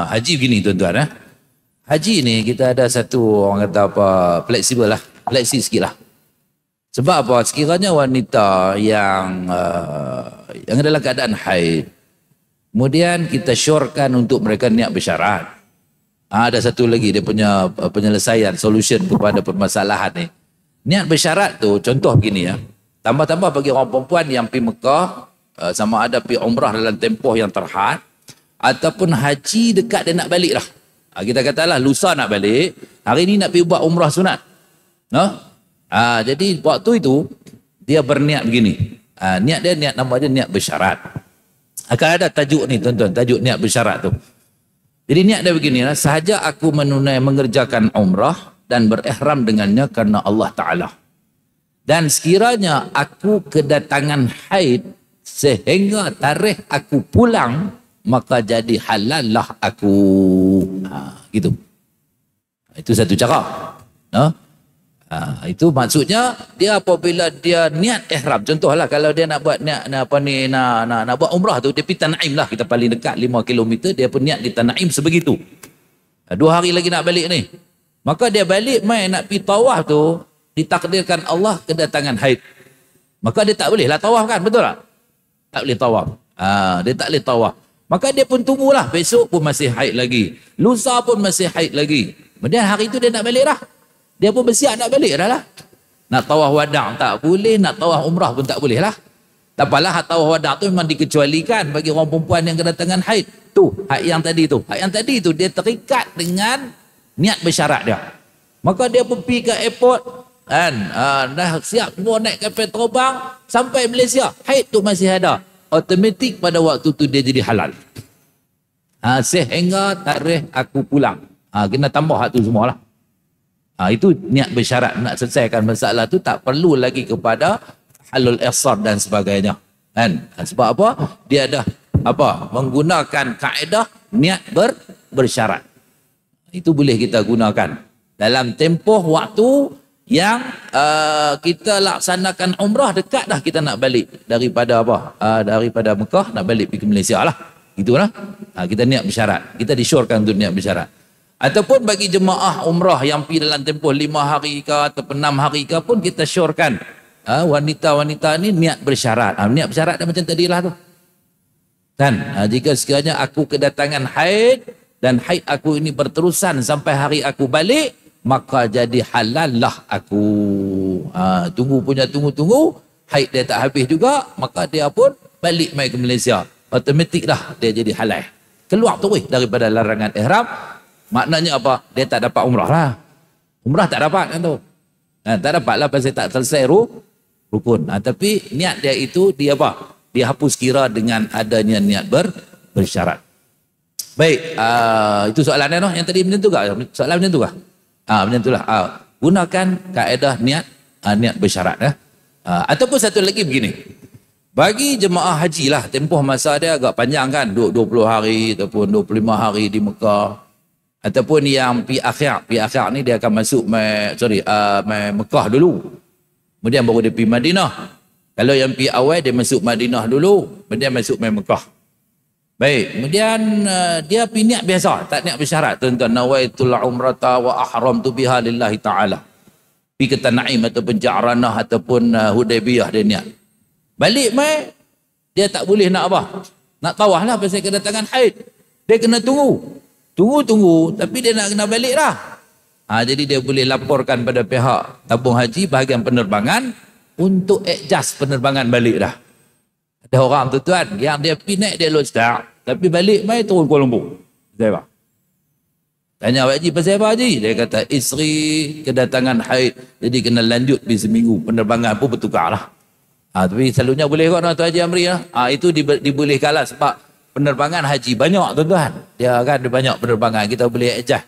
Haji begini tuan-tuan. Haji ni kita ada satu orang kata fleksibel lah, fleksi sikit lah. Sebab apa? Sekiranya wanita yang dalam keadaan haid, kemudian kita syorkan untuk mereka niat bersyarat. Ada satu lagi dia punya penyelesaian, solution kepada permasalahan ni. Niat bersyarat tu contoh begini ya. Tambah-tambah bagi orang perempuan yang pergi Mekah, sama ada pergi umrah dalam tempoh yang terhad ataupun haji dekat dia nak balik lah. Kita katalah lusa nak balik, hari ni nak pergi buat umrah sunat. Jadi waktu itu dia berniat begini. Niat nama dia niat bersyarat. Akan ada tajuk ni tuan-tuan, tajuk niat bersyarat tu. Jadi niat dia begini lah, sahaja aku mengerjakan umrah dan berihram dengannya karena Allah Ta'ala. Dan sekiranya aku kedatangan haid sehingga tarikh aku pulang, maka jadi halal lah aku. Gitu. Itu satu cara. Itu maksudnya dia apabila dia niat ihram, contohlah kalau dia nak buat nak buat umrah tu, dia pergi Tanaim lah, kita paling dekat 5 km, dia pun niat di Tanaim sebegitu. 2 hari lagi nak balik ni, maka dia balik mai nak pergi tawaf tu, ditakdirkan Allah kedatangan haid, maka dia tak boleh lah tawaf kan, betul tak? Tak boleh tawaf. Dia tak boleh tawaf, maka dia pun tunggulah, besok pun masih haid lagi, lusa pun masih haid lagi, kemudian hari tu dia nak balik lah. Dia pun bersiap nak balik dah lah. Nak tawaf wada' tak boleh, nak tawaf umrah pun tak boleh lah. Tak apalah, tawaf wada' tu memang dikecualikan bagi orang perempuan yang kedatangan haid. Tu, haid yang tadi tu. Haid yang tadi tu dia terikat dengan niat bersyarat dia. Maka dia pun pergi ke airport, kan? Dah siap semua naik kapal terbang sampai Malaysia. Haid tu masih ada. Automatik pada waktu tu dia jadi halal. Sehingga tarikh aku pulang. Kena tambah hak tu semualah. Itu niat bersyarat, nak selesaikan masalah tu tak perlu lagi kepada halul ihsar dan sebagainya, kan? Sebab apa? Dia dah menggunakan kaedah niat bersyarat. Itu boleh kita gunakan dalam tempoh waktu yang kita laksanakan umrah, dekat dah kita nak balik daripada daripada Mekah nak balik pergi ke Malaysia lah. Itulah. Kita niat bersyarat, kita disyorkan untuk niat bersyarat. Ataupun bagi jemaah umrah yang pergi dalam tempoh 5 hari ke ataupun 6 hari ke pun kita syorkan wanita-wanita ni niat bersyarat. Niat bersyarat dah macam tadilah tu. Kan? Jika sekiranya aku kedatangan haid dan haid aku ini berterusan sampai hari aku balik, maka jadi halal lah aku. Tunggu, haid dia tak habis juga, maka dia pun balik mai ke Malaysia. Automatik dah dia jadi halal. Keluar terus daripada larangan ihram. Maknanya apa? Dia tak dapat umrah lah. Umrah tak dapat kan tu. Tak dapat lah pasal tak selesai rukun. Tapi niat dia itu dia hapus kira dengan adanya niat bersyarat. Baik, itu soalannya noh. Yang tadi macam tu kah? Soalan macam tu kah? Macam tu lah. Gunakan kaedah niat bersyarat. Ataupun satu lagi begini. Bagi jemaah haji lah, tempoh masa dia agak panjang kan. 20 hari ataupun 25 hari di Mekah. Ataupun yang pi akhir ni dia akan masuk Mekah dulu, kemudian baru dia pi Madinah. Kalau yang pi awal dia masuk Madinah dulu, kemudian masuk Mekah. Baik, kemudian dia pi niat biasa, tak niat bersyarat. Tuan-tuan, nawaitul umrata wa ahramtu biha lillahi ta'ala. Pi ke Tanaim ataupun Ja'ranah ataupun Hudaybiyah dia niat. Balik mai dia tak boleh nak nak tawaf lah pasal kedatangan haid. Dia kena tunggu, tapi dia nak kena balik dah. Jadi dia boleh laporkan pada pihak tabung haji bahagian penerbangan untuk adjust penerbangan balik dah. Ada orang tuan yang dia pergi naik dia Lodestar, tapi balik mai turun Kuala Lumpur. Saya tanya Pak Haji pasal apa Haji? Dia kata isteri kedatangan haid, jadi kena lanjut di seminggu, penerbangan pun bertukar lah. Tapi selalunya boleh kot Tuan Haji Amri lah. Itu dibolehkan lah sebab penerbangan haji banyak tuan-tuan. Dia banyak penerbangan. Kita boleh adjust.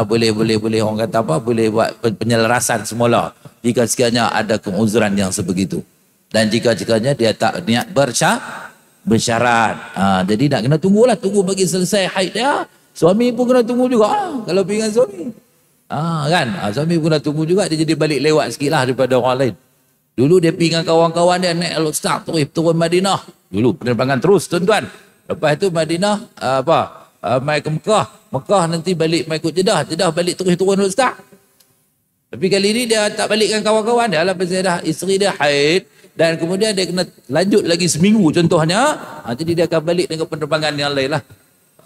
Boleh orang kata apa? Boleh buat penyelarasan semula. Jika sekiranya ada keuzuran yang sebegitu. Dan jika-jikanya dia tak niat bersyarat. Jadi nak kena tunggulah. Tunggu bagi selesai haid dia. Suami pun kena tunggu juga. Kalau pinggan suami. Suami pun kena tunggu juga. Dia jadi balik lewat sikit lah daripada orang lain. Dulu dia pergi dengan kawan-kawan dia naik Al-Ustaz turun Madinah. Dulu penerbangan terus tuan-tuan. Lepas tu Madinah mai ke Mekah. Mekah nanti balik mai ikut Jeddah. Jeddah balik terus turun Al-Ustaz. Tapi kali ni dia tak balik dengan kawan-kawan dia lah. Pasal dah isteri dia haid. Dan kemudian dia kena lanjut lagi seminggu contohnya. Jadi dia akan balik dengan penerbangan yang lain lah.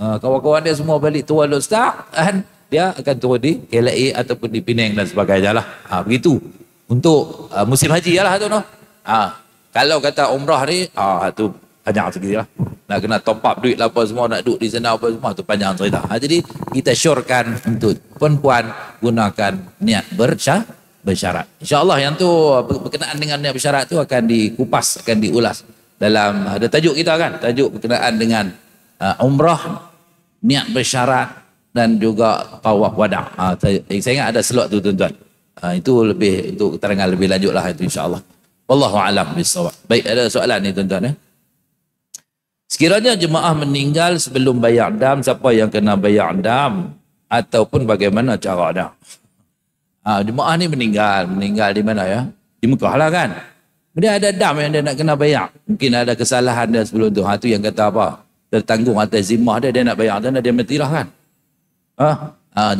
Kawan-kawan dia semua balik turun Al-Ustaz. Dan dia akan turun di KLA ataupun di Penang dan sebagainya lah. Begitu. Untuk musim haji lah tu no. Kalau kata umrah ni tu panjang sikit lah. Nak kena top up duit lah apa semua, nak duduk di sana apa semua, tu panjang cerita. Jadi kita syorkan untuk perempuan gunakan niat bersyarat. InsyaAllah yang tu berkenaan dengan niat bersyarat tu akan dikupas, akan diulas dalam ada tajuk kita kan, tajuk berkenaan dengan umrah, niat bersyarat dan juga tawaf wada'. Saya ingat ada slot tu tuan-tuan. Itu lebih untuk keterangan lebih lanjut lah itu insyaAllah. Wallahu a'lam bissawab. Baik, ada soalan ni tuan-tuan. Sekiranya jemaah meninggal sebelum bayar dam, siapa yang kena bayar dam ataupun bagaimana cara dam? Jemaah ni meninggal di mana ya? Di Mekah lah kan. Kemudian ada dam yang dia nak kena bayar. Mungkin ada kesalahan dia sebelum tu. Itu yang kata apa? Tertanggung atas zimmah dia nak bayar dan dia matilah kan.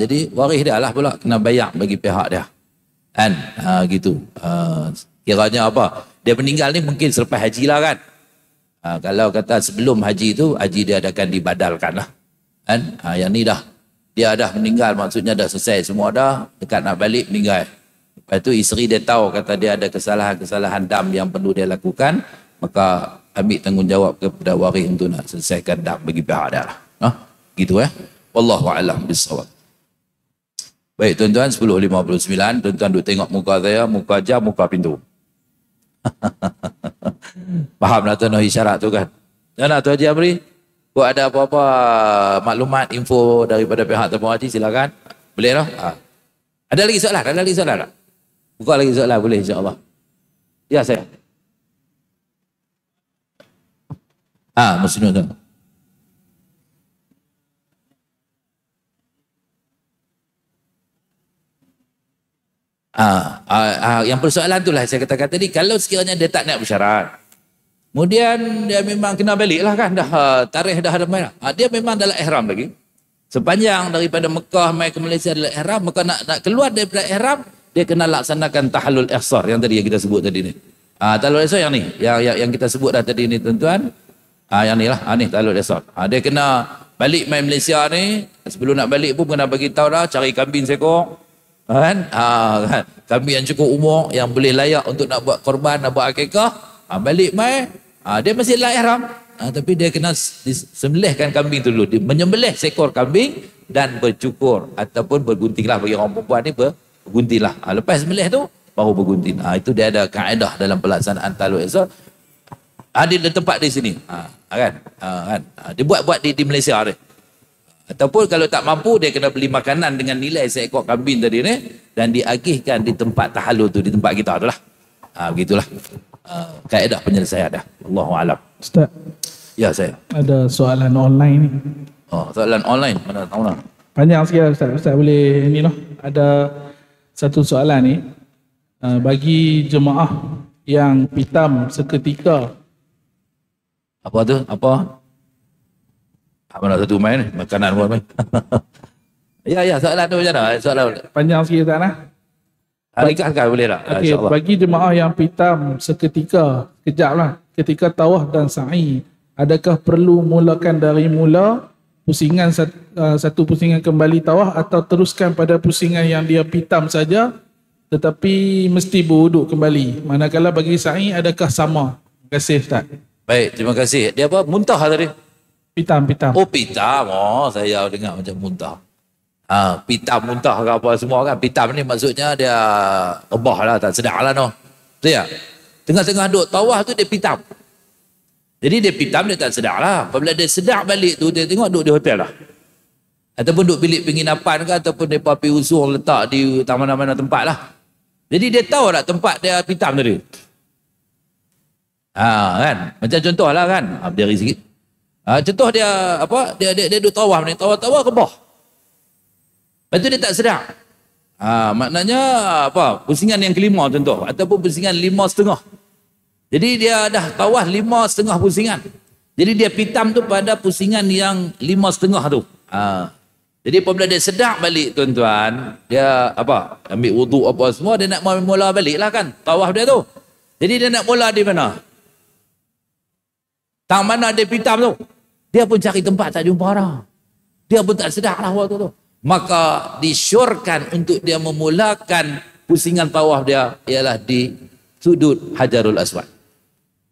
Jadi waris dia lah pula kena bayar bagi pihak dia. Kan? Gitu. Kiranya apa? Dia meninggal ni mungkin selepas haji lah kan. Kalau kata sebelum haji tu, haji dia akan dibadalkan lah. Kan? Yang ni dah. Dia dah meninggal, maksudnya dah selesai semua dah. Dekat nak balik, meninggal. Lepas tu isteri dia tahu, kata dia ada kesalahan-kesalahan dam yang perlu dia lakukan. Maka ambil tanggungjawab kepada waris untuk nak selesaikan dam bagi pihak dia lah. Gitu Wallahu a'lam bissawab. Baik tuan-tuan, 10.59. Tuan-tuan duk tengok muka saya, muka jam, muka pintu. Faham lah tuan isyarat tu kan. Dan Tuan Haji Amri, buat ada apa-apa maklumat, info daripada pihak tabung haji, silakan. Boleh lah. Ada lagi soalan? Ada lagi soalan tak? Buka lagi soalan, boleh insyaAllah. Ya saya. Maksudnya tu. Yang persoalan tu lah saya katakan tadi, kalau sekiranya dia tak nak bersyarat, kemudian dia memang kena balik lah kan, dah tarikh dah ada main lah. Dia memang dalam ihram lagi. Sepanjang daripada Mekah mai ke Malaysia dalam ihram, maka nak keluar daripada ihram, dia kena laksanakan tahallul ihsar yang tadi yang kita sebut tadi ni. Tahallul ihsar yang ni, yang kita sebut dah tadi ni tuan-tuan. Yang ni lah, ni tahallul ihsar. Dia kena balik mai Malaysia ni, sebelum nak balik pun kena bagi tahu dah, cari kambing seekor. Kan? Kambing yang cukup umur, yang boleh layak untuk nak buat korban, nak buat akikah. Balik mai, dia masih dalam ihram. Tapi dia kena sembelihkan kambing tu dulu. Dia menyembelih seekor kambing dan bercukur ataupun bergunting lah, bagi orang perempuan ni bergunting lah. Lepas sembelih tu baru bergunting. Itu dia ada kaedah dalam pelaksanaan tahallul ihsar. Dia ada tempat di sini. Kan? Dia buat di Malaysia ni. Ataupun kalau tak mampu, dia kena beli makanan dengan nilai seekor kambing tadi ni dan diagihkan di tempat tahallul tu, di tempat kita tu lah. Begitulah kaedah penyelesaian dah. Allahu a'lam. Ustaz. Ya saya. Ada soalan online ni. Soalan online mana tahu lah. Panjang sikit Ustaz. Ustaz boleh ni lah. Ada satu soalan ni. Bagi jemaah yang pitam seketika. Apa tu? Apa? Mana satu main makanan buat main. Ya soalan tu macam mana? Soalan Panjang sikit Ustaz lah. Ringkaskan boleh tak? Okay, bagi jemaah yang pitam seketika, kejap lah, ketika tawaf dan sa'i, adakah perlu mulakan dari mula pusingan satu pusingan kembali tawaf atau teruskan pada pusingan yang dia pitam saja tetapi mesti berwuduk kembali? Manakala bagi sa'i adakah sama? Terima kasih Ustaz. Baik, terima kasih. Dia apa? Muntah tadi? Pitam. Oh pitam. Saya dengar macam muntah. Pitam muntah ke apa semua kan. Pitam ni maksudnya dia rebah lah, tak sedap lah no. Betul tak? Tengah-tengah duduk tawaf tu dia pitam. Jadi dia pitam, dia tak sedar lah. Apabila dia sedar balik tu, dia tengok duduk di hotel lah. Ataupun duduk bilik penginapan ke, ataupun dia pergi usung letak di mana-mana tempat lah. Jadi dia tahu tak tempat dia pitam tadi. Kan? Macam contoh lah kan. Berdiri sikit. Contoh dia apa? Dia duduk tawaf ni, tawaf ke bawah. Lepas tu dia tak sedar. Maknanya apa? Pusingan yang kelima contoh, ataupun pusingan 5,5. Jadi dia dah tawaf 5,5 pusingan. Jadi dia pitam tu pada pusingan yang 5,5 tu. Jadi apabila dia sedar balik tuan-tuan, dia apa? Ambil wuduk apa semua, dia nak mula balik lah kan, tawaf dia tu. Jadi dia nak mula di mana? Tang mana dia pitam tu? Dia pun cari tempat tak jumpa dah. Dia pun tak sedar lah waktu tu. Maka disyorkan untuk dia memulakan pusingan tawaf dia ialah di sudut Hajarul Aswad.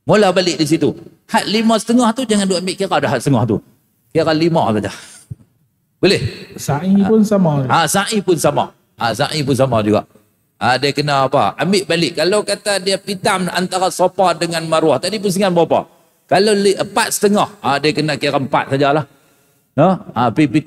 Mula balik di situ. Had 5,5 tu jangan duk ambil kira dah had setengah tu. Kira 5 saja. Boleh? Sa'i pun sama. Sa'i pun sama. Sa'i pun sama juga. Dia kena apa? Ambil balik. Kalau kata dia pitam antara Safa dengan Marwah, tadi pusingan berapa? Kalau 4,5, dia kena kira 4 sajalah.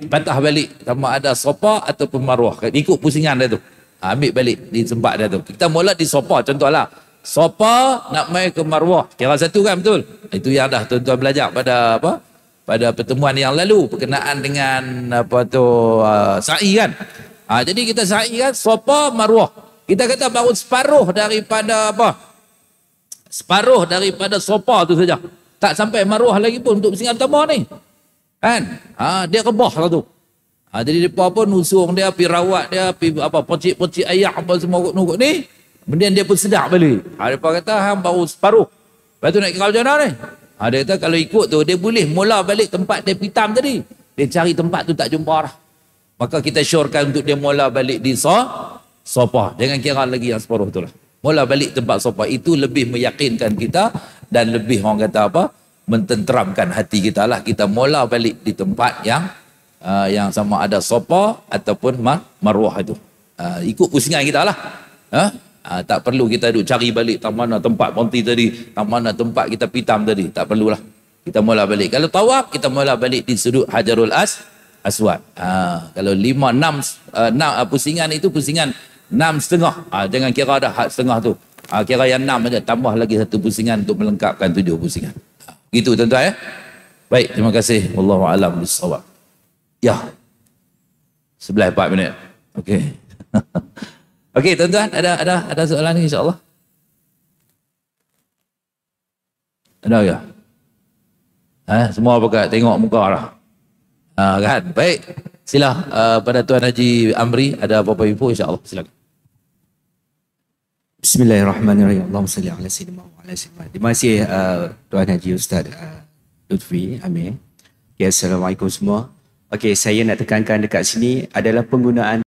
Patah balik sama ada Safa ataupun Marwah. Ikut pusingan dia tu. Ambil balik di tempat dia tu. Kita mula di Safa contohlah. Safa nak mai ke Marwah. Kira satu kan, betul? Itu yang dah tuan-tuan belajar pada apa? Pada pertemuan yang lalu berkenaan dengan apa tu sa'i kan. Jadi kita sa'i kan Safa Marwah. Kita kata baru separuh daripada apa? Separuh daripada Safa tu saja. Tak sampai Marwah lagi pun untuk pusingan pertama ni. Kan? Dia rebah lah tu. Jadi depa pun usung dia, pi rawat dia, pi apa pocik-pocik ayak apa semua nukut ni. Kemudian dia pun sedar balik. Depa kata hang baru separuh. Lepas tu nak kira macam mana ni? Dia kata kalau ikut tu dia boleh mula balik tempat dia pitam tadi. Dia cari tempat tu tak jumpa dah. Maka kita syorkan untuk dia mula balik di Safa. Jangan kira lagi yang separuh tu lah. Mula balik tempat Safa itu lebih meyakinkan kita dan lebih orang kata apa? Mententeramkan hati kita lah. Kita mula balik di tempat yang sama ada Safa ataupun Marwah itu. Ikut pusingan kita lah. Tak perlu kita duduk cari balik tak mana tempat ponti tadi, tak mana tempat kita pitam tadi. Tak perlulah. Kita mula balik. Kalau tawaf, kita mula balik di sudut Hajarul Aswad. Kalau 5, 6 pusingan itu pusingan 6,5. Jangan kira dah had setengah tu. Kira yang 6 aja, tambah lagi satu pusingan untuk melengkapkan 7 pusingan. Gitu tuan-tuan ya. Baik, terima kasih. Wallahu a'lam bissawab. Ya. 11:04 minit. Okey. Okey tuan-tuan, ada soalan ni insya-Allah? Ada ke? Semua pakai tengok muka dah. Kan? Baik. Sila pada Tuan Haji Amri ada apa-apa info insya-Allah. Silakan. Bismillahirrahmanirrahim. Allahumma salli ala sayyidina wa ala sayyidina. Terima kasih Tuan Haji Ustaz Lutfi Amir. Okay, assalamualaikum semua. Okey, saya nak tekankan dekat sini adalah penggunaan